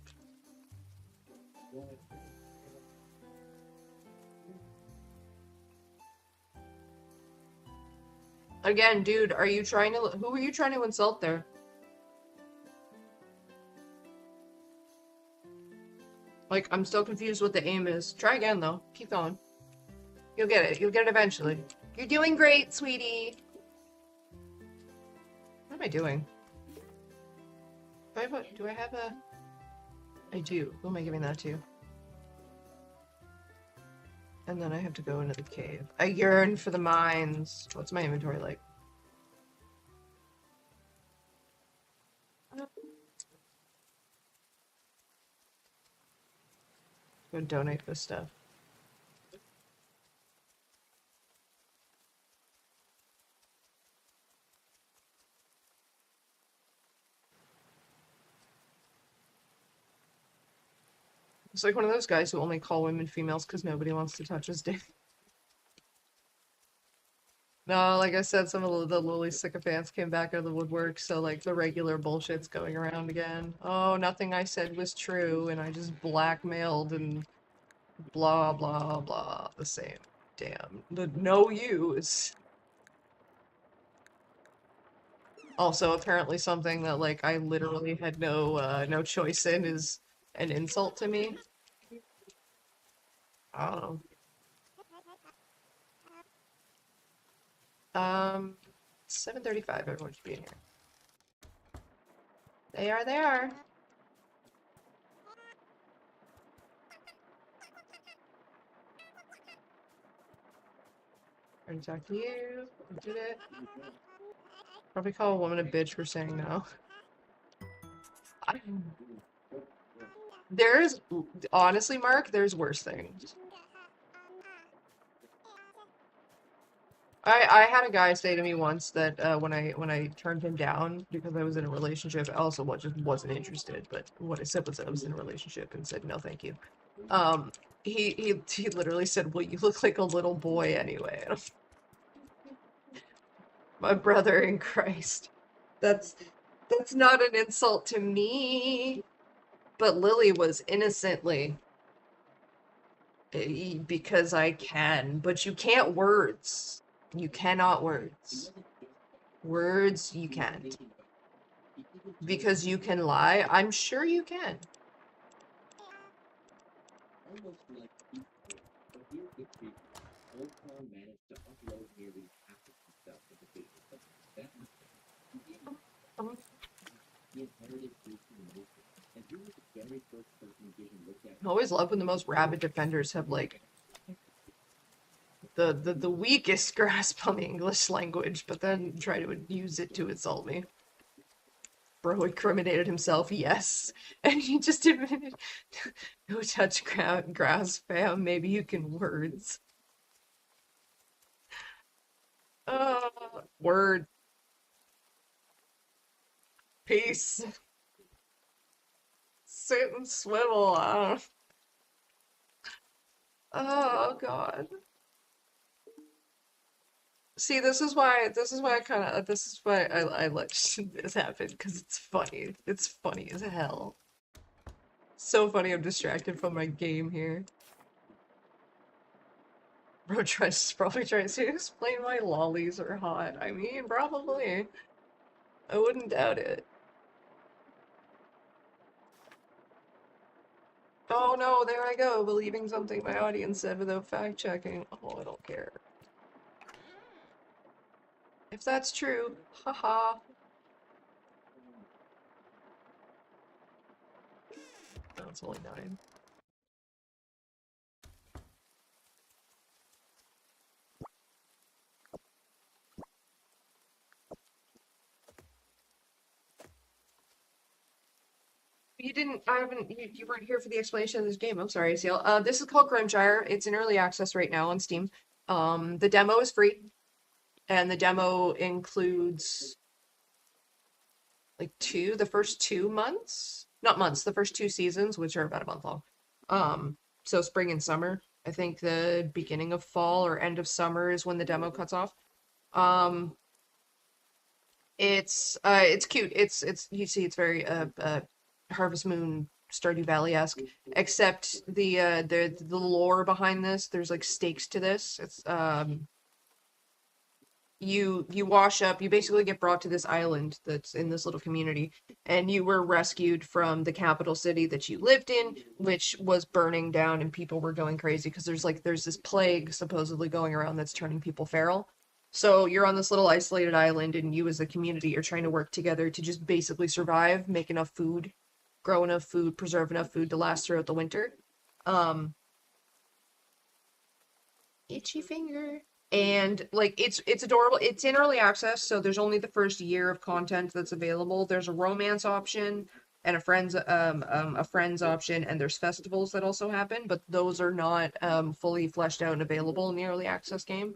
S1: Again, dude, who are you trying to insult there? Like, I'm still confused what the aim is. Try again, though. Keep going. You'll get it. You'll get it eventually. You're doing great, sweetie. What am I doing? Do I have a... I do. Who am I giving that to? And then I have to go into the cave. I yearn for the mines. What's my inventory like? gonna donate this stuff. It's like one of those guys who only call women females because nobody wants to touch his dick. No, like I said, some of the Lily sycophants came back out of the woodwork, so like the regular bullshit's going around again. Oh, nothing I said was true, and I just blackmailed and blah blah blah. The same. Damn. The no use. Also, apparently something that like I literally had no choice in is an insult to me. I don't know. 7:35, everyone should be in here. They are, they are. Trying to talk to you. Did it. Probably call a woman a bitch for saying no. There's, honestly, Mark, there's worse things. I had a guy say to me once that when I turned him down because I was in a relationship, I also just wasn't interested. But what I said was that I was in a relationship and said no, thank you. He literally said, "Well, you look like a little boy anyway." My brother in Christ, that's not an insult to me. But Lily was innocently because I can, but you can't words. You cannot words. Words you can't. Because you can lie, I'm sure you can. I always love when the most rabid defenders have like the weakest grasp on the English language, but then try to use it to insult me. Bro incriminated himself, yes. And he just admitted, no touch grass, fam, maybe you can words. Word. Peace. Sit and swivel. Oh god. See, this is why I let this happen, because it's funny. It's funny as hell. So funny I'm distracted from my game here. Bro probably tries to explain why lollies are hot. I mean, probably. I wouldn't doubt it. Oh no, there I go, believing something my audience said without fact checking. Oh, I don't care. If that's true, haha. No, it's only 9. You weren't here for the explanation of this game. I'm sorry, Seal. This is called Grimshire. It's in early access right now on Steam. The demo is free, and the demo includes like the first 2 months? Not months, the first 2 seasons, which are about a month long. So spring and summer. I think the beginning of fall or end of summer is when the demo cuts off. It's cute. It's you see, it's very Harvest Moon, Stardew Valley-esque, except the lore behind this. There's like stakes to this. It's you wash up. You basically get brought to this island that's in this little community, and you were rescued from the capital city that you lived in, which was burning down, and people were going crazy because there's this plague supposedly going around that's turning people feral. So you're on this little isolated island, and you as a community are trying to work together to just basically survive, make enough food, grow enough food, preserve enough food to last throughout the winter. Itchy finger. And like it's adorable. It's in early access, so there's only the first year of content that's available. There's a romance option. and a friends option, and there's festivals that also happen, but those are not fully fleshed out and available in the early access game.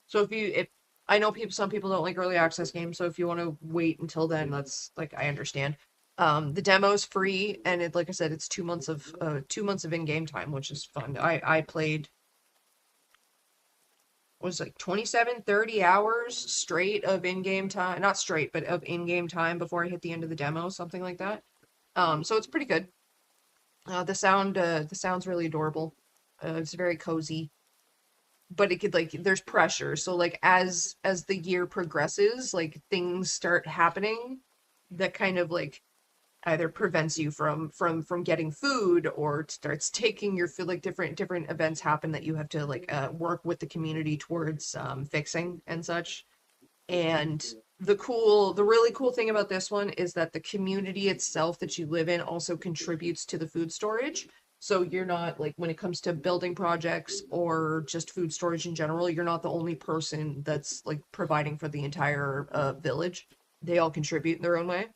S1: So if I know some people don't like early access games, so if you want to wait until then, that's like I understand. The demo's free, and like I said, it's 2 months of 2 months of in-game time, which is fun. I played was like 27, 30 hours straight of in-game time, not straight, but of in-game time before I hit the end of the demo, something like that. So it's pretty good. The sound's really adorable. It's very cozy, but it could like there's pressure. So like as the year progresses, like things start happening that kind of like either prevents you from getting food, or it starts taking your food. Like different events happen that you have to like work with the community towards fixing and such. And the really cool thing about this one is that the community itself that you live in also contributes to the food storage. So you're not like, when it comes to building projects or just food storage in general, you're not the only person that's like providing for the entire village. They all contribute in their own way.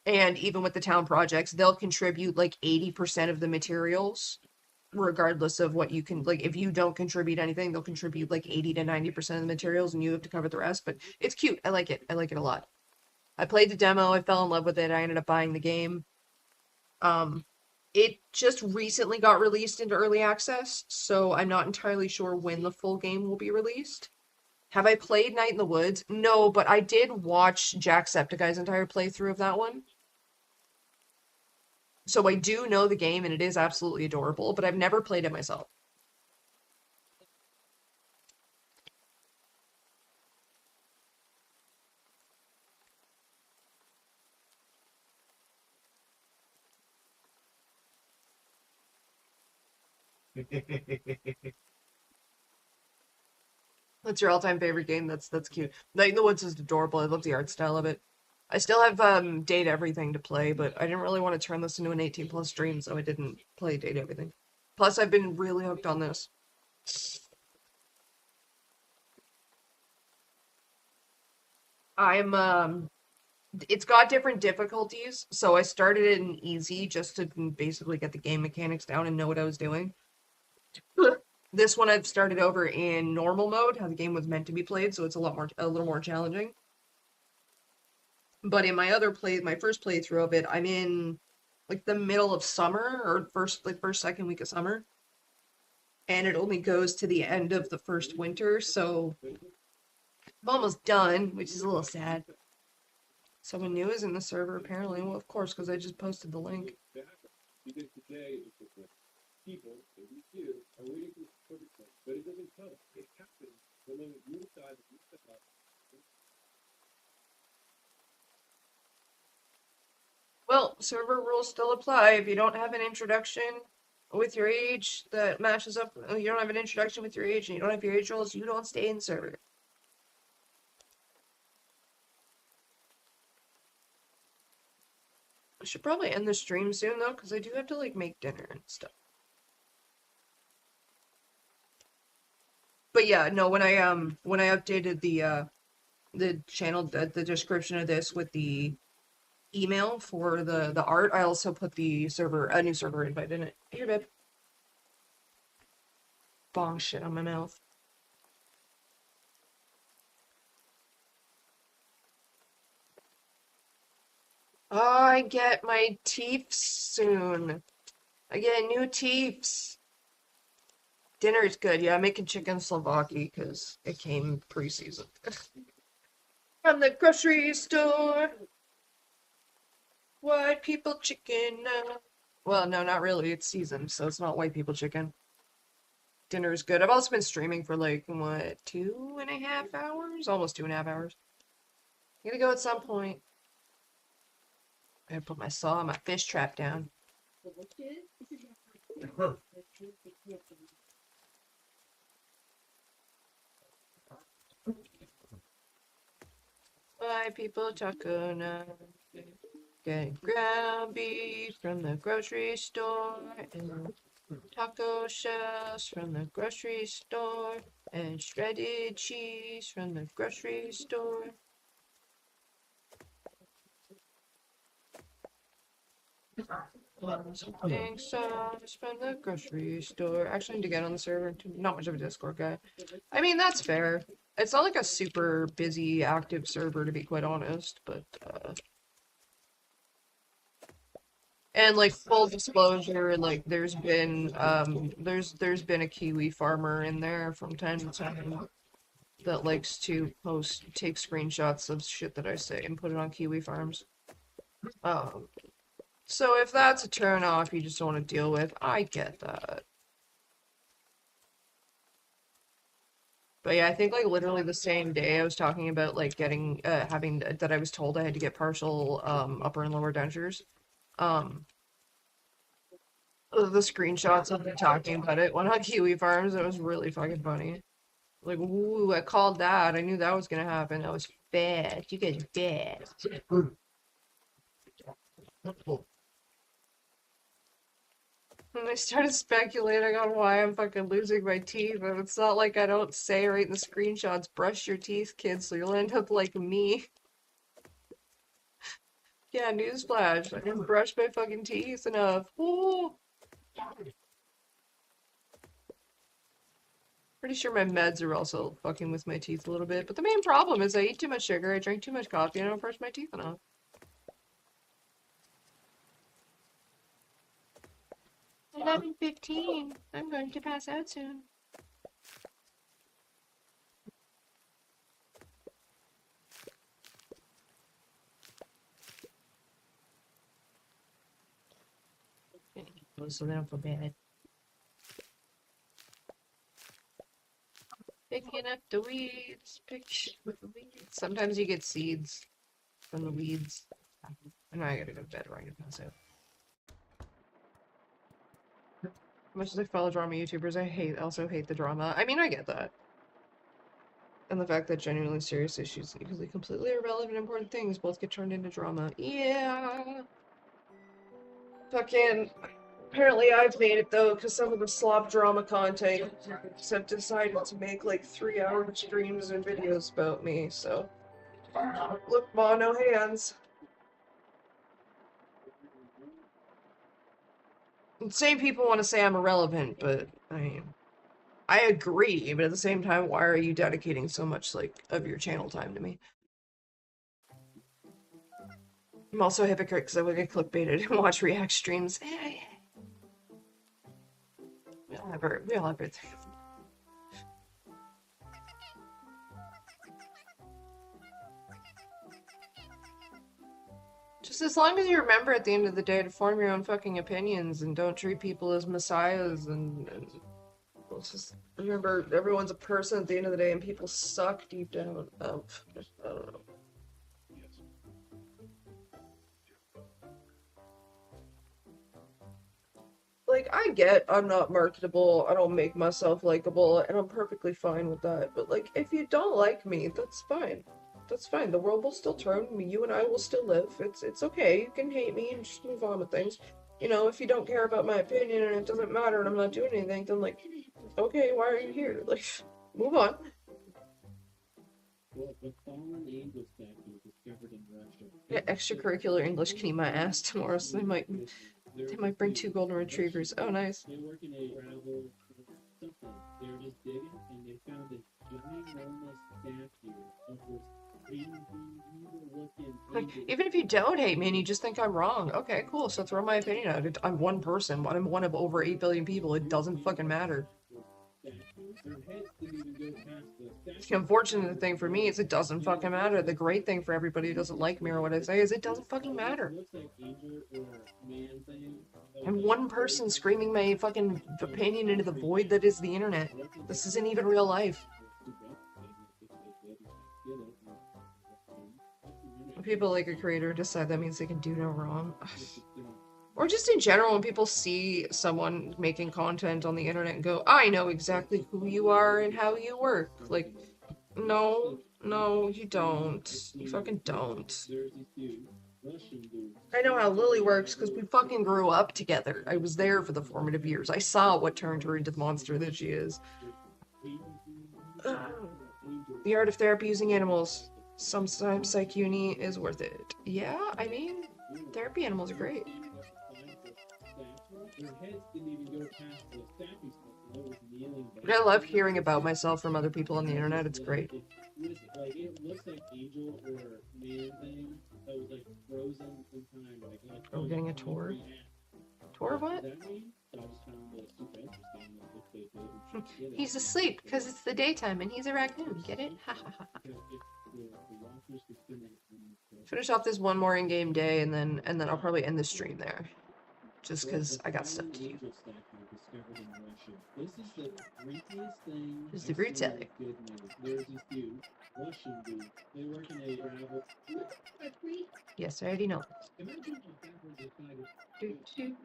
S1: And even with the town projects, they'll contribute like 80% of the materials, regardless of what you can. Like, if you don't contribute anything, they'll contribute like 80 to 90% of the materials, and you have to cover the rest. But it's cute. I like it. I like it a lot. I played the demo. I fell in love with it. I ended up buying the game. Um, it just recently got released into early access, so I'm not entirely sure when the full game will be released. Have I played Night in the Woods? No, but I did watch Jacksepticeye's entire playthrough of that one. So I do know the game, and it is absolutely adorable, but I've never played it myself. That's your all-time favorite game? That's cute. Night in the Woods is adorable. I love the art style of it. I still have Date Everything to play, but I didn't really want to turn this into an 18 plus stream, so I didn't play Date Everything. Plus, I've been really hooked on this. I'm it's got different difficulties, so I started it in easy just to basically get the game mechanics down and know what I was doing. This one I've started over in normal mode, how the game was meant to be played, so it's a little more challenging. But in my first playthrough of it, I'm in like the middle of summer, or first second week of summer, and it only goes to the end of the first winter, so I'm almost done, which is a little sad. Someone new is in the server, apparently. Well, of course, because I just posted the link.
S4: Because today it's just like people, maybe you, are waiting for the perfect time, but it doesn't come. It happens the moment you decide that you step up.
S1: Well, server rules still apply. If you don't have an introduction with your age that matches up, you don't have an introduction with your age, and you don't have your age rules, you don't stay in server. I should probably end the stream soon though, because I do have to like make dinner and stuff. But yeah, no, when I updated the channel, the description of this with the email for the art, I also put a new server invite in it. Here, babe. Bong shit on my mouth. Oh, I get my teeth soon. I get new teeth. Dinner's good. Yeah, I'm making chicken Slovaki because it came pre-seasoned. From the grocery store. White people chicken. Well, no, not really. It's seasoned, so it's not white people chicken. Dinner's good. I've also been streaming for like, what, 2.5 hours? Almost 2.5 hours. I'm gonna go at some point. I gotta put my fish trap down. White people taco night. Getting ground beef from the grocery store, and taco shells from the grocery store, and shredded cheese from the grocery store. Thanks, spend the grocery store. Actually, I need to get on the server. Not much of a Discord guy. I mean, that's fair. It's not like a super busy, active server, to be quite honest, but, and, like, full disclosure, like, there's been a Kiwi farmer in there from time to time that likes to take screenshots of shit that I say and put it on Kiwi farms. So if that's a turn off you just don't want to deal with, I get that. But yeah, I think like literally the same day I was talking about like getting that I was told I had to get partial upper and lower dentures. The screenshots of me talking about it went on Kiwi Farms. It was really fucking funny. Like, ooh, I called that. I knew that was gonna happen. That was bad. You guys are bad. And I started speculating on why I'm fucking losing my teeth, and it's not like I don't say right in the screenshots, brush your teeth, kids, so you'll end up like me. Yeah, newsflash. I didn't brush my fucking teeth enough. Ooh. Pretty sure my meds are also fucking with my teeth a little bit, but the main problem is I eat too much sugar, I drink too much coffee, and I don't brush my teeth enough. 11:15. I'm going to pass out soon. So they don't feel bad. Picking up the weeds. Sometimes you get seeds from the weeds. I know I gotta go to bed or I'm gonna pass out. As much as I follow drama YouTubers, I also hate the drama. I mean, I get that. And the fact that genuinely serious issues, usually completely irrelevant, important things, both get turned into drama. Yeah. Fucking. Apparently I've made it though, because some of the slop drama content have decided to make like 3-hour streams and videos about me, so. Look, Ma, no hands. Same people want to say I'm irrelevant, but I agree, but at the same time, why are you dedicating so much like of your channel time to me? I'm also a hypocrite because I would get clickbaited and watch react streams. We all have our thing. Just as long as you remember at the end of the day to form your own fucking opinions and don't treat people as messiahs and just remember everyone's a person at the end of the day and people suck deep down. I don't know. Like, I get I'm not marketable, I don't make myself likable, and I'm perfectly fine with that. But, like, if you don't like me, that's fine. That's fine. The world will still turn. You and I will still live. It's okay. You can hate me and just move on with things. You know, if you don't care about my opinion and it doesn't matter and I'm not doing anything, then, like, okay, why are you here? Like, move on.
S4: Well, the fallen angel statue discovered in Russia.
S1: Yeah, extracurricular English can eat my ass tomorrow, so they might bring 2 golden retrievers. Oh, nice.
S4: They work in a travel something. They were just digging and they found a ginormous statue of this crazy evil-looking angel.
S1: Even if you don't hate me and you just think I'm wrong, okay, cool. So throw my opinion out. I'm one person. I'm one of over 8 billion people. It doesn't fucking matter. The unfortunate thing for me is it doesn't fucking matter. The great thing for everybody who doesn't like me or what I say is it doesn't fucking matter. I'm one person screaming my fucking opinion into the void that is the internet. This isn't even real life. When people like a creator decide that means they can do no wrong. Or just in general, when people see someone making content on the internet and go, I know exactly who you are and how you work. Like, no, you don't. You fucking don't. I know how Lily works because we fucking grew up together. I was there for the formative years. I saw what turned her into the monster that she is. The art of therapy using animals. Sometimes psych uni is worth it. Yeah, I mean, therapy animals are great.
S4: their heads didn't even go past the statue stuff. And it was kneeling
S1: But
S4: back.
S1: I love hearing about myself from other people on the internet. It's great.
S4: What is it? Like, it looks like angel or man thing that was like frozen in time. Like
S1: Oh, getting a tour? Tour of what?
S4: Does that mean? I just found it super interesting. If they did.
S1: He's asleep because it's the daytime and he's a raccoon. Get it? Ha ha ha. Finish off this one more in-game day and then I'll probably end the stream there. Just because I got stuff to do.
S4: This is the freakiest thing.
S1: It's the root cellar.
S4: There's this dude, Russian dude. They work in a travel.
S1: Yes, I already know.
S4: Imagine if that were decided.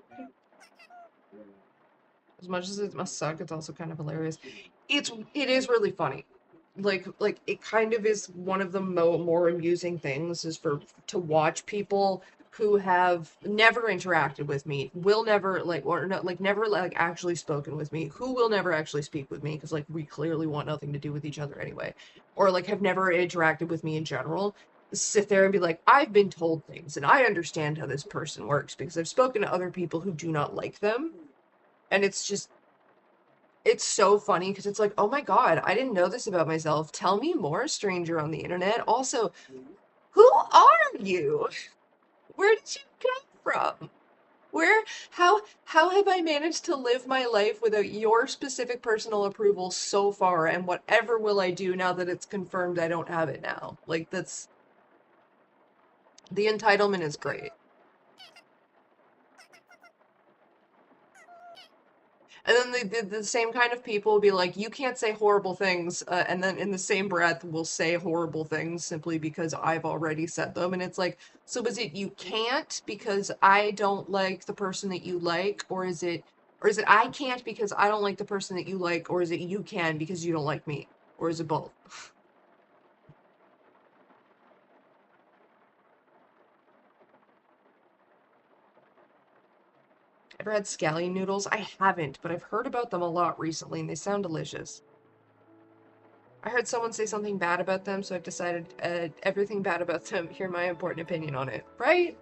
S1: As much as it must suck, it's also kind of hilarious. It is really funny. Like it kind of is one of the more amusing things is to watch people who have never interacted with me, will never never actually spoken with me, who will never actually speak with me because like we clearly want nothing to do with each other anyway, or like have never interacted with me in general, sit there and be like, I've been told things and I understand how this person works because I've spoken to other people who do not like them, and it's so funny because it's like, oh my god, I didn't know this about myself. Tell me more, stranger on the internet. Also, who are you? Where did you come from? How have I managed to live my life without your specific personal approval so far, and whatever will I do now that it's confirmed I don't have it now? Like, the entitlement is great. And then the same kind of people will be like, you can't say horrible things, and then in the same breath will say horrible things simply because I've already said them. And it's like, so is it you can't because I don't like the person that you like, or is it I can't because I don't like the person that you like, or is it you can because you don't like me, or is it both? Ever had scallion noodles? I haven't, but I've heard about them a lot recently, and they sound delicious. I heard someone say something bad about them, so I've decided everything bad about them, hear my important opinion on it. Right?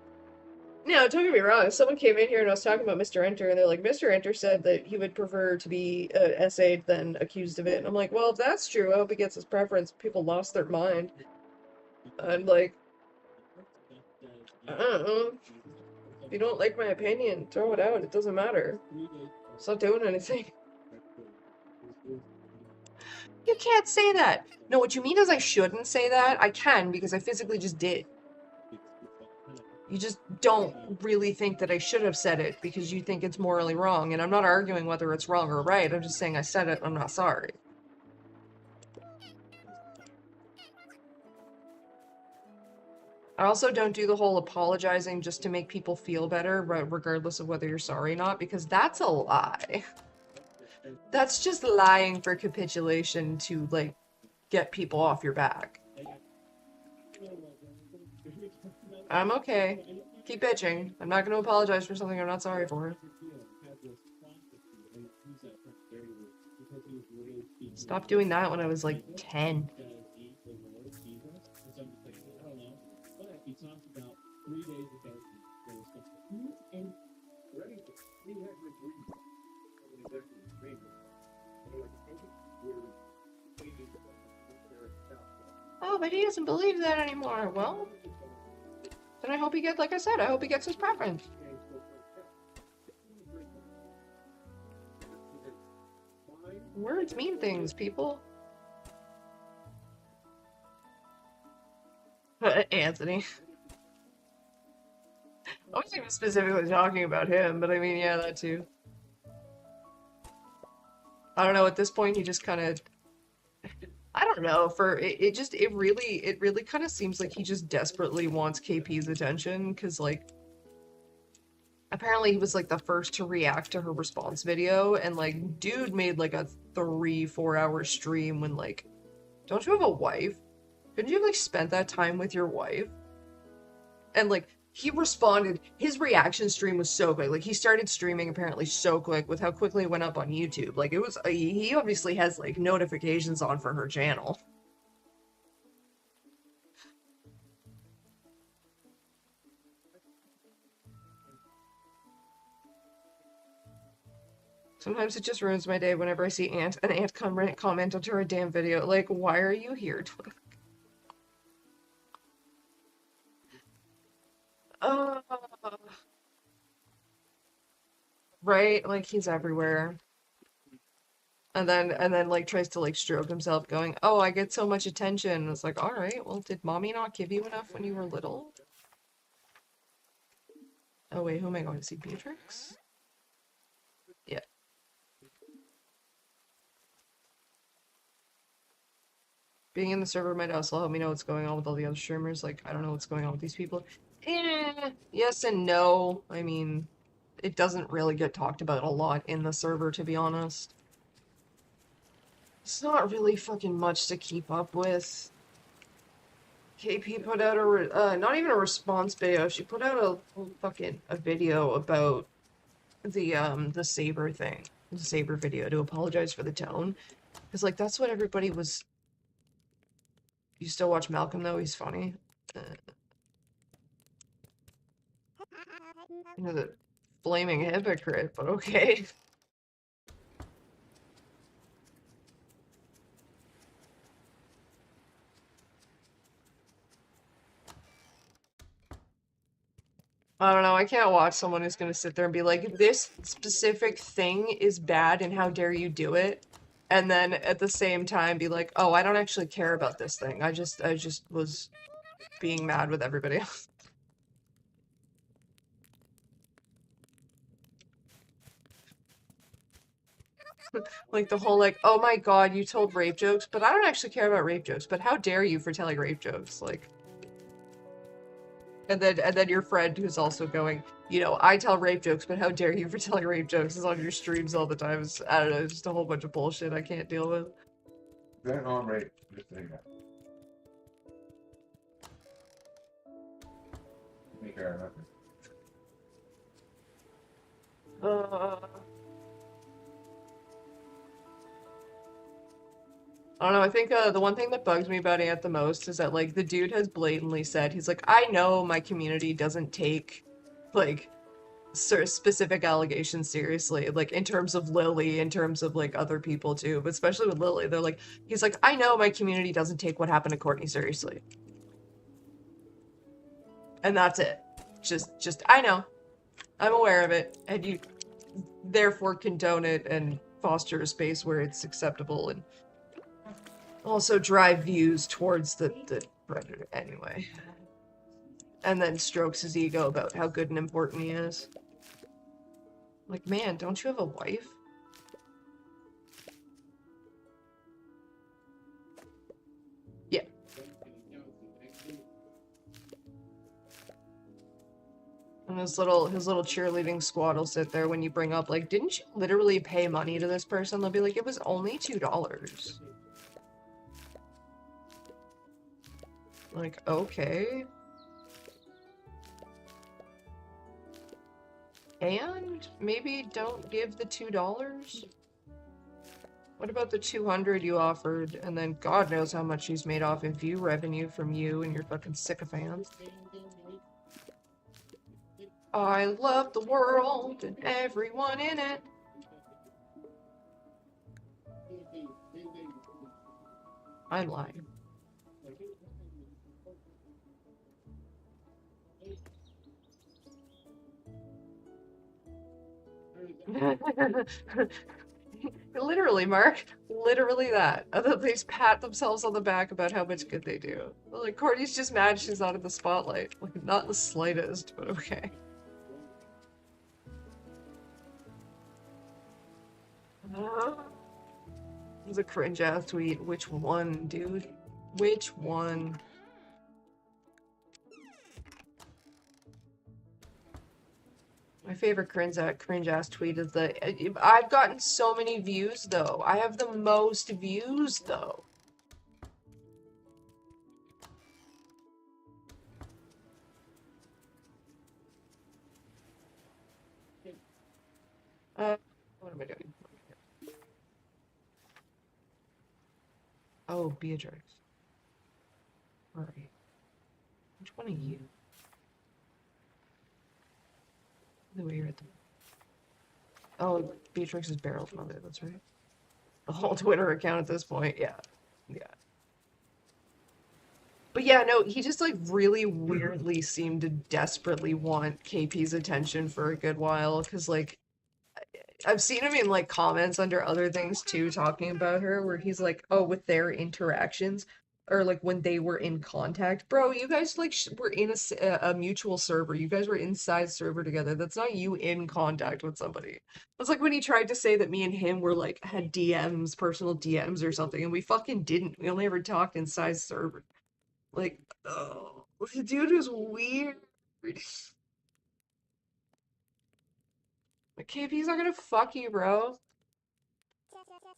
S1: No, don't get me wrong. If someone came in here and I was talking about Mr. Enter, and they're like, Mr. Enter said that he would prefer to be essayed than accused of it. And I'm like, well, if that's true, I hope he gets his preference. People lost their mind. I'm like, I don't know. If you don't like my opinion, throw it out. It doesn't matter. It's not doing anything. You can't say that. No, what you mean is I shouldn't say that? I can, because I physically just did. You just don't really think that I should have said it because you think it's morally wrong, and I'm not arguing whether it's wrong or right. I'm just saying I said it, I'm not sorry. I also don't do the whole apologizing just to make people feel better, regardless of whether you're sorry or not, because that's a lie. That's just lying for capitulation to, like, get people off your back. I'm okay. Keep bitching. I'm not going to apologize for something I'm not sorry for. Stopped doing that when I was, like, 10.
S4: He talked about 3 days ago. And ready to he had my dream.
S1: Oh, but he doesn't believe that anymore. Well, then I hope he gets, like I said, I hope he gets his preference. Words mean things, people. Anthony. I wasn't even specifically talking about him, but I mean, yeah, that too. I don't know, at this point, he just kind of... I don't know, it really kind of seems like he just desperately wants KP's attention, because, like, apparently he was, like, the first to react to her response video, and, like, dude made, like, a 3-4 hour stream when, like, don't you have a wife? Couldn't you have, like, spent that time with your wife? And, like, he responded, his reaction stream was so quick. Like, he started streaming apparently so quick with how quickly it went up on YouTube. Like, it was, he obviously has, like, notifications on for her channel. Sometimes it just ruins my day whenever I see an ant comment under a damn video. Like, why are you here? Uh, right? Like he's everywhere. And then like tries to like stroke himself going, "Oh, I get so much attention." It's like, "All right, well, did mommy not give you enough when you were little?" Oh wait, who am I going to see? Beatrix? Yeah. Being in the server might also help me know what's going on with all the other streamers. Like, I don't know what's going on with these people. Yes and no. I mean, it doesn't really get talked about a lot in the server, to be honest. It's not really fucking much to keep up with. KP put out a, not even a response video, she put out a video about the Saber thing. The Saber video to apologize for the tone. Because, like, that's what everybody was... You still watch Malcolm, though? He's funny. You know, the flaming hypocrite, but okay. I don't know, I can't watch someone who's gonna sit there and be like, this specific thing is bad and how dare you do it, and then at the same time be like, oh, I don't actually care about this thing. I just was being mad with everybody else. Like the whole like, oh my god, you told rape jokes, but I don't actually care about rape jokes, but how dare you for telling rape jokes, like... And then your friend who's also going, you know, I tell rape jokes, but how dare you for telling rape jokes is on your streams all the time. It's, I don't know, it's just a whole bunch of bullshit I can't deal with.
S3: That on right. Just saying that. Make her nothing.
S1: I don't know, I think the one thing that bugs me about Ant the most is that, like, the dude has blatantly said, he's like, I know my community doesn't take, like, specific allegations seriously, like, in terms of Lily, in terms of, like, other people too, but especially with Lily, they're like, he's like, I know my community doesn't take what happened to Courtney seriously. And that's it. Just, I know. I'm aware of it, and you therefore condone it and foster a space where it's acceptable and also drive views towards the predator anyway. And then strokes his ego about how good and important he is. Like, man, don't you have a wife? Yeah. And his little cheerleading squad will sit there when you bring up, like, didn't you literally pay money to this person? They'll be like, it was only $2. Like, okay. And maybe don't give the $2? What about the 200 you offered, and then God knows how much he's made off in view revenue from you and your fucking sycophants? I love the world and everyone in it. I'm lying. Literally, Mark. Literally that. And then they just pat themselves on the back about how much good they do. Like, Courtney's just mad she's not in the spotlight. Like, not the slightest, but okay. It was a cringe-ass tweet. Which one, dude? Which one? My favorite cringe-ass tweet is the... I've gotten so many views, though. I have the most views, though. What am I doing? Oh, Beatrix. Alright. Which one are you? The way you're at the... Oh, Beatrix's Barrel's mother, that's right. The whole Twitter account at this point, yeah. Yeah. But yeah, no, he just like really weirdly seemed to desperately want KP's attention for a good while, because like I've seen him in like comments under other things too, talking about her, where he's like, oh, with their interactions, or like when they were in contact, bro, you guys like were in a mutual server. You guys were inside server together. That's not you in contact with somebody. It's like when he tried to say that me and him were like had DMs, personal DMs or something, and we fucking didn't. We only ever talked inside server. Like, oh, the dude is weird. Like, KP's not gonna fuck you, bro.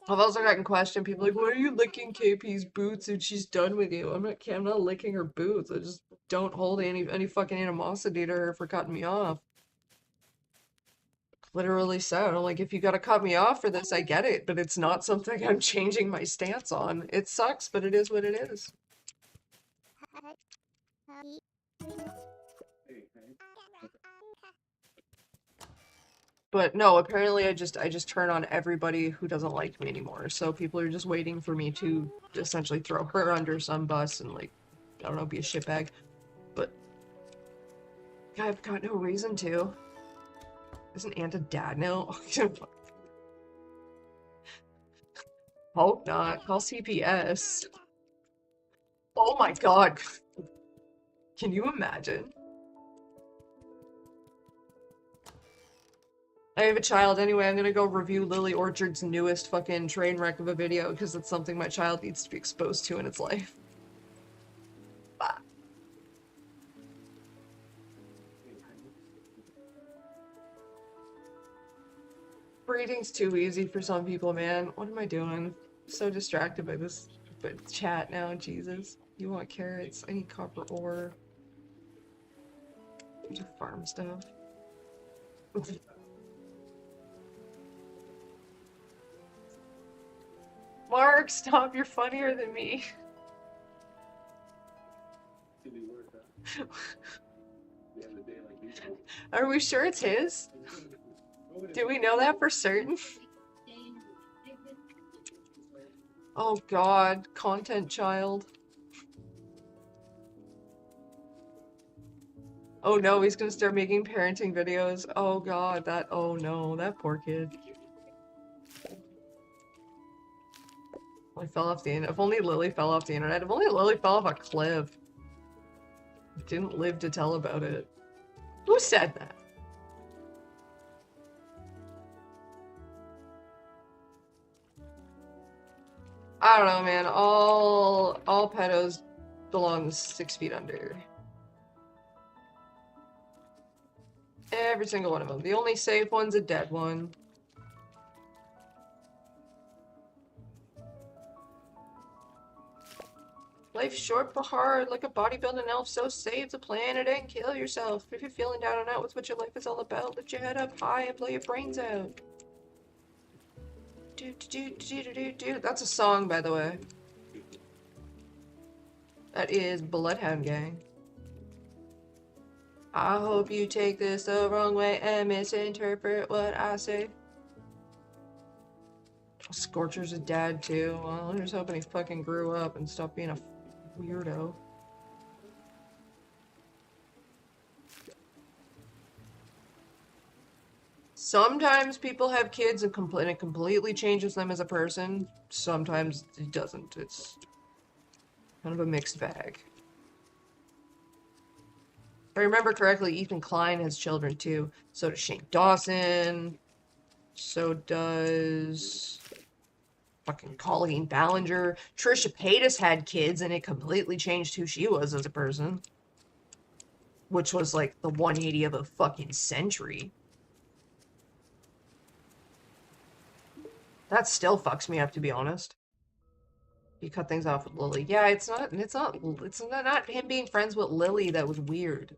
S1: I've also gotten questioned. People like, why are you licking KP's boots and she's done with you? I'm not licking her boots. I just don't hold any fucking animosity to her for cutting me off. Literally said, I'm like, if you gotta cut me off for this, I get it, but it's not something I'm changing my stance on. It sucks, but it is what it is. But no, apparently I just turn on everybody who doesn't like me anymore. So people are just waiting for me to essentially throw her under some bus and like, I don't know, be a shitbag. But I've got no reason to. Isn't Aunt a dad now? Hope not. Call CPS. Oh my god. Can you imagine? I have a child anyway. I'm gonna go review Lily Orchard's newest fucking train wreck of a video because it's something my child needs to be exposed to in its life. Bye. Breeding's too easy for some people, man. What am I doing? I'm so distracted by this chat now. Jesus. You want carrots? I need copper ore. Do farm stuff. Mark, stop, you're funnier than me. Are we sure it's his? Do we know that for certain? Oh god, content child. Oh no, he's gonna start making parenting videos. Oh god, oh no, that poor kid. I fell off the internet. If only Lily fell off the internet. If only Lily fell off a cliff. Didn't live to tell about it. Who said that? I don't know, man. All pedos belong 6 feet under. Every single one of them. The only safe one's a dead one. Life's short but hard, like a bodybuilding elf, so save the planet and kill yourself. If you're feeling down and out with what your life is all about, lift your head up high and blow your brains out. That's a song, by the way. That is Bloodhound Gang. I hope you take this the wrong way and misinterpret what I say. Scorcher's a dad, too. Well, I'm just hoping he fucking grew up and stopped being a weirdo. Sometimes people have kids and it completely changes them as a person. Sometimes it doesn't. It's kind of a mixed bag. If I remember correctly, Ethan Klein has children too. So does Shane Dawson. So does fucking Colleen Ballinger. Trisha Paytas had kids and it completely changed who she was as a person. Which was like the 180 of a fucking century. That still fucks me up, to be honest. You cut things off with Lily. Yeah, it's not him being friends with Lily that was weird.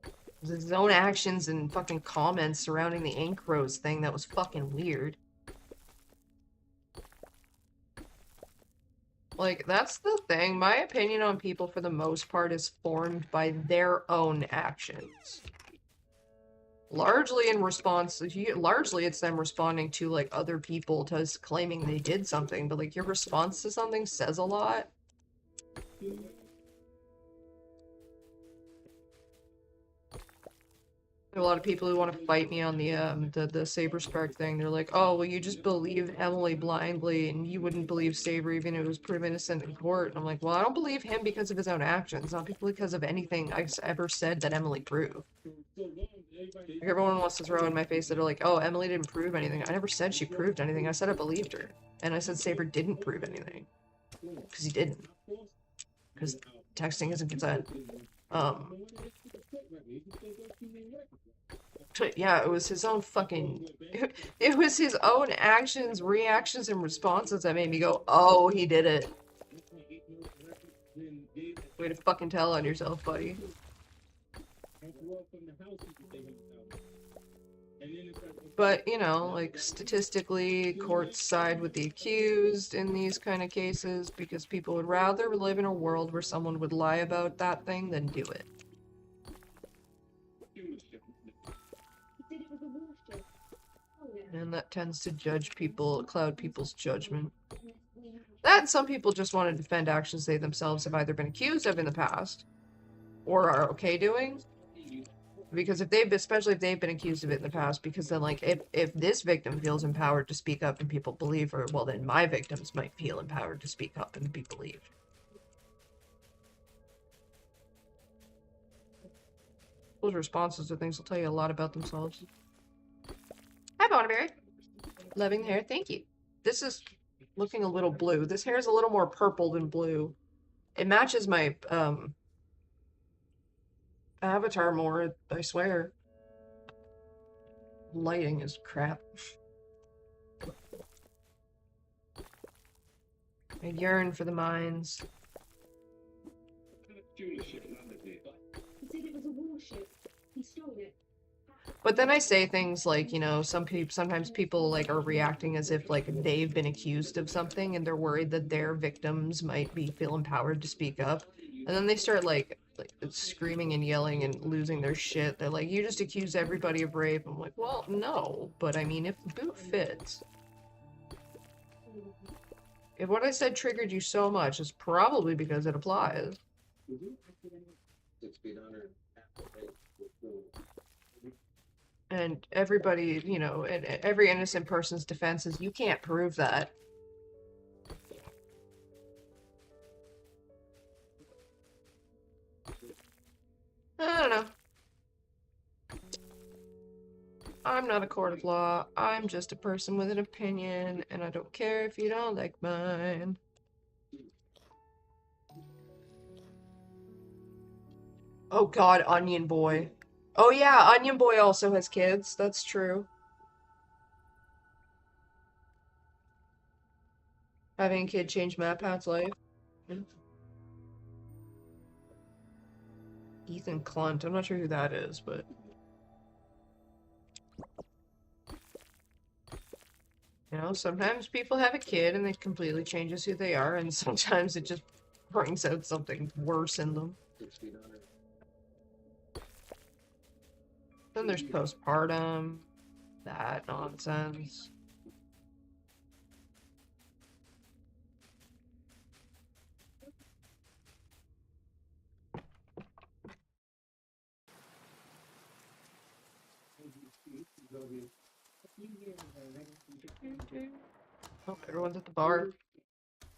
S1: It was his own actions and fucking comments surrounding the Ink Rose thing that was fucking weird. Like, that's the thing. My opinion on people, for the most part, is formed by their own actions. Largely in response, largely it's them responding to like other people to us claiming they did something, but like your response to something says a lot. There are a lot of people who want to fight me on the Saber Spark thing. They're like, oh, well, you just believed Emily blindly, and you wouldn't believe Saber even if it was proven innocent in court. And I'm like, well, I don't believe him because of his own actions, not because of anything I've ever said that Emily proved. Like, everyone wants to throw in my face that are like, oh, Emily didn't prove anything. I never said she proved anything. I said I believed her. And I said Saber didn't prove anything. Because he didn't. Because texting isn't consent. Yeah, it was his own fucking... It was his own actions, reactions, and responses that made me go, oh, he did it. Way to fucking tell on yourself, buddy. But, you know, like, statistically, courts side with the accused in these kind of cases because people would rather live in a world where someone would lie about that thing than do it. And that tends to judge people, cloud people's judgment. That and some people just want to defend actions they themselves have either been accused of in the past or are okay doing. Because if they've, especially if they've been accused of it in the past, because then, like, if this victim feels empowered to speak up and people believe her, well, then my victims might feel empowered to speak up and be believed. Those responses to things will tell you a lot about themselves. Hi, Bonneberry. Loving the hair, thank you. This is looking a little blue. This hair is a little more purple than blue. It matches my, avatar more, I swear. Lighting is crap. I yearn for the mines.
S5: He said it was a warship. He stole it.
S1: But then I say things like, you know, sometimes people like are reacting as if like they've been accused of something and they're worried that their victims might feel empowered to speak up. And then they start like screaming and yelling and losing their shit. They're like, you just accuse everybody of rape. I'm like, well, no, but I mean, if the boot fits. If what I said triggered you so much, it's probably because it applies. And everybody, you know, and every innocent person's defense is, you can't prove that. I don't know. I'm not a court of law. I'm just a person with an opinion, and I don't care if you don't like mine. Oh god, Onion Boy. Oh yeah, Onion Boy also has kids. That's true. Having a kid changed MatPat's life. Yeah. Ethan Clunt. I'm not sure who that is, but... You know, sometimes people have a kid and it completely changes who they are, and sometimes it just brings out something worse in them. Then there's postpartum, that nonsense. Oh, everyone's at the bar.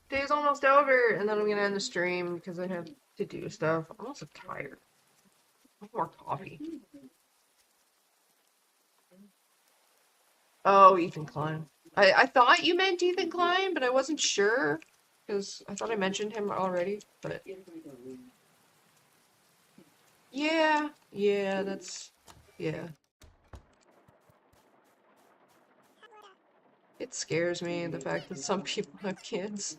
S1: Day's almost over, and then I'm gonna end the stream because I have to do stuff. I'm also tired. I want more coffee. Oh, Ethan Klein. I thought you meant Ethan Klein, but I wasn't sure because I thought I mentioned him already. But yeah, that's yeah. It scares me, the fact that some people have kids.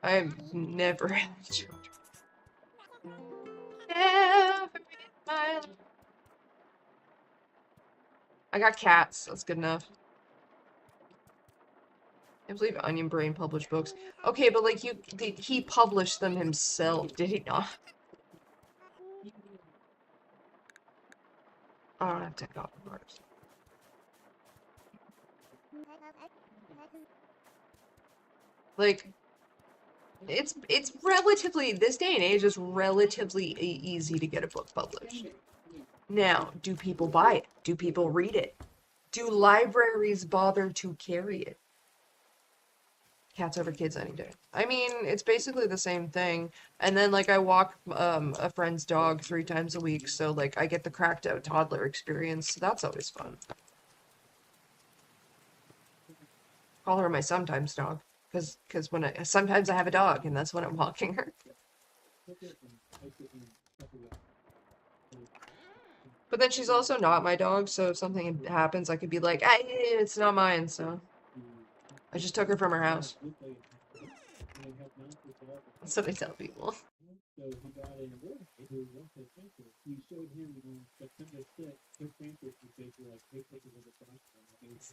S1: I've never had children. Never in my life. I got cats, that's good enough. I believe Onion Brain published books. Okay, but like he published them himself, did he not? I don't have to take off the bars. Like, it's relatively, this day and age is relatively easy to get a book published. Now, do people buy it? Do people read it? Do libraries bother to carry it? Cats over kids any day. I mean, it's basically the same thing. And then, like, I walk a friend's dog 3 times a week, so, like, I get the cracked out toddler experience. So that's always fun. Call her my sometimes dog. Because sometimes I have a dog, and that's when I'm walking her. But then she's also not my dog, so if something happens, I could be like, it's not mine, so. I just took her from her house. That's what I tell people.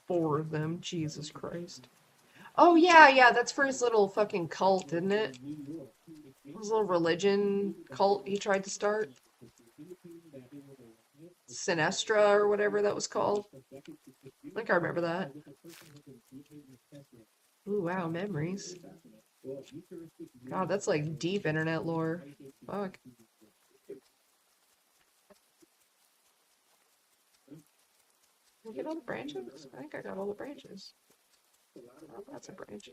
S1: Four of them, Jesus Christ. Oh yeah, that's for his little fucking cult, isn't it? His little religion cult he tried to start. Sinestra or whatever that was called. I think I remember that. Ooh, wow, memories. God, that's like deep internet lore. Fuck. Did I get all the branches? I think I got all the branches. Oh, that's a branch.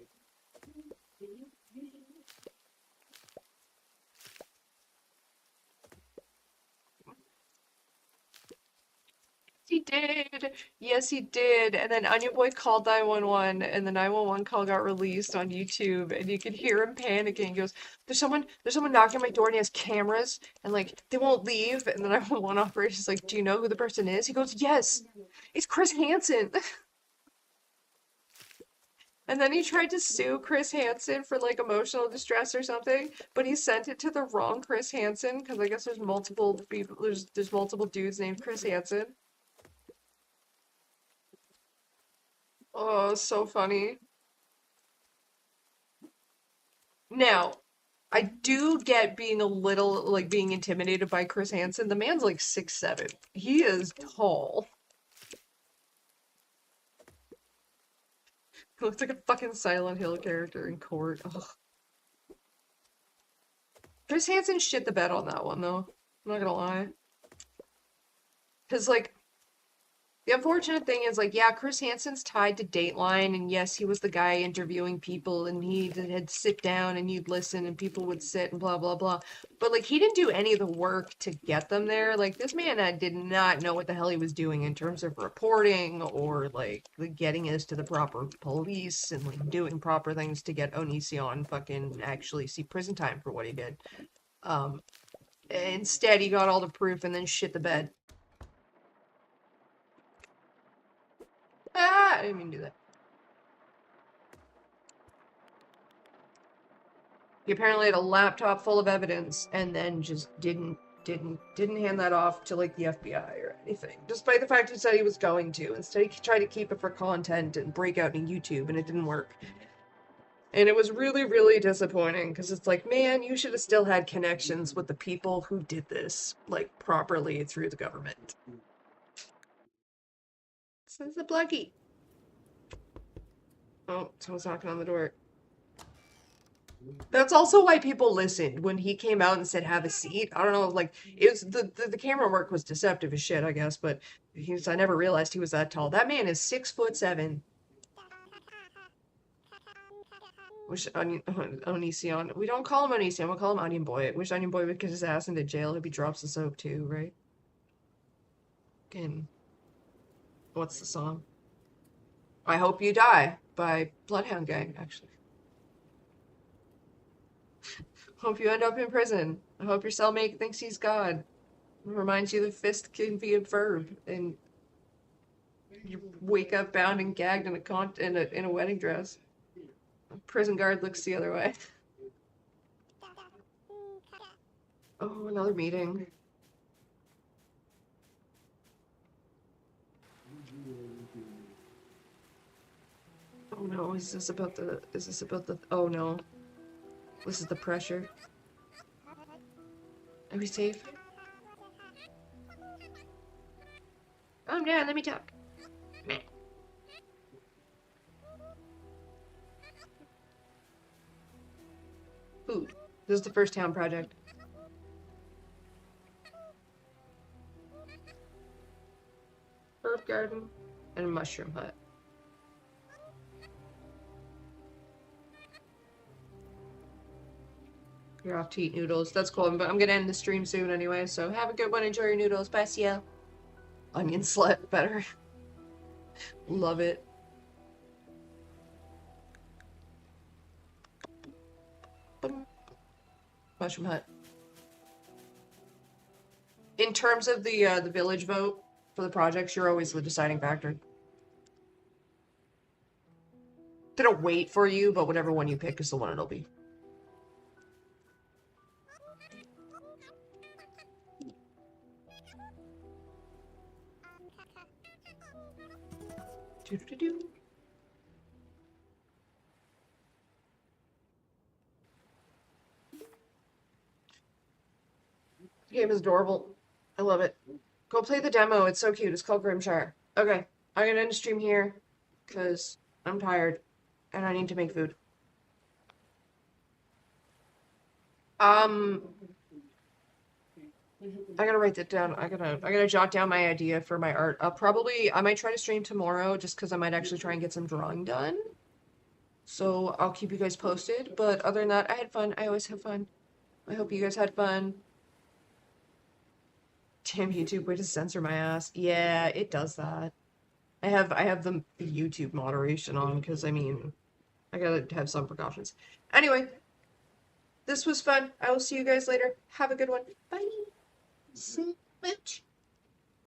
S1: He did. Yes, he did. And then Onion Boy called 911, and the 911 call got released on YouTube, and you could hear him panicking. He goes, there's someone knocking on my door, and he has cameras, and like they won't leave." And the 911 operator's like, "Do you know who the person is?" He goes, "Yes, it's Chris Hansen." And then he tried to sue Chris Hansen for like emotional distress or something, but he sent it to the wrong Chris Hansen because I guess there's multiple people. There's multiple dudes named Chris Hansen. Oh, so funny. Now, I do get being a little, like, being intimidated by Chris Hansen. The man's like 6'7". He is tall. He looks like a fucking Silent Hill character in court. Ugh. Chris Hansen shit the bed on that one, though. I'm not gonna lie. Because, like, the unfortunate thing is, like, yeah, Chris Hansen's tied to Dateline, and yes, he was the guy interviewing people, and had sit down, and you'd listen, and people would sit, and blah, blah, blah. But, like, he didn't do any of the work to get them there. Like, this man did not know what the hell he was doing in terms of reporting, or, like, getting us to the proper police, and, like, doing proper things to get Onision fucking actually see prison time for what he did. Instead, he got all the proof and then shit the bed. I didn't mean to do that. He apparently had a laptop full of evidence and then just didn't hand that off to like the FBI or anything. Despite the fact he said he was going to. Instead he tried to keep it for content and break out in YouTube, and it didn't work. And it was really, really disappointing because it's like, man, you should have still had connections with the people who did this, like, properly through the government. This is the Bluggy. Oh, someone's knocking on the door. That's also why people listened when he came out and said, "Have a seat." I don't know, like, it was the camera work was deceptive as shit, I guess, but I never realized he was that tall. That man is 6'7". Wish Onision. We don't call him Onision, we'll call him Onion Boy. Wish Onion Boy would get his ass into jail if he drops the soap too, right? Again. What's the song? I Hope You Die by Bloodhound Gang, actually. Hope you end up in prison. I hope your cellmate thinks he's God. It reminds you that fist can be a verb, and you wake up bound and gagged in a wedding dress. A prison guard looks the other way. Oh, another meeting. Oh no, is this about the, oh no. This is the pressure. Are we safe? Calm down, let me talk. Meh. Food. This is the first town project. Herb garden and a mushroom hut. You're off to eat noodles. That's cool. But I'm gonna end the stream soon anyway, so have a good one. Enjoy your noodles. Bye, Ciel. Onion slut. Better. Love it. Boom. Mushroom hut. In terms of the village vote for the projects, you're always the deciding factor. They don't wait for you, but whatever one you pick is the one it'll be. Doo-doo-doo-doo. Game is adorable. I love it. Go play the demo. It's so cute. It's called Grimshire. Okay, I'm gonna end the stream here because I'm tired and I need to make food. I gotta write that down. I gotta jot down my idea for my art. I might try to stream tomorrow just because I might actually try and get some drawing done. So I'll keep you guys posted. But other than that, I had fun. I always have fun. I hope you guys had fun. Damn YouTube, way to censor my ass. Yeah, it does that. I have the YouTube moderation on because I mean, I gotta have some precautions. Anyway, this was fun. I will see you guys later. Have a good one. Bye. Smooch.